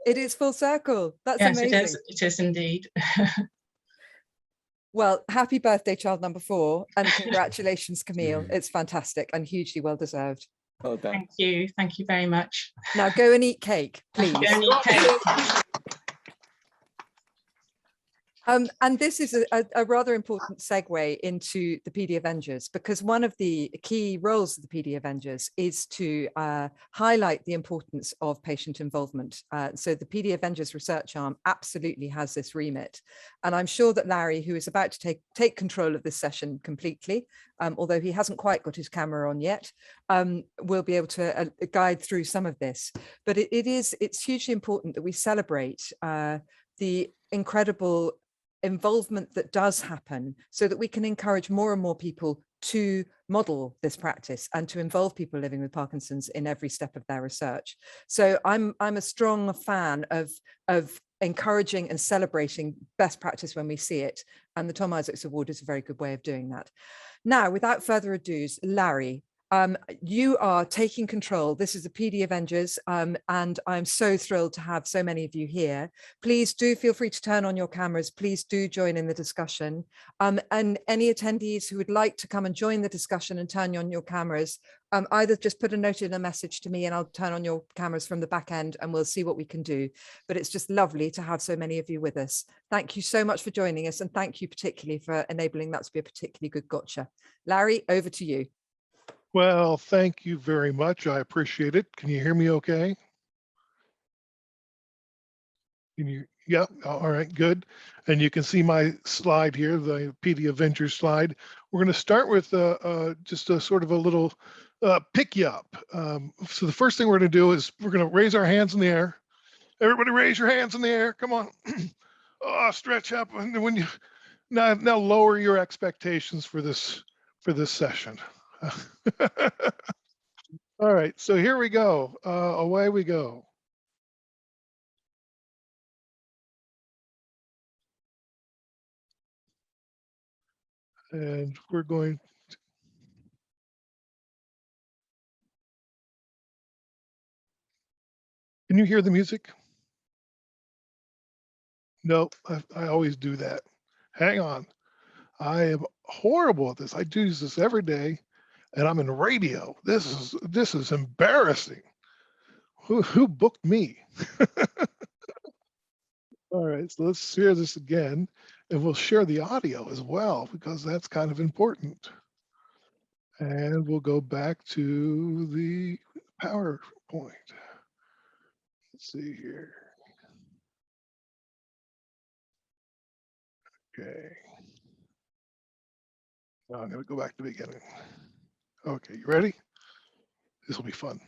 It is full circle. That's amazing. Yes, it is indeed. Well, happy birthday, child number 4, and congratulations, Camille. It's fantastic and hugely well deserved. Well done. Thank you very much. Now go and eat cake, please. Go and eat cake. And this is a rather important segue into the PD Avengers, because one of the key roles of the PD Avengers is to highlight the importance of patient involvement. So the PD Avengers research arm absolutely has this remit. And I'm sure that Larry, who is about to take control of this session completely, although he hasn't quite got his camera on yet, will be able to guide through some of this. But it's hugely important that we celebrate the incredible involvement that does happen, so that we can encourage more and more people to model this practice and to involve people living with Parkinson's in every step of their research. So I'm a strong fan of encouraging and celebrating best practice when we see it, and the Tom Isaacs Award is a very good way of doing that. Now, without further ado, Larry, you are taking control. This is the PD Avengers, and I'm so thrilled to have so many of you here. Please do feel free to turn on your cameras. Please do join in the discussion. And any attendees who would like to come and join the discussion and turn on your cameras, either just put a note in a message to me and I'll turn on your cameras from the back end and we'll see what we can do. But it's just lovely to have so many of you with us. Thank you so much for joining us, and thank you particularly for enabling that to be a particularly good gotcha. Larry, over to you. Well, thank you very much. I appreciate it. Can you hear me okay? Can you? Yeah, all right, good. And you can see my slide here, the PD Avengers slide. We're going to start with just a sort of a little pick you up. So the first thing we're going to do is we're going to raise our hands in the air. Everybody raise your hands in the air. Come on. Oh, stretch up. And when you now lower your expectations for this session. All right, so here we go. Away we go. And we're going to... Can you hear the music? No, I always do that. Hang on. I am horrible at this. I do this every day. and I'm in radio. This is embarrassing. Who booked me? All right, so let's share this again, and we'll share the audio as well, because that's kind of important. And we'll go back to the PowerPoint. Let's see here. Okay. Now I'm going to go back to the beginning. Okay, you ready? This will be fun.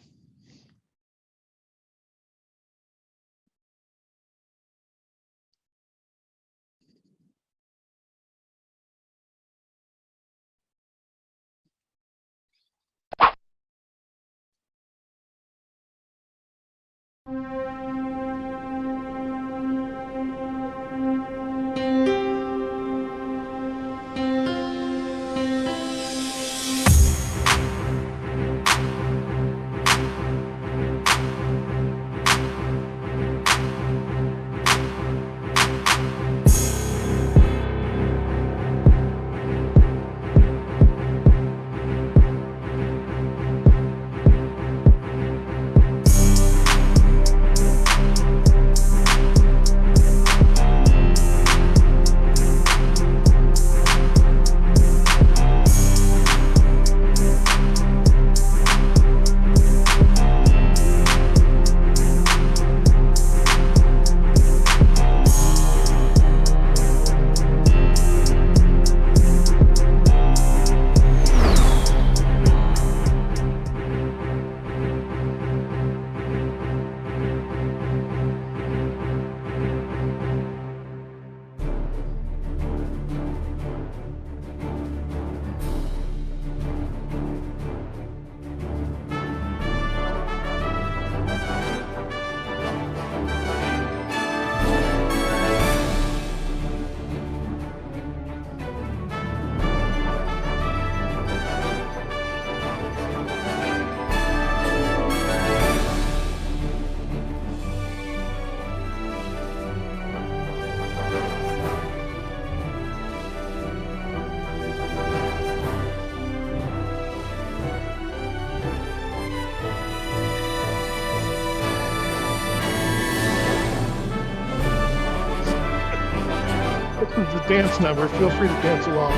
This is the dance number. Feel free to dance along.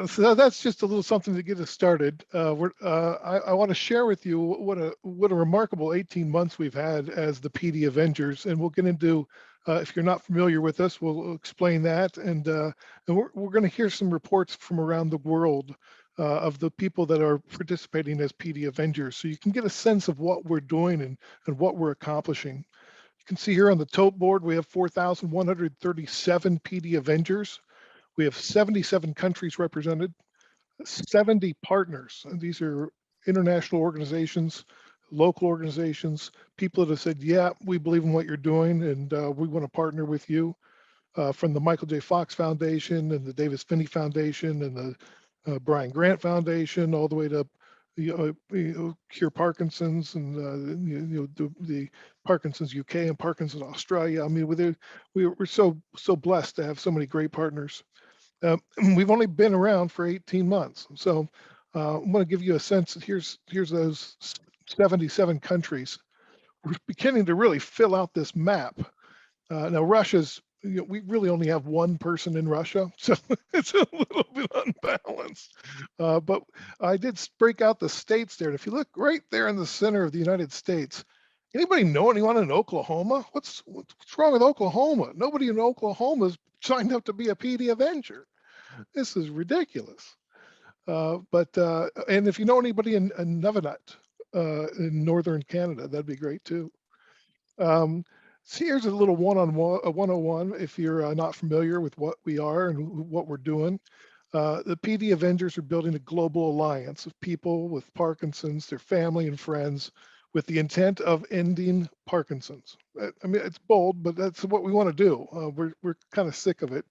So that's just a little something to get us started. I want to share with you what a remarkable 18 months we've had as the PD Avengers, and we'll get into, if you're not familiar with us, we'll explain that, and we're going to hear some reports from around the world of the people that are participating as PD Avengers, so you can get a sense of what we're doing and what we're accomplishing. You can see here on the tote board we have 4,137 PD Avengers. We have 77 countries represented, 70 partners. And these are international organizations, local organizations, people that have said, yeah, we believe in what you're doing and we want to partner with you. From the Michael J. Fox Foundation and the Davis Finney Foundation and the Brian Grant Foundation, all the way to Cure Parkinson's and the Parkinson's UK and Parkinson's Australia. I mean, we're so blessed to have so many great partners. We've only been around for 18 months. So I'm going to give you a sense. Here's those 77 countries. We're beginning to really fill out this map. Now Russia's, we really only have one person in Russia, so it's a little bit unbalanced. But I did break out the states there. And if you look right there in the center of the United States, anybody know anyone in Oklahoma? What's wrong with Oklahoma? Nobody in Oklahoma's signed up to be a PD Avenger. This is ridiculous. And if you know anybody in Nunavut, in northern Canada, that'd be great too. So here's a little one-on-one if you're not familiar with what we are and what we're doing. The PD Avengers are building a global alliance of people with Parkinson's, their family and friends, with the intent of ending Parkinson's. I mean, it's bold, but that's what we want to do. We're kind of sick of it.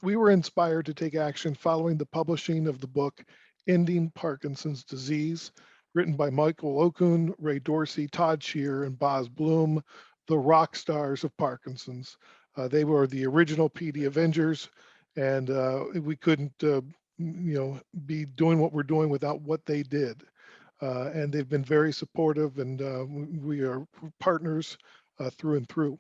We were inspired to take action following the publishing of the book, Ending Parkinson's Disease, written by Michael Okun, Ray Dorsey, Todd Shear, and Boz Bloom, the rock stars of Parkinson's. They were the original PD Avengers, and we couldn't, be doing what we're doing without what they did. And they've been very supportive, and we are partners through and through.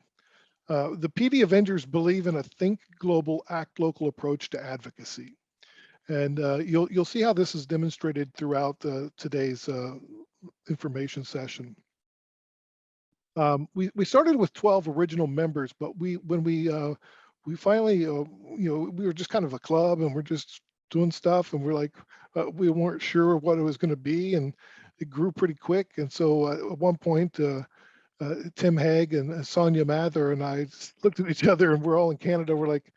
The PD Avengers believe in a think global, act local approach to advocacy. And you'll see how this is demonstrated throughout today's information session. We started with 12 original members, but when we finally, we were just kind of a club, and we're just doing stuff, and we're like, we weren't sure what it was going to be, and it grew pretty quick. And so at one point, Tim Haig and Sonia Mather and I looked at each other, and we're all in Canada. We're like,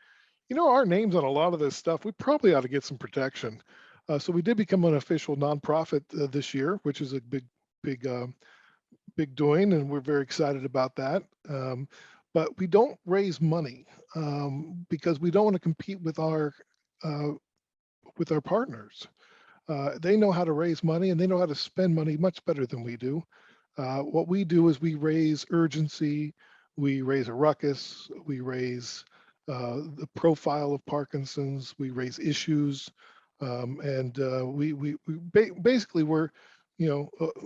our name's on a lot of this stuff. We probably ought to get some protection. So we did become an official nonprofit this year, which is a big doing, and we're very excited about that. But we don't raise money because we don't want to compete with our partners. They know how to raise money, and they know how to spend money much better than we do. What we do is we raise urgency, we raise a ruckus, we raise the profile of Parkinson's, we raise issues, and we basically we're,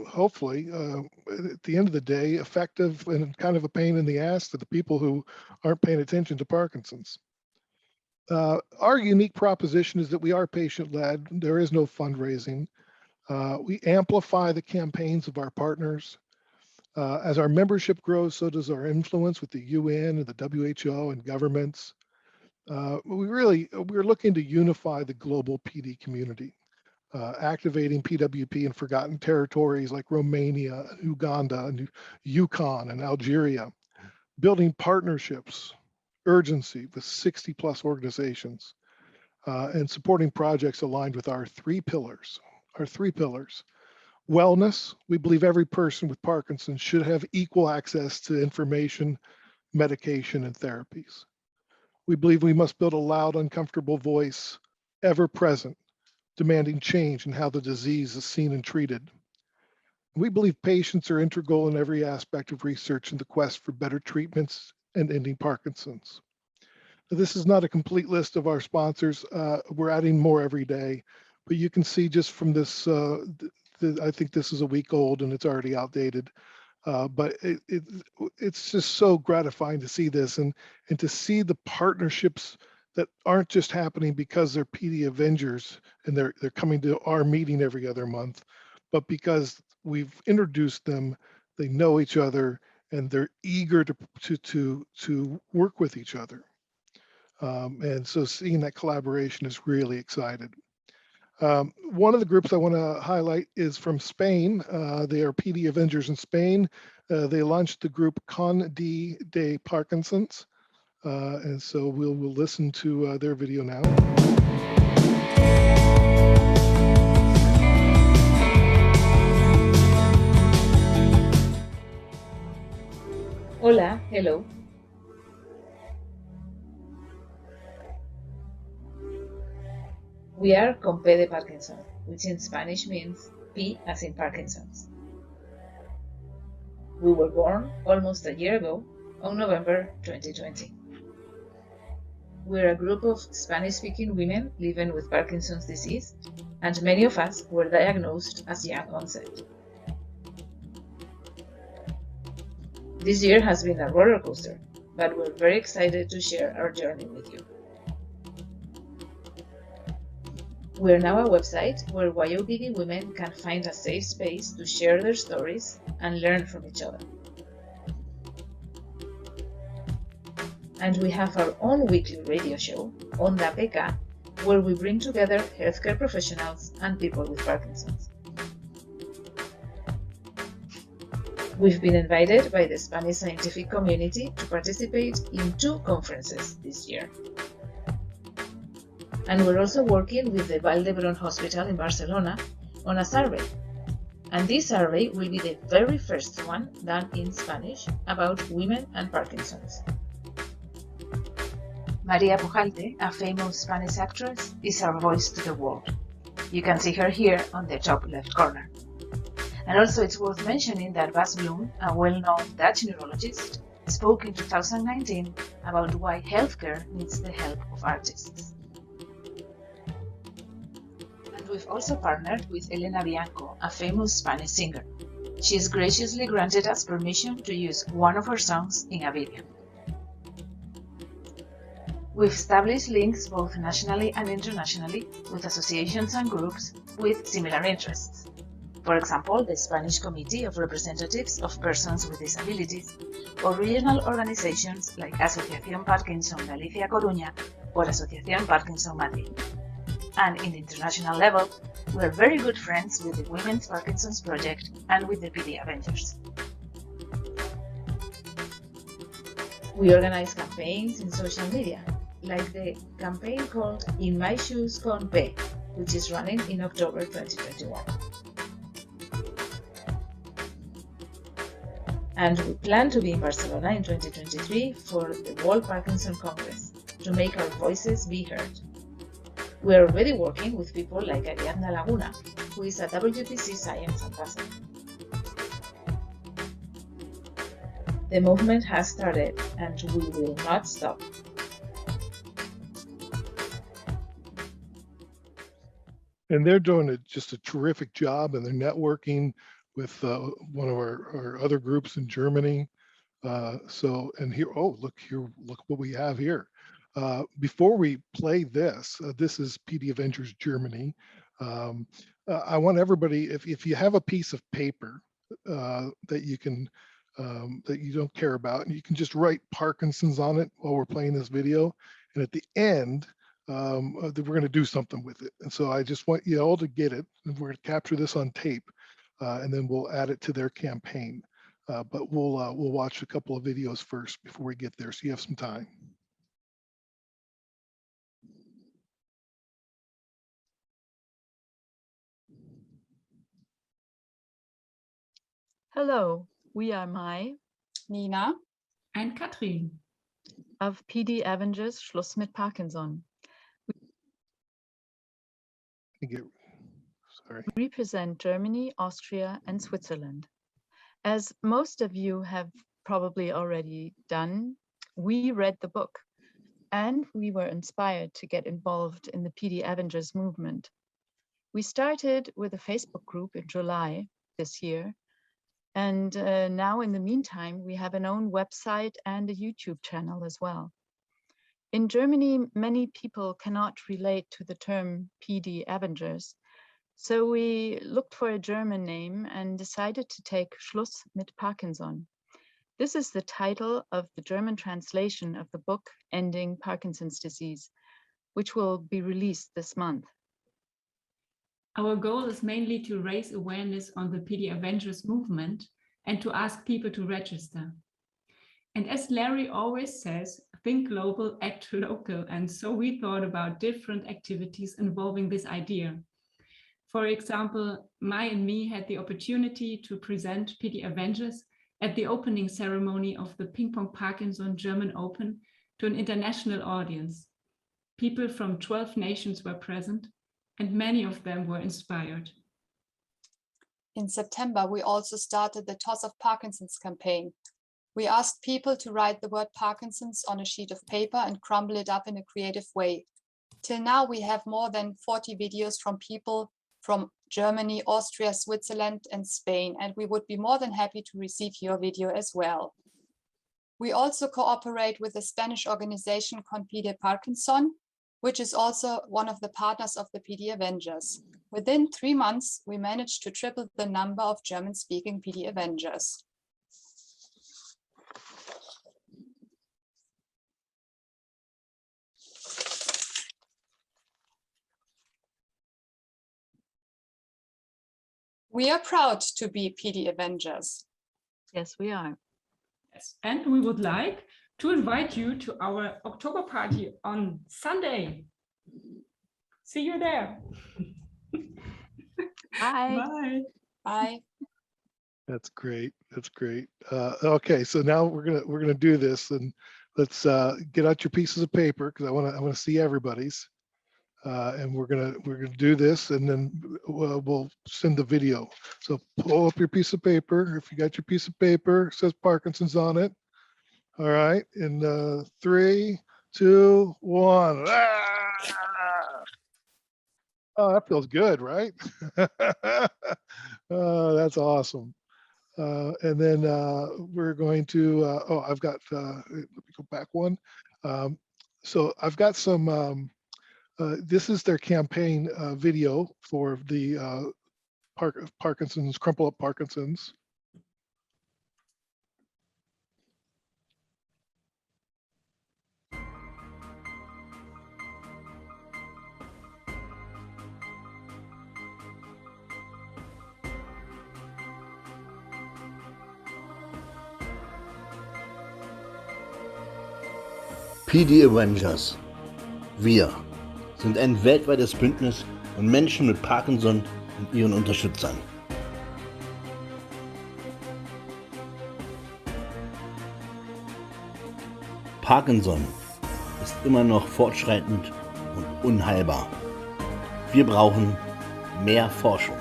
hopefully at the end of the day, effective and kind of a pain in the ass to the people who aren't paying attention to Parkinson's. Our unique proposition is that we are patient-led. There is no fundraising. We amplify the campaigns of our partners. As our membership grows, so does our influence with the UN and the WHO and governments. We're looking to unify the global PD community, activating PWP in forgotten territories like Romania, Uganda, and Yukon, and Algeria, building partnerships, urgency with 60 plus organizations, and supporting projects aligned with our three pillars. Wellness, we believe every person with Parkinson's should have equal access to information, medication, and therapies. We believe we must build a loud, uncomfortable voice, ever present, demanding change in how the disease is seen and treated. We believe patients are integral in every aspect of research in the quest for better treatments and ending Parkinson's. Now, this is not a complete list of our sponsors. We're adding more every day, but you can see just from this, I think this is a week old and it's already outdated. But it's just so gratifying to see this and to see the partnerships that aren't just happening because they're PD Avengers and they're coming to our meeting every other month, but because we've introduced them, they know each other, and they're eager to work with each other. And so seeing that collaboration is really exciting. One of the groups I want to highlight is from Spain. They are PD Avengers in Spain. They launched the group Con D de Parkinson's. And so we'll listen to their video now. Hola, hello. We are Con P de Parkinson, which in Spanish means P as in Parkinson's. We were born almost a year ago on November 2020. We're a group of Spanish-speaking women living with Parkinson's disease, and many of us were diagnosed as young onset. This year has been a roller coaster, but we're very excited to share our journey with you. We're now a website where YOPD women can find a safe space to share their stories and learn from each other. And we have our own weekly radio show, Onda PK, where we bring together healthcare professionals and people with Parkinson's. We've been invited by the Spanish scientific community to participate in 2 conferences this year. And we're also working with the Vall d'Hebron Hospital in Barcelona on a survey. And this survey will be the very first one done in Spanish about women and Parkinson's. Maria Pujalte, a famous Spanish actress, is our voice to the world. You can see her here on the top left corner. And also it's worth mentioning that Bas Bloem, a well-known Dutch neurologist, spoke in 2019 about why healthcare needs the help of artists. And we've also partnered with Elena Bianco, a famous Spanish singer. She has graciously granted us permission to use one of her songs in a video. We've established links both nationally and internationally with associations and groups with similar interests. For example, the Spanish Committee of Representatives of Persons with Disabilities, or regional organizations like Asociación Parkinson Galicia Coruña or Asociación Parkinson Madrid. And in the international level, we are very good friends with the Women's Parkinson's Project and with the PD Avengers. We organize campaigns in social media, like the campaign called In My Shoes con P, which is running in October 2021. And we plan to be in Barcelona in 2023 for the World Parkinson Congress to make our voices be heard. We are already working with people like Ariadna Laguna, who is a WPC Science Ambassador. The movement has started and we will not stop. And they're doing just a terrific job, and they're networking with one of our other groups in Germany. And here, oh, look what we have here. Before we play this, this is PD Avengers Germany. I want everybody, if you have a piece of paper that you can, that you don't care about, and you can just write Parkinson's on it while we're playing this video. And at the end, we're going to do something with it. And so I just want you all to get it, and we're going to capture this on tape, and then we'll add it to their campaign. But we'll watch a couple of videos first before we get there, so you have some time. Hello, we are Mai, Nina, and Katrin of PD Avengers Schluss mit Parkinson. We represent Germany, Austria, and Switzerland. As most of you have probably already done, we read the book and we were inspired to get involved in the PD Avengers movement. We started with a Facebook group in July this year. And now in the meantime, we have an own website and a YouTube channel as well. In Germany, many people cannot relate to the term PD Avengers. So we looked for a German name and decided to take Schluss mit Parkinson. This is the title of the German translation of the book Ending Parkinson's Disease, which will be released this month. Our goal is mainly to raise awareness on the PD Avengers movement and to ask people to register. And as Larry always says, think global, act local. And so we thought about different activities involving this idea. For example, Mai and me had the opportunity to present PD Avengers at the opening ceremony of the Ping Pong Parkinson German Open to an international audience. People from 12 nations were present, and many of them were inspired. In September, we also started the Toss of Parkinson's campaign. We asked people to write the word Parkinson's on a sheet of paper and crumble it up in a creative way. Till now, we have more than 40 videos from people from Germany, Austria, Switzerland, and Spain, and we would be more than happy to receive your video as well. We also cooperate with the Spanish organization Conpide Parkinson, which is also one of the partners of the PD Avengers. Within 3 months, we managed to triple the number of German-speaking PD Avengers. We are proud to be PD Avengers. Yes, we are. Yes. And we would like to invite you to our October party on Sunday. See you there. Bye. Bye. Bye. That's great. That's great. Okay, so now we're gonna do this, and let's get out your pieces of paper because I want to see everybody's. And we're gonna do this, and then we'll send the video. So pull up your piece of paper. If you got your piece of paper, it says Parkinson's on it. All right, in 3, 2, 1. Oh, that feels good, right? Oh, that's awesome. And then we're going to, I've got, let me go back one. So I've got some, this is their campaign video for the Parkinson's, Crumple Up Parkinson's. PD Avengers. Wir sind ein weltweites Bündnis von Menschen mit Parkinson und ihren Unterstützern. Parkinson ist immer noch fortschreitend und unheilbar. Wir brauchen mehr Forschung.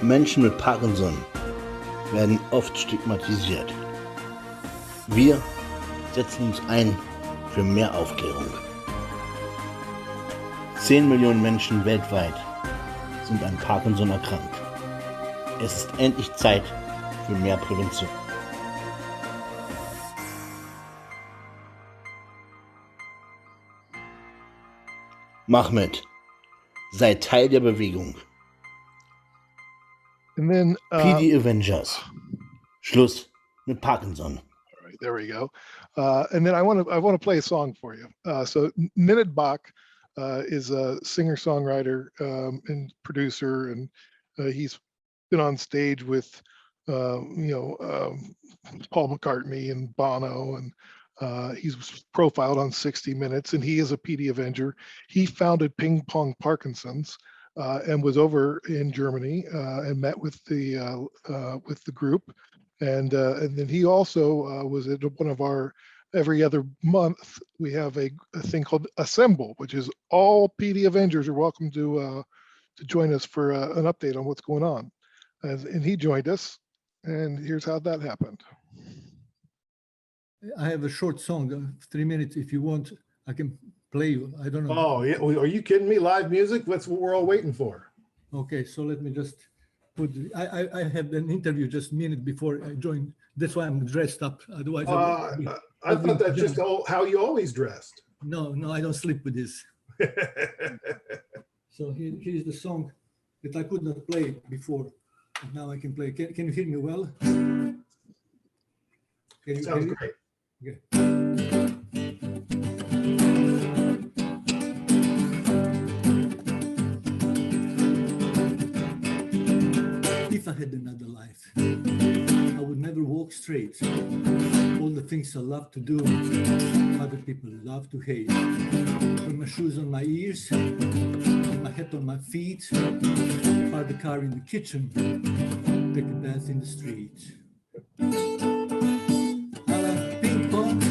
Menschen mit Parkinson werden oft stigmatisiert. Wir setzen uns ein für mehr Aufklärung. 10 Millionen Menschen weltweit sind an Parkinson erkrankt. Es ist endlich Zeit für mehr Prävention. Mach mit. Sei Teil der Bewegung. And then PD Avengers. Schluss mit Parkinson. All right, there we go. And then I want to play a song for you. So Ninit Bach is a singer-songwriter and producer, and he's been on stage with Paul McCartney and Bono, and he's profiled on 60 Minutes, and he is a PD Avenger. He founded Ping Pong Parkinson's and was over in Germany and met with the group, and then he also was at one of our every other month. We have a thing called Assemble, which is all PD Avengers are welcome to join us for an update on what's going on, and he joined us, and here's how that happened. I have a short song, 3 minutes. If you want, I can play you. I don't know. Oh, yeah. Are you kidding me? Live music? That's what we're all waiting for. Okay, so let me just put. I had an interview just a minute before I joined. That's why I'm dressed up. Otherwise, I thought that's just how you always dressed. No, I don't sleep with this. So here's the song that I could not play before. But now I can play. Can you hear me well? Can you Sounds hear me? great. Okay. If I had another life, I would never walk straight. All the things I love to do, other people love to hate. Put my shoes on my ears, put my hat on my feet, park the car in the kitchen, take a bath in the street. I love ping pong,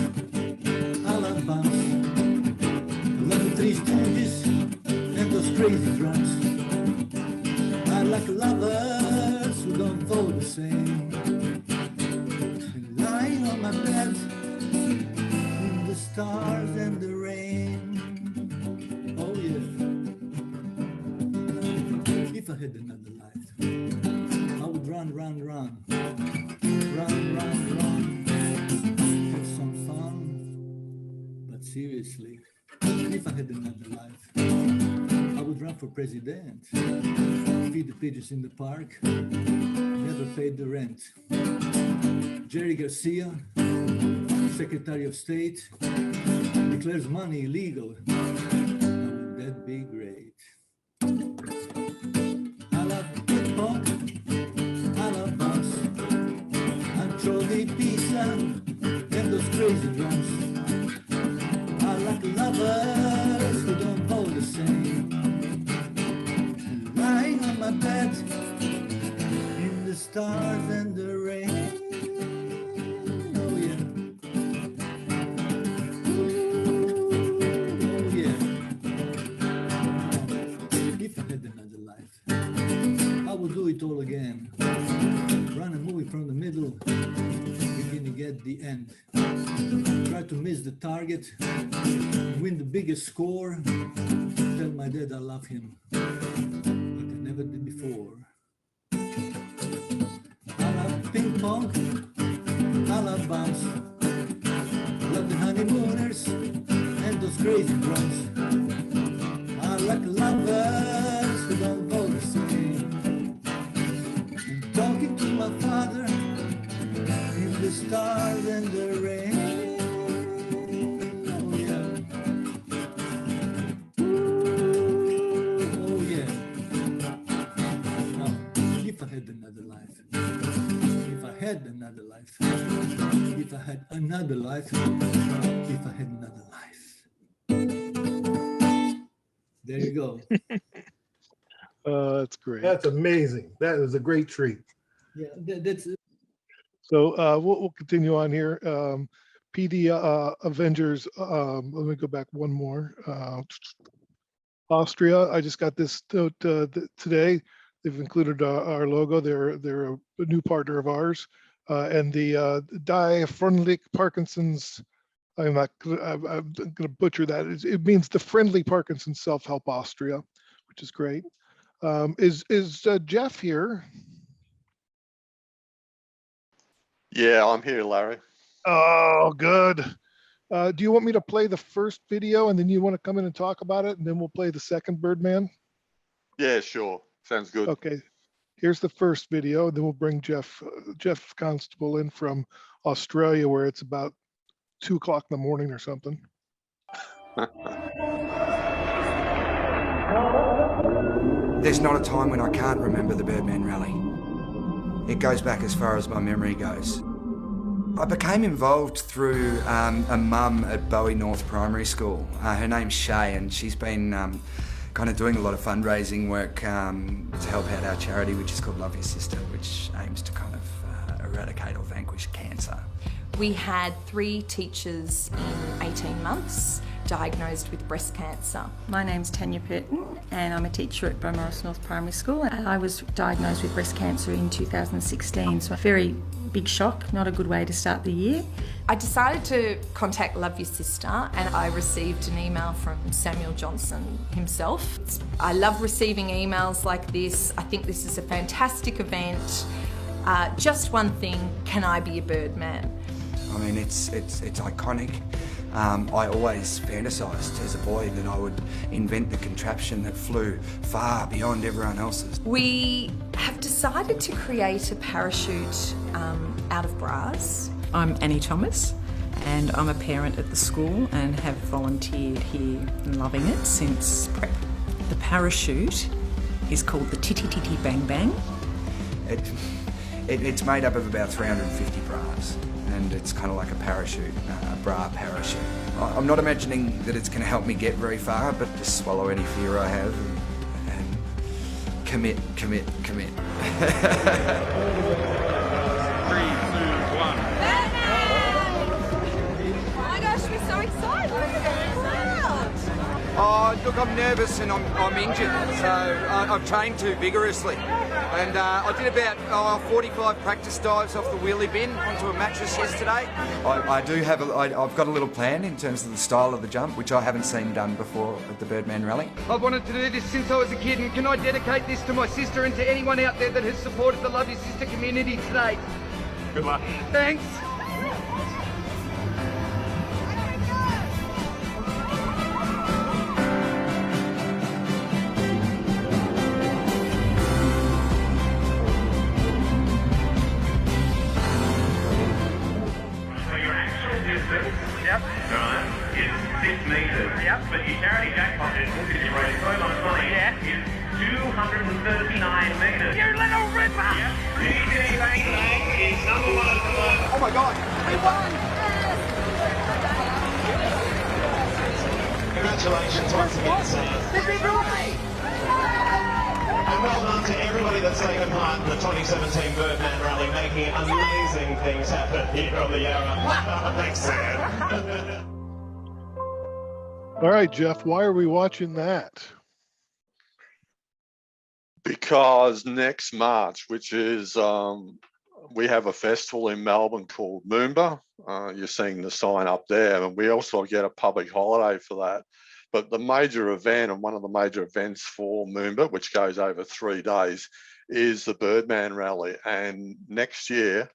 I love bounce, I love the Three Stooges and those crazy drums. I like lovers who don't vote the same, and lying on my bed in the stars and the rain. Oh yeah. If I had another life, I would run, have some fun. But seriously, if I had another life, I would run for president, feed the pigeons in the park, never paid the rent. Jerry Garcia, Secretary of State, declares money illegal. Would that be great? I love ping pong, I love bounce, and trolley pizza, and those crazy drums. I like lovers who don't vote the same, lying on my bed in the stars and the rain. Oh yeah. Oh yeah. If I had another life, I would do it all again. Run a movie from the middle, target, win the biggest score, tell my dad I love him, like I never did before. I love ping pong, I love bounce, love the honeymooners and those crazy drums. I like lovers who don't go the same, and talking to my father in the stars and the rain. Oh yeah. Oh yeah. Now, if I had another life, if I had another life, if I had another life, if I had another life. There you go. That's great. That's amazing. That is a great treat. Yeah, that's it. So we'll continue on here. PD Avengers, let me go back one more. Austria, I just got this note today. They've included our logo. They're a new partner of ours. And the Die Freundlich Parkinson's, I'm going to butcher that. It means the Friendly Parkinson's Self-Help Austria, which is great. Is Jeff here? Yeah, I'm here, Larry. Oh, good. Do you want me to play the first video and then you want to come in and talk about it and then we'll play the second Birdman? Yeah, sure. Sounds good. Okay. Here's the first video. Then we'll bring Jeff Constable in from Australia where it's about 2 o'clock in the morning or something. There's not a time when I can't remember the Birdman Rally. It goes back as far as my memory goes. I became involved through a mum at Bowie North Primary School. Her name's Shay, and she's been kind of doing a lot of fundraising work to help out our charity, which is called Love Your Sister, which aims to kind of eradicate or vanquish cancer. We had 3 teachers in 18 months diagnosed with breast cancer. My name's Tanya Purton and I'm a teacher at Beaumaris North Primary School. I was diagnosed with breast cancer in 2016, so a very big shock, not a good way to start the year. I decided to contact Love Your Sister and I received an email from Samuel Johnson himself. I love receiving emails like this. I think this is a fantastic event. Just one thing, can I be a Birdman? I mean, it's iconic. I always fantasised as a boy that I would invent the contraption that flew far beyond everyone else's. We have decided to create a parachute out of bras. I'm Annie Thomas and I'm a parent at the school and have volunteered here and loving it since prep. The parachute is called the Titty Titty Bang Bang. It's made up of about 350 bras. And it's kind of like a parachute, a bra parachute. I'm not imagining that it's going to help me get very far, but just swallow any fear I have and commit. 3, 2, 1. Oh my gosh, we're so excited! Look at that crowd! Oh, look, I'm nervous and I'm injured, so I've trained too vigorously. And I did about 45 practice dives off the wheelie bin onto a mattress yesterday. I've got a little plan in terms of the style of the jump, which I haven't seen done before at the Birdman Rally. I've wanted to do this since I was a kid, and can I dedicate this to my sister and to anyone out there that has supported the Love Your Sister community today? Good luck. Thanks. Yep. Right. Is 6 meters. Yep. But your charity jackpot is because you raised so much money. Yeah. Is 239 meters. You little ripper! Yep. DJ Bang Bang is number 1 at the moment. Oh my God! We won! Congratulations once again, sir. And well done to everybody that's taken part in the 2017 Birdman Rally, making amazing things happen here on the Yarra. Thanks, Sam. All right, Jeff, why are we watching that? Because next March, which is we have a festival in Melbourne called Moomba. You're seeing the sign up there, and we also get a public holiday for that. But the major event, and one of the major events for Moomba, which goes over 3 days, is the Birdman Rally. And next year,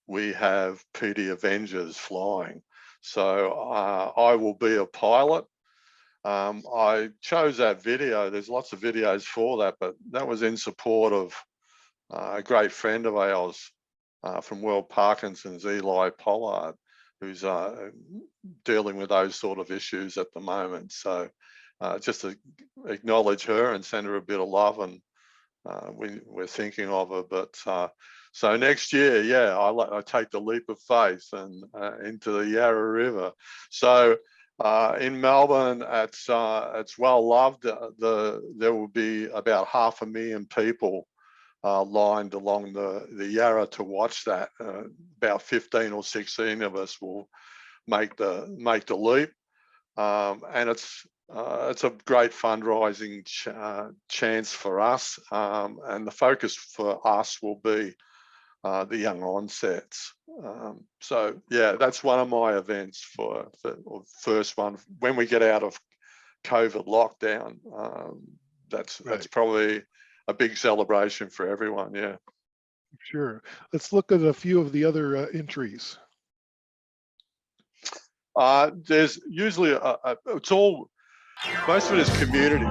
we have PD Avengers flying. So I will be a pilot. I chose that video. There's lots of videos for that, but that was in support of a great friend of ours from World Parkinson's, Eli Pollard, who's dealing with those sort of issues at the moment. So just to acknowledge her and send her a bit of love, and we're thinking of her. But so next year, yeah, I take the leap of faith and into the Yarra River. So in Melbourne, it's well loved. There will be about 500,000 people lined along the Yarra to watch that. About 15 or 16 of us will make the leap, and it's a great fundraising chance for us, and the focus for us will be the young onsets. So yeah, that's one of my events for first one when we get out of COVID lockdown. That's probably a big celebration for everyone. Yeah, Sure. Let's look at a few of the other entries. there's usually it's all, most of it is community.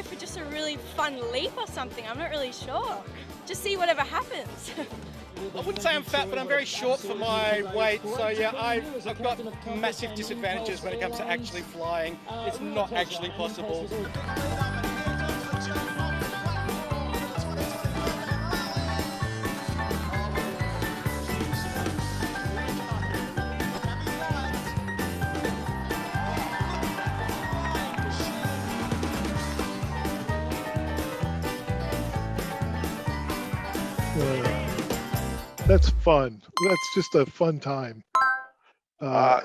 For just a really fun leap or something. I'm not really sure. Just see whatever happens. I wouldn't say I'm fat, but I'm very short for my weight. So yeah, I've got massive disadvantages when it comes to actually flying. It's not actually possible. That's fun. That's just a fun time. What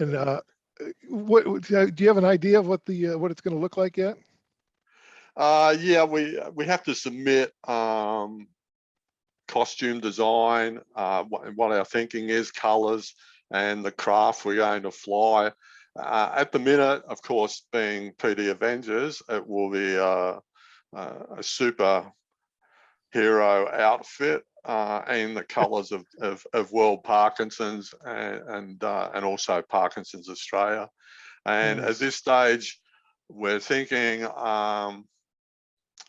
do you have an idea of what what it's going to look like yet? Yeah, we have to submit costume design, what our thinking is, colors, and the craft we're going to fly. At the minute, of course, being PD Avengers, it will be a super hero outfit in the colours of World Parkinson's and also Parkinson's Australia. And at this stage, we're thinking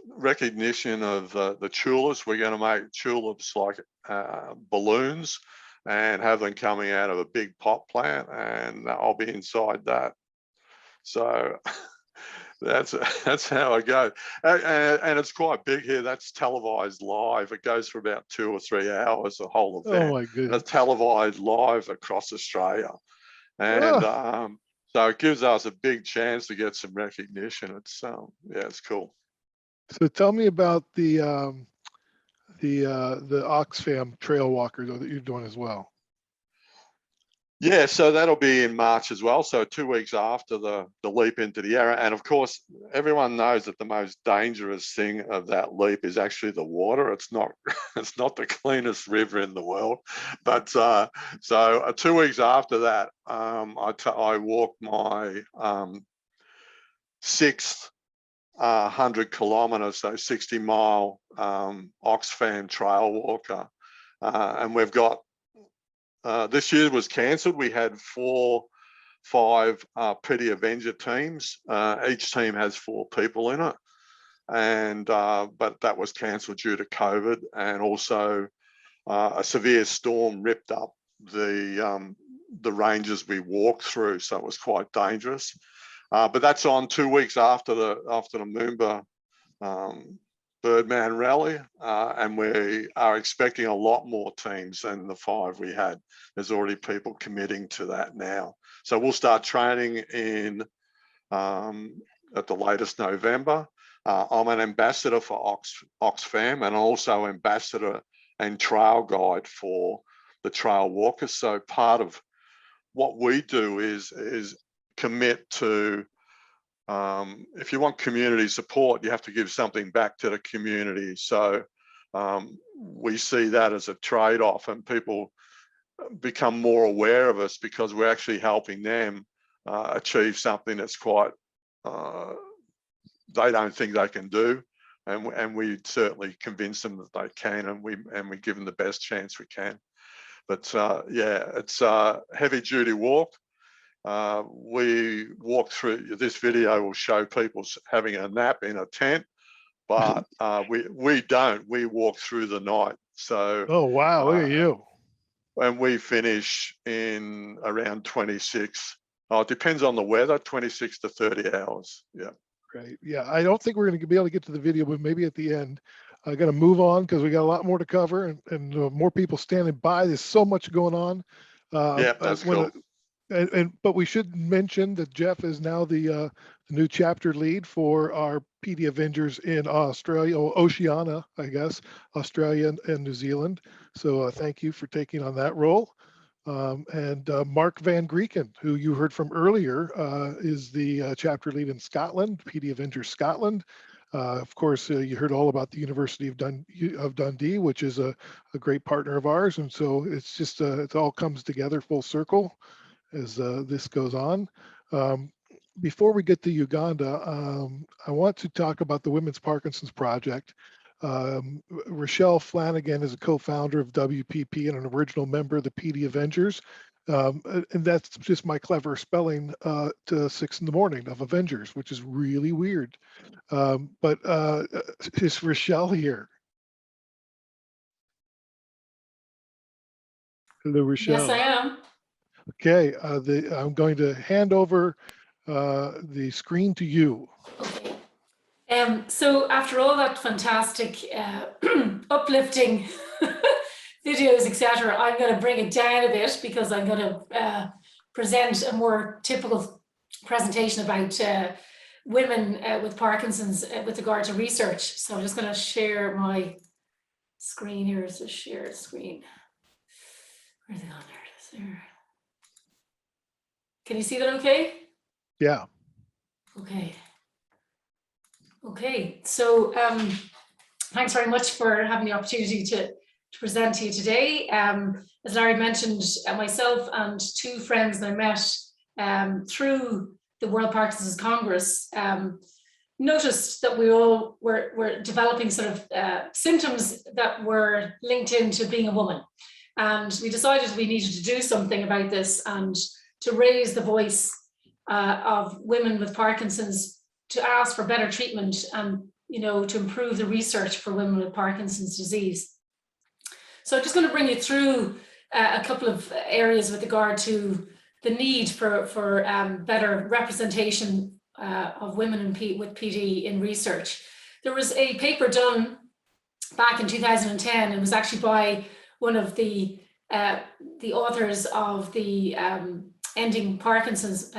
recognition of the tulips. We're going to make tulips like balloons and have them coming out of a big pot plant, and I'll be inside that. So that's how I go, and it's quite big here. That's televised live. It goes for about 2 or 3 hours, the whole event. Oh my goodness! It's televised live across Australia, and so it gives us a big chance to get some recognition. It's yeah, it's cool. So tell me about the Oxfam trail walker that you're doing as well. Yeah, so that'll be in March as well. So 2 weeks after the leap into the Yarra. And of course, everyone knows that the most dangerous thing of that leap is actually the water. It's not the cleanest river in the world. But so 2 weeks after that, I walked my 6th 100 kilometres, so 60-mile Oxfam trail walker. And we've got, this year was cancelled. We had 4 5 PD Avenger teams. Each team has 4 people in it, and but that was cancelled due to COVID, and also a severe storm ripped up the ranges we walked through, so it was quite dangerous. But that's on 2 weeks after the Moomba Birdman rally, and we are expecting a lot more teams than the 5 we had. There's already people committing to that now. So we'll start training in at the latest November. I'm an ambassador for Oxfam, and also ambassador and trail guide for the trail walkers. So part of what we do is commit to, if you want community support, you have to give something back to the community. So we see that as a trade-off, and people become more aware of us because we're actually helping them achieve something that's quite, they don't think they can do. And we certainly convince them that they can, and we give them the best chance we can. But yeah, it's a heavy duty walk. We walk through, this video will show people having a nap in a tent, but we don't, we walk through the night. So oh wow, look at you. And we finish in around 26, it depends on the weather, 26 to 30 hours. Yeah. Great. Yeah, I don't think we're going to be able to get to the video, but maybe at the end. I got to move on because we got a lot more to cover, and more people standing by. There's so much going on. Yeah, that's cool. But we should mention that Jeff is now the new chapter lead for our PD Avengers in Australia, or Oceania, I guess, Australia and New Zealand. So thank you for taking on that role. And Mark Van Grieken, who you heard from earlier, is the chapter lead in Scotland, PD Avengers Scotland. Of course, you heard all about the University of Dundee, which is a great partner of ours. And so it's just, it all comes together full circle as this goes on. Before we get to Uganda, I want to talk about the Women's Parkinson's Project. Rochelle Flanagan is a co-founder of WPP and an original member of the PD Avengers. And that's just my clever spelling to 6 in the morning of Avengers, which is really weird. But is Rochelle here? Hello, Rochelle. Yes, I am. Okay, I'm going to hand over the screen to you. Okay. So after all that fantastic, uplifting videos, etc., I'm going to bring it down a bit because I'm going to present a more typical presentation about women with Parkinson's with regard to research. So I'm just going to share my screen here. It's a shared screen. Where's it on? There it is. There. Can you see that okay? Yeah. Okay. Okay, so thanks very much for having the opportunity to present to you today. As Larry mentioned, myself and 2 friends that I met through the World Parkinson's Congress noticed that we all were developing sort of symptoms that were linked into being a woman. And we decided we needed to do something about this and to raise the voice of women with Parkinson's, to ask for better treatment and, you know, to improve the research for women with Parkinson's disease. So I'm just going to bring you through a couple of areas with regard to the need for better representation of women with PD in research. There was a paper done back in 2010. It was actually by one of the authors of the Ending Parkinson's,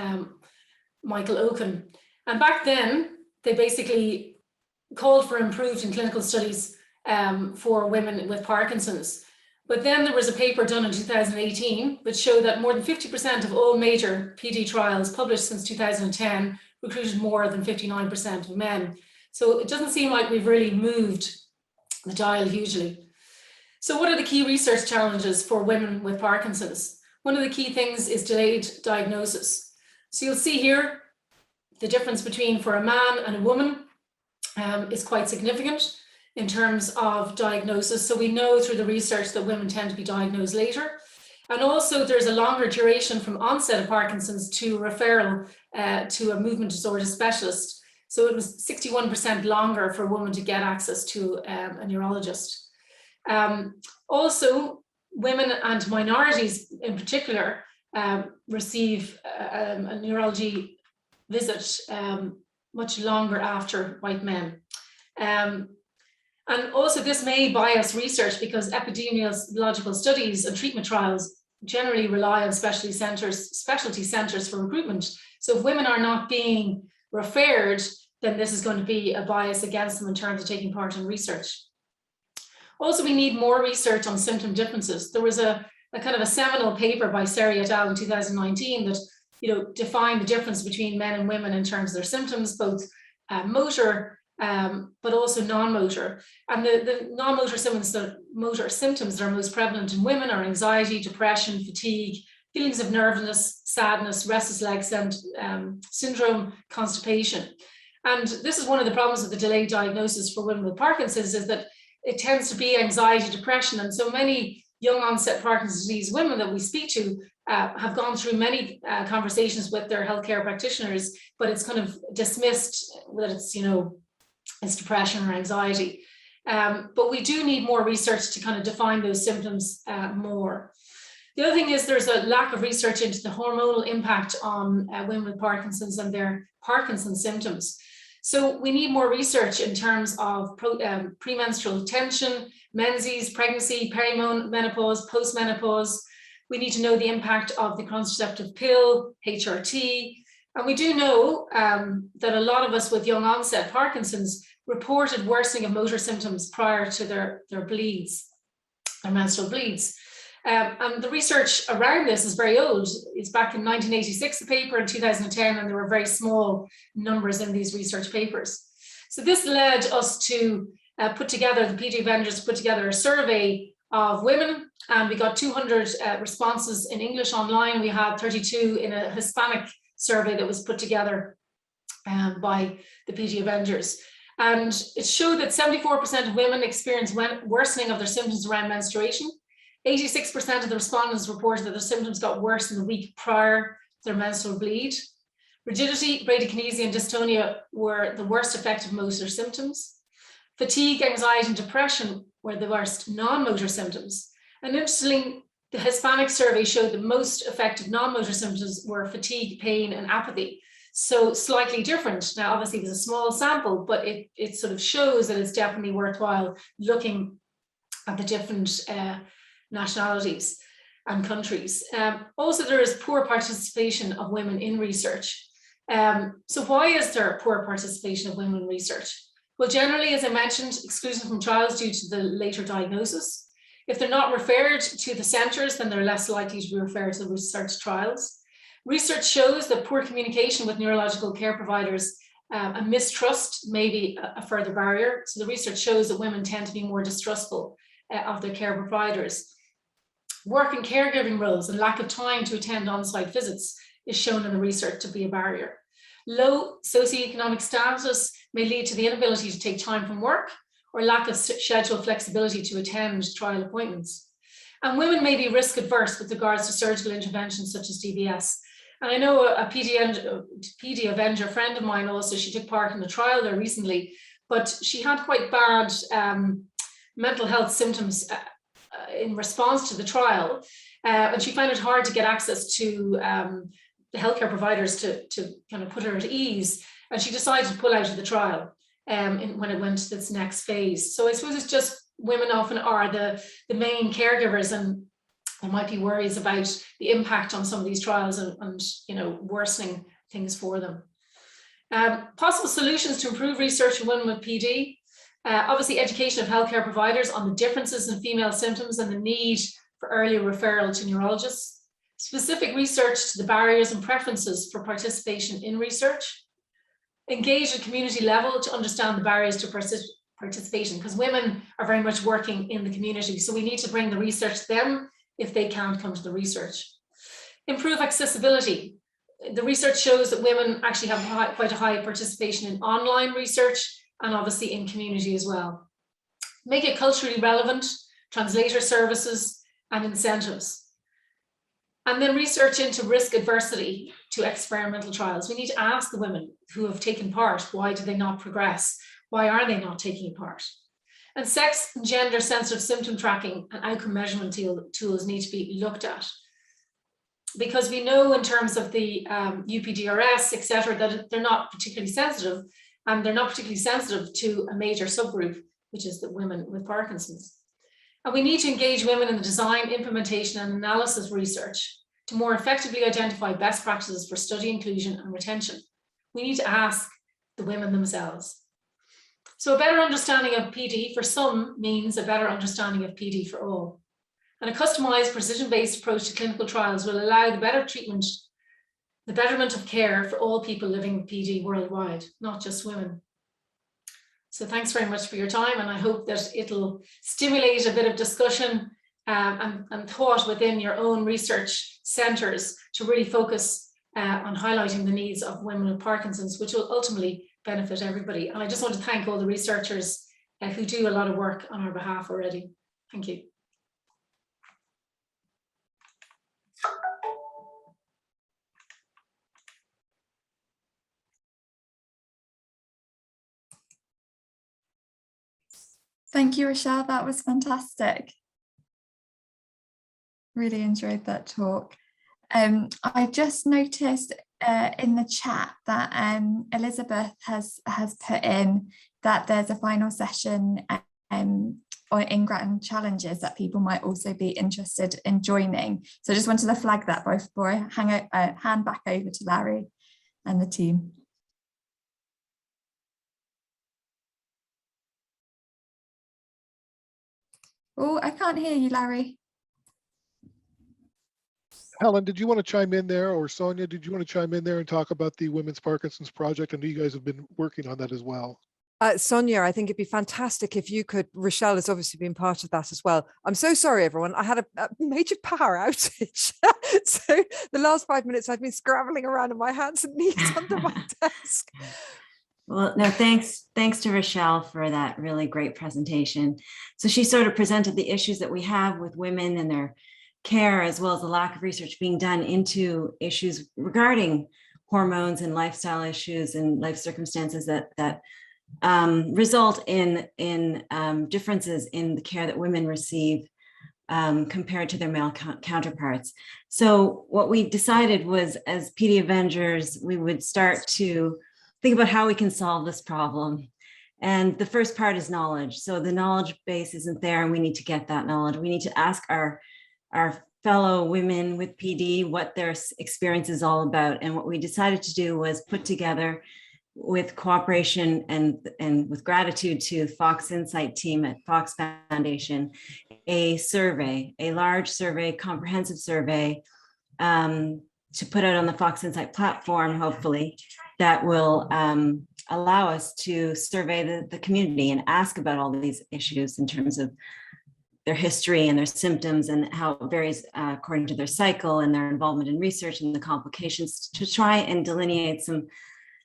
Michael Oken. And back then, they basically called for improved in clinical studies for women with Parkinson's. But then there was a paper done in 2018 which showed that more than 50% of all major PD trials published since 2010 recruited more than 59% of men. So it doesn't seem like we've really moved the dial hugely. So what are the key research challenges for women with Parkinson's? One of the key things is delayed diagnosis. So you'll see here, the difference between for a man and a woman is quite significant in terms of diagnosis. So we know through the research that women tend to be diagnosed later. And also there's a longer duration from onset of Parkinson's to referral to a movement disorder specialist. So it was 61% longer for a woman to get access to a neurologist. Also, women and minorities in particular receive a neurology visit much longer after white men. And also this may bias research because epidemiological studies and treatment trials generally rely on specialty centers for recruitment. So if women are not being referred, then this is going to be a bias against them in terms of taking part in research. Also, we need more research on symptom differences. There was a kind of a seminal paper by Seri et al. In 2019 that defined the difference between men and women in terms of their symptoms, both motor but also non-motor. And the non-motor symptoms that are most prevalent in women are anxiety, depression, fatigue, feelings of nervousness, sadness, restless leg syndrome, constipation. And this is one of the problems with the delayed diagnosis for women with Parkinson's, is that it tends to be anxiety, depression. And so many young onset Parkinson's disease women that we speak to have gone through many conversations with their healthcare practitioners, but it's kind of dismissed that it's depression or anxiety. But we do need more research to kind of define those symptoms more. The other thing is there's a lack of research into the hormonal impact on women with Parkinson's and their Parkinson's symptoms. So we need more research in terms of premenstrual tension, menses, pregnancy, perimenopause, postmenopause. We need to know the impact of the contraceptive pill, HRT. And we do know that a lot of us with young onset Parkinson's reported worsening of motor symptoms prior to their bleeds, their menstrual bleeds. And the research around this is very old. It's back in 1986, the paper, in 2010, and there were very small numbers in these research papers. So this led us to put together, the PD Avengers put together a survey of women, and we got 200 responses in English online. We had 32 in a Hispanic survey that was put together by the PD Avengers. And it showed that 74% of women experienced worsening of their symptoms around menstruation. 86% of the respondents reported that their symptoms got worse in the week prior to their menstrual bleed. Rigidity, bradykinesia, and dystonia were the worst affected motor symptoms. Fatigue, anxiety, and depression were the worst non-motor symptoms. And interestingly, the Hispanic survey showed the most affected non-motor symptoms were fatigue, pain, and apathy. So slightly different. Now, obviously, it was a small sample, but it sort of shows that it's definitely worthwhile looking at the different nationalities and countries. Also, there is poor participation of women in research. So why is there poor participation of women in research? Well, generally, as I mentioned, exclusion from trials due to the later diagnosis. If they're not referred to the centres, then they're less likely to be referred to research trials. Research shows that poor communication with neurological care providers and mistrust may be a further barrier. So the research shows that women tend to be more distrustful of their care providers. Work and caregiving roles and lack of time to attend on-site visits is shown in the research to be a barrier. Low socioeconomic status may lead to the inability to take time from work or lack of schedule flexibility to attend trial appointments. And women may be risk adverse with regards to surgical interventions such as DBS. And I know a PD Avenger friend of mine also, she took part in the trial there recently, but she had quite bad mental health symptoms in response to the trial. And she found it hard to get access to the healthcare providers to kind of put her at ease. And she decided to pull out of the trial when it went to this next phase. So I suppose it's just women often are the main caregivers, and there might be worries about the impact on some of these trials and worsening things for them. Possible solutions to improve research in women with PD. Obviously, education of healthcare providers on the differences in female symptoms and the need for early referral to neurologists. Specific research to the barriers and preferences for participation in research. Engage at community level to understand the barriers to participation, because women are very much working in the community. So we need to bring the research to them if they can't come to the research. Improve accessibility. The research shows that women actually have quite a high participation in online research and obviously in community as well. Make it culturally relevant, translator services and incentives. And then research into risk adversity to experimental trials. We need to ask the women who have taken part, why do they not progress? Why are they not taking part? And sex and gender sensitive symptom tracking and outcome measurement tools need to be looked at. Because we know in terms of the UPDRS, et cetera, that they're not particularly sensitive, and they're not particularly sensitive to a major subgroup, which is the women with Parkinson's. And we need to engage women in the design, implementation, and analysis research to more effectively identify best practices for study inclusion and retention. We need to ask the women themselves. So a better understanding of PD for some means a better understanding of PD for all. And a customized, precision-based approach to clinical trials will allow the better treatment, the betterment of care for all people living with PD worldwide, not just women. So thanks very much for your time, and I hope that it'll stimulate a bit of discussion and thought within your own research centres to really focus on highlighting the needs of women with Parkinson's, which will ultimately benefit everybody. And I just want to thank all the researchers who do a lot of work on our behalf already. Thank you. Thank you, Rochelle. That was fantastic. Really enjoyed that talk. I just noticed in the chat that Elizabeth has put in that there's a final session in Grand Challenges that people might also be interested in joining. So I just wanted to flag that before I hand back over to Larry and the team. Oh, I can't hear you, Larry. Helen, did you want to chime in there, or Sonia, did you want to chime in there and talk about the Women's Parkinson's Project? I know you guys have been working on that as well. Sonia, I think it'd be fantastic if you could. Rochelle has obviously been part of that as well. I'm so sorry, everyone. I had a major power outage. So the last 5 minutes I've been scrabbling around on my hands and knees under my desk. Well, no, thanks to Rochelle for that really great presentation. So she sort of presented the issues that we have with women and their care, as well as the lack of research being done into issues regarding hormones and lifestyle issues and life circumstances that result in differences in the care that women receive compared to their male counterparts. So what we decided was, as PD Avengers, we would start to think about how we can solve this problem. And the first part is knowledge. So the knowledge base isn't there, and we need to get that knowledge. We need to ask our fellow women with PD what their experience is all about. And what we decided to do was put together, with cooperation and with gratitude to Fox Insight team at Fox Foundation, a survey, a large survey, comprehensive survey to put out on the Fox Insight platform, hopefully, that will allow us to survey the community and ask about all these issues in terms of their history and their symptoms and how it varies according to their cycle and their involvement in research and the complications, to try and delineate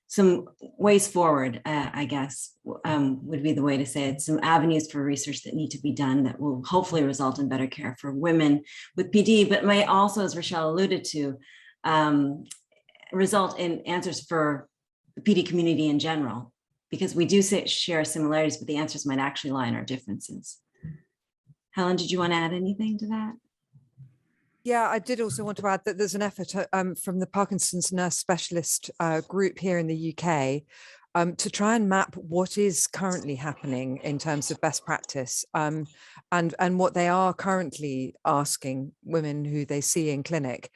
some ways forward, I guess, would be the way to say it, some avenues for research that need to be done that will hopefully result in better care for women with PD, but may also, as Rochelle alluded to, result in answers for the PD community in general, because we do share similarities, but the answers might actually lie in our differences. Helen, did you want to add anything to that? Yeah, I did also want to add that there's an effort from the Parkinson's nurse specialist group here in the UK to try and map what is currently happening in terms of best practice and what they are currently asking women who they see in clinic,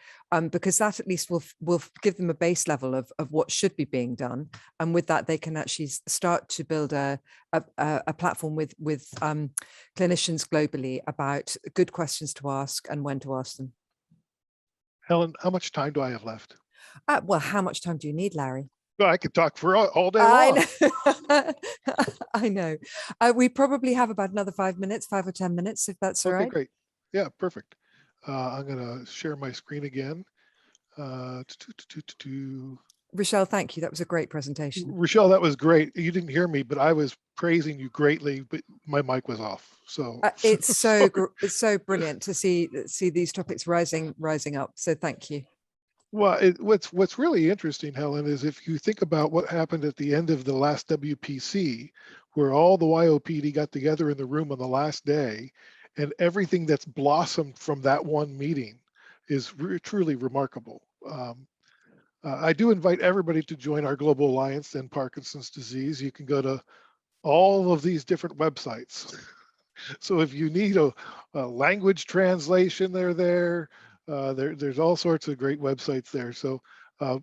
because that at least will give them a base level of what should be being done. And with that, they can actually start to build a platform with clinicians globally about good questions to ask and when to ask them. Helen, how much time do I have left? Well, how much time do you need, Larry? Well, I could talk for all day long. I know. We probably have about another 5 minutes, 5 or 10 minutes, if that's all right. Okay, great. Yeah, perfect. I'm going to share my screen again. Rochelle, thank you. That was a great presentation. Rochelle, that was great. You didn't hear me, but I was praising you greatly, but my mic was off. So it's so brilliant to see these topics rising up. So thank you. Well, what's really interesting, Helen, is if you think about what happened at the end of the last WPC, where all the YOPD got together in the room on the last day, and everything that's blossomed from that one meeting is truly remarkable. I do invite everybody to join our Global Alliance and Parkinson's Disease. You can go to all of these different websites. So if you need a language translation, they're there. There's all sorts of great websites there. So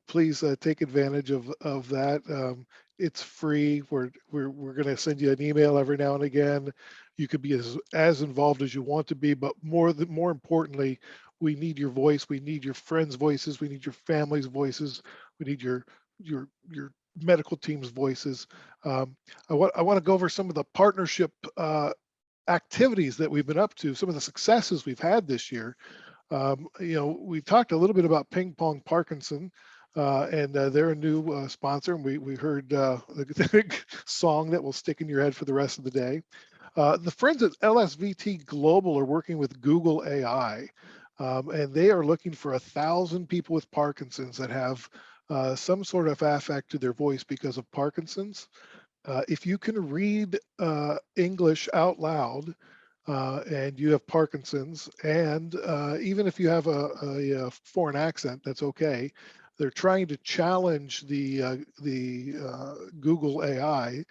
please take advantage of that. It's free. We're going to send you an email every now and again. You could be as involved as you want to be, but more importantly, we need your voice. We need your friends' voices. We need your family's voices. We need your medical team's voices. I want to go over some of the partnership activities that we've been up to, some of the successes we've had this year. We talked a little bit about Ping Pong Parkinson, and they're a new sponsor, and we heard the song that will stick in your head for the rest of the day. The friends at LSVT Global are working with Google AI, and they are looking for 1,000 people with Parkinson's that have some sort of affect to their voice because of Parkinson's. If you can read English out loud, and you have Parkinson's, and even if you have a foreign accent, that's okay. They're trying to challenge the Google AI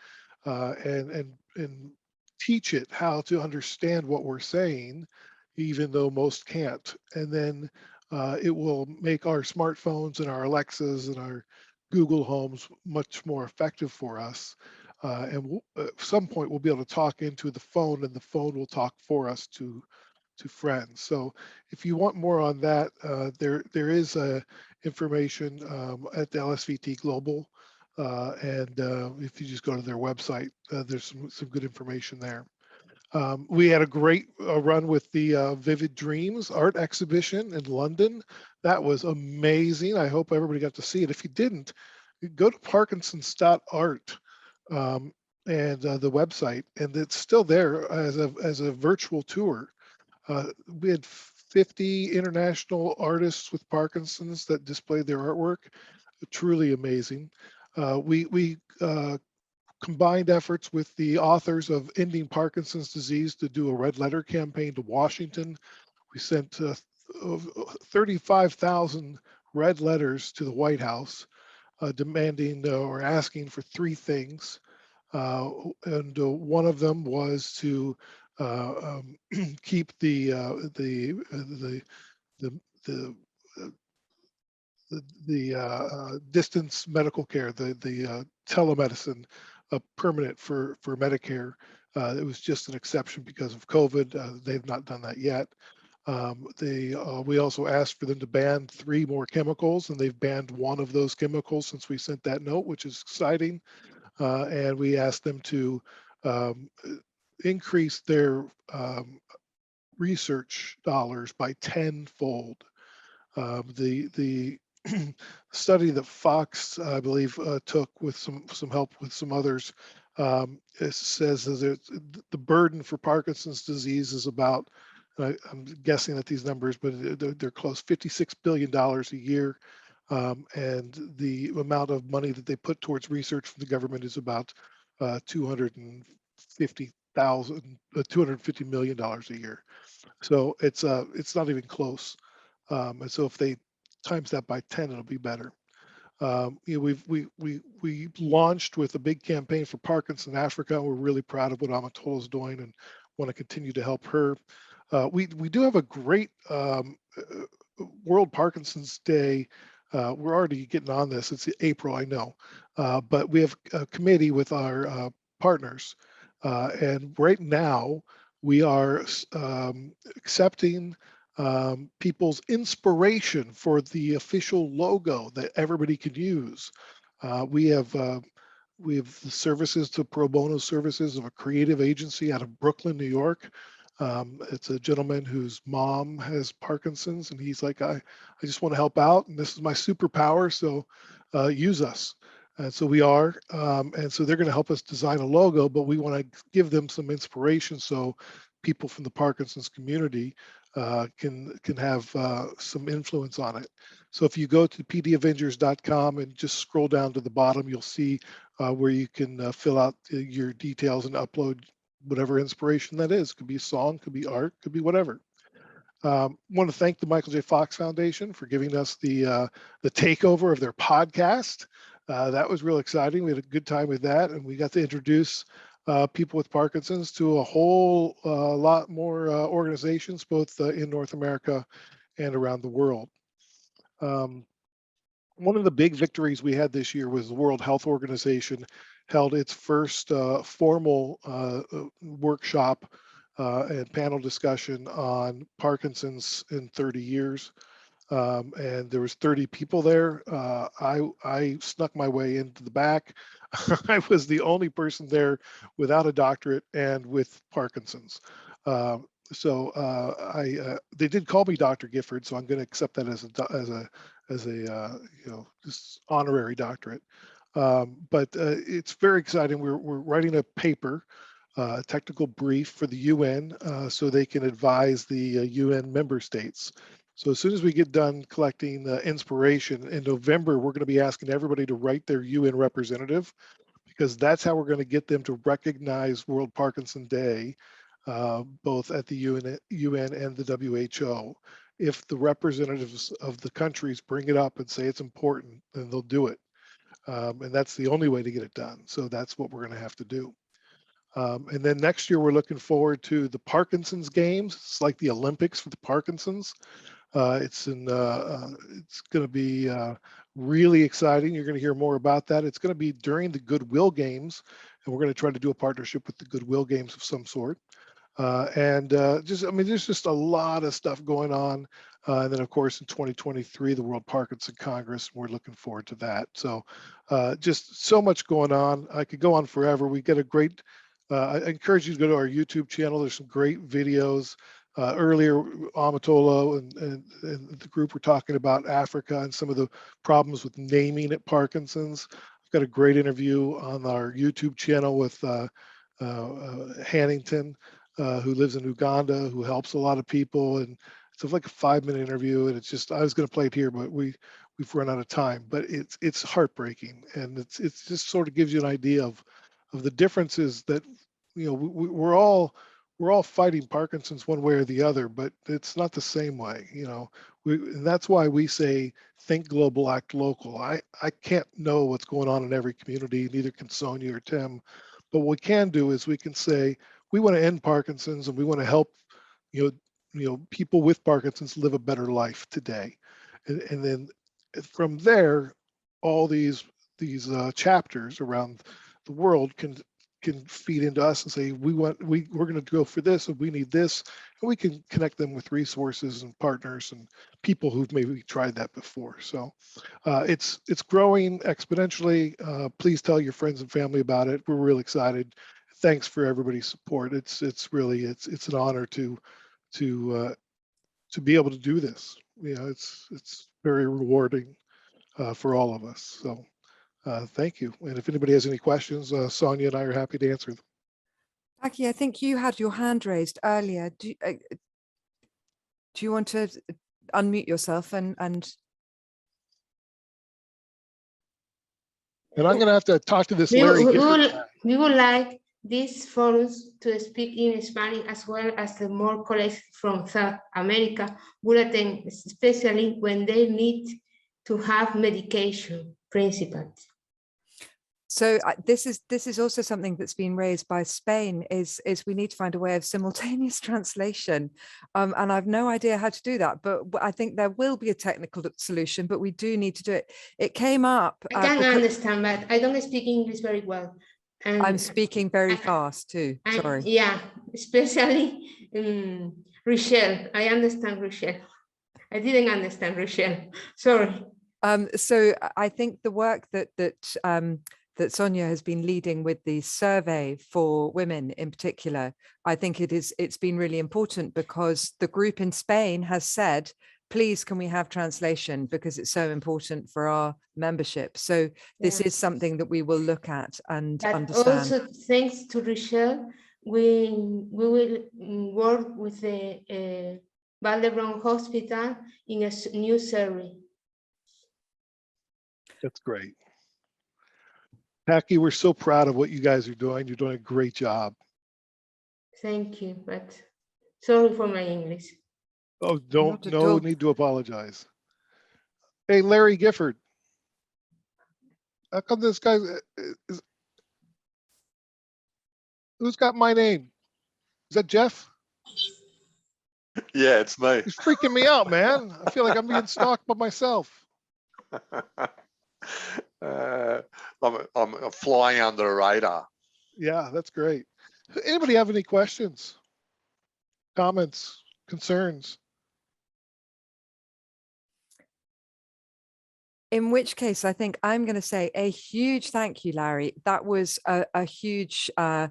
and teach it how to understand what we're saying, even though most can't. And then it will make our smartphones and our Alexas and our Google Homes much more effective for us. And at some point we'll be able to talk into the phone, and the phone will talk for us to friends. So if you want more on that, there is information at the LSVT Global, and if you just go to their website, there's some good information there. We had a great run with the Vivid Dreams art exhibition in London. That was amazing. I hope everybody got to see it. If you didn't, go to parkinsons.art. And the website, and it's still there as a virtual tour. We had 50 international artists with Parkinson's that displayed their artwork. Truly amazing. We combined efforts with the authors of Ending Parkinson's Disease to do a red letter campaign to Washington. We sent 35,000 red letters to the White House, demanding or asking for 3 things. And one of them was to keep the distance medical care, the telemedicine, permanent for Medicare. It was just an exception because of COVID. They've not done that yet. We also asked for them to ban 3 more chemicals, and they've banned 1 of those chemicals since we sent that note, which is exciting. And we asked them to increase their research dollars by tenfold. The study that Fox, I believe, took with some help with some others, it says that the burden for Parkinson's disease is about, I'm guessing at these numbers, but they're close, $56 billion a year. And the amount of money that they put towards research from the government is about $250 million a year. So it's not even close. And so if they times that by 10, it'll be better. We launched with a big campaign for Parkinson Africa. We're really proud of what Amatola is doing and want to continue to help her. We do have a great World Parkinson's Day. We're already getting on this. It's April, I know, but we have a committee with our partners, and right now we are accepting people's inspiration for the official logo that everybody can use. We have the services to pro bono services of a creative agency out of Brooklyn, New York. It's a gentleman whose mom has Parkinson's, and he's like, I just want to help out, and this is my superpower, so use us. And so we are, and so they're going to help us design a logo, but we want to give them some inspiration so people from the Parkinson's community can have some influence on it. So if you go to pdavengers.com and just scroll down to the bottom, you'll see where you can fill out your details and upload whatever inspiration that is. Could be a song, could be art, could be whatever. Want to thank the Michael J. Fox Foundation for giving us the takeover of their podcast. That was real exciting. We had a good time with that, and we got to introduce people with Parkinson's to a whole lot more organizations, both in North America and around the world. One of the big victories we had this year was the World Health Organization held its first formal workshop and panel discussion on Parkinson's in 30 years. And there was 30 people there. I snuck my way into the back. I was the only person there without a doctorate and with Parkinson's. They did call me Dr. Gifford, so I'm going to accept that as a just honorary doctorate. But it's very exciting. We're writing a paper, a technical brief for the UN, so they can advise the UN member states. So as soon as we get done collecting inspiration in November, we're going to be asking everybody to write their UN representative, because that's how we're going to get them to recognize World Parkinson Day, both at the UN and the WHO. If the representatives of the countries bring it up and say it's important, then they'll do it. And that's the only way to get it done. So that's what we're going to have to do. And then next year, we're looking forward to the Parkinson's Games. It's like the Olympics for the Parkinsons. It's going to be really exciting. You're going to hear more about that. It's going to be during the Goodwill Games, and we're going to try to do a partnership with the Goodwill Games of some sort. There's just a lot of stuff going on. And then, of course, in 2023, the World Parkinson Congress, we're looking forward to that. So just so much going on. I could go on forever. We get a great, I encourage you to go to our YouTube channel. There's some great videos. Earlier, Amatolo and the group were talking about Africa and some of the problems with naming at Parkinson's. I've got a great interview on our YouTube channel with Hannington, who lives in Uganda, who helps a lot of people. And it's like a 5-minute interview, and it's just, I was going to play it here, but we've run out of time. But it's heartbreaking, and it's just sort of gives you an idea of the differences that, we're all fighting Parkinson's one way or the other, but it's not the same way. And that's why we say think global, act local. I can't know what's going on in every community, neither can Sonia or Tim, but what we can do is we can say we want to end Parkinson's, and we want to help people with Parkinson's live a better life today. And then from there, all these chapters around the world can feed into us and say we're going to go for this, and we need this, and we can connect them with resources and partners and people who've maybe tried that before. So it's growing exponentially. Please tell your friends and family about it. We're really excited. Thanks for everybody's support. It's an honor to be able to do this. It's very rewarding for all of us. So thank you. And if anybody has any questions, Sonia and I are happy to answer them. Jackie, I think you had your hand raised earlier. Do you want to unmute yourself and I'm going to have to talk to this Larry. We would like these forums to speak in Spanish, as well as the more colleagues from South America will attend, especially when they need to have medication principles. So this is also something that's been raised by Spain, is we need to find a way of simultaneous translation. And I've no idea how to do that, but I think there will be a technical solution, but we do need to do it. It came up. I can understand, but I don't speak English very well. And I'm speaking very fast too, sorry. Yeah, especially Rochelle. I understand Rochelle. I didn't understand Rochelle, sorry. So I think the work that that Sonia has been leading with the survey for women in particular. I think it's been really important because the group in Spain has said, please, can we have translation, because it's so important for our membership. So this is something that we will look at and But understand. also, thanks to Rochelle, we will work with the Valdebron Hospital in a new survey. That's great. Paqui, we're so proud of what you guys are doing. You're doing a great job. Thank you, but sorry for my English. Oh, Not at no all. need to apologize. Hey, Larry Gifford. How come this guy is, who's got my name? Is that Jeff? Yeah, it's me. He's freaking me out, man. I feel like I'm being stalked by myself. I'm flying under the radar. Yeah, that's great. Anybody have any questions, comments, concerns? In which case, I think I'm going to say a huge thank you, Larry. That was a huge, a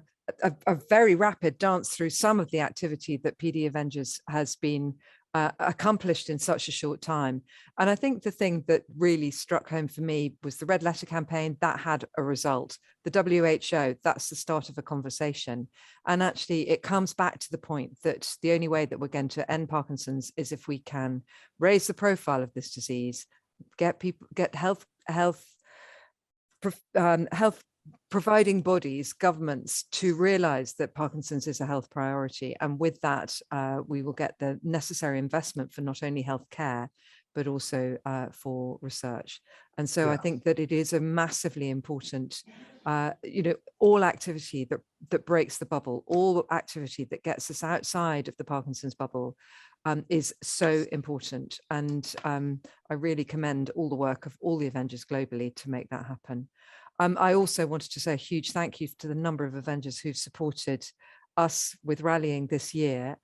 very rapid dance through some of the activity that PD Avengers has been accomplished in such a short time. And I think the thing that really struck home for me was the Red Letter campaign that had a result. The WHO, that's the start of a conversation. And actually, it comes back to the point that the only way that we're going to end Parkinson's is if we can raise the profile of this disease, get health providing bodies, governments, to realize that Parkinson's is a health priority. And with that, we will get the necessary investment for not only healthcare, but also for research. And so I think that it is a massively important, all activity that breaks the bubble, all activity that gets us outside of the Parkinson's bubble is so important. And I really commend all the work of all the Avengers globally to make that happen. I also wanted to say a huge thank you to the number of Avengers who've supported us with rallying this year.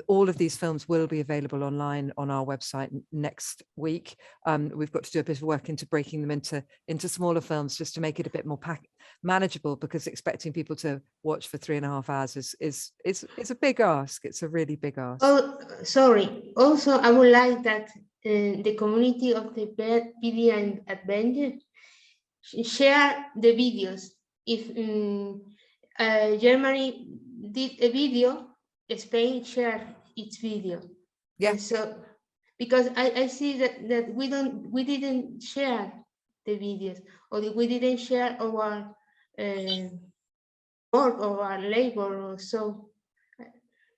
All of these films will be available online on our website next week. We've got to do a bit of work into breaking them into smaller films just to make it a bit more manageable, because expecting people to watch for 3.5 hours is a big ask. It's a really big ask. Oh, sorry. Also, I would like that the community of the PD and Avengers share the videos. If Germany did a video, Spain shared its video. Yeah. And so, because I see that we didn't share the videos, or we didn't share our work or our labor, or so.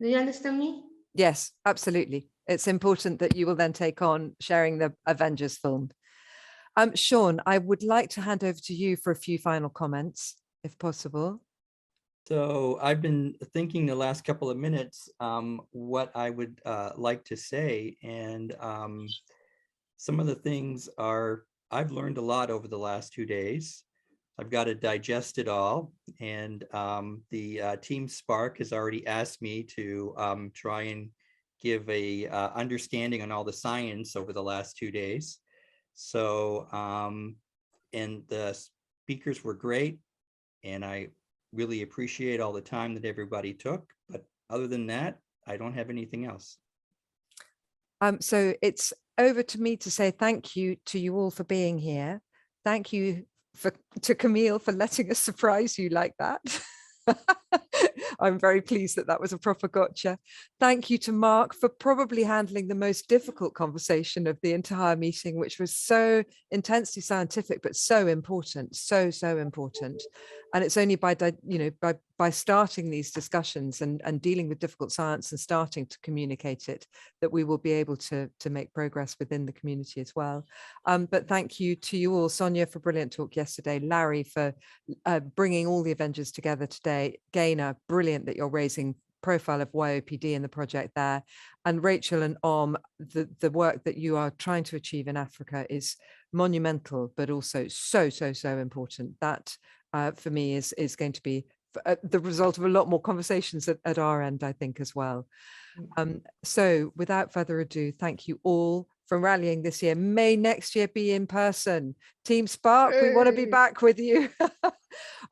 Do you understand me? Yes, absolutely. It's important that you will then take on sharing the Avengers film. Sean, I would like to hand over to you for a few final comments, if possible. So I've been thinking the last couple of minutes what I would like to say, and some of the things are, I've learned a lot over the last 2 days. I've got to digest it all, and the Team Spark has already asked me to try and give a understanding on all the science over the last 2 days. So, and the speakers were great, and I really appreciate all the time that everybody took. But other than that, I don't have anything else. So it's over to me to say thank you to you all for being here. Thank you to Camille for letting us surprise you like that. I'm very pleased that that was a proper gotcha. Thank you to Mark for probably handling the most difficult conversation of the entire meeting, which was so intensely scientific, but so important, so important. And it's only by starting these discussions and dealing with difficult science and starting to communicate it that we will be able to make progress within the community as well. But thank you to you all. Sonia for brilliant talk yesterday, Larry for bringing all the Avengers together today, Gaynor, brilliant that you're raising profile of YOPD in the project there, and Rachel and Om, the work that you are trying to achieve in Africa is monumental, but also so important. That for me is going to be the result of a lot more conversations at our end, I think, as well. So without further ado, thank you all from rallying this year. May next year be in person. Team Spark, we want to be back with you.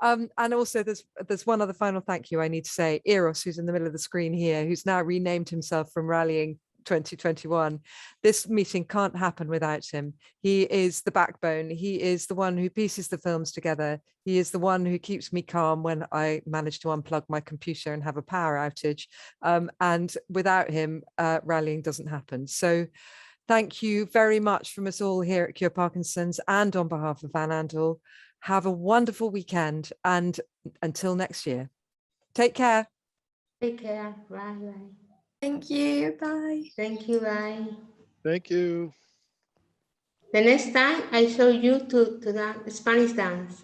And also there's one other final thank you I need to say. Eros, who's in the middle of the screen here, who's now renamed himself from Rallying 2021. This meeting can't happen without him. He is the backbone. He is the one who pieces the films together. He is the one who keeps me calm when I manage to unplug my computer and have a power outage. And without him, rallying doesn't happen. So thank you very much from us all here at Cure Parkinson's and on behalf of Van Andel. Have a wonderful weekend, and until next year. Take care. Take care. Bye. Bye. Thank you. Bye. Thank you. Bye. Thank you. The next time I show you to dance Spanish dance.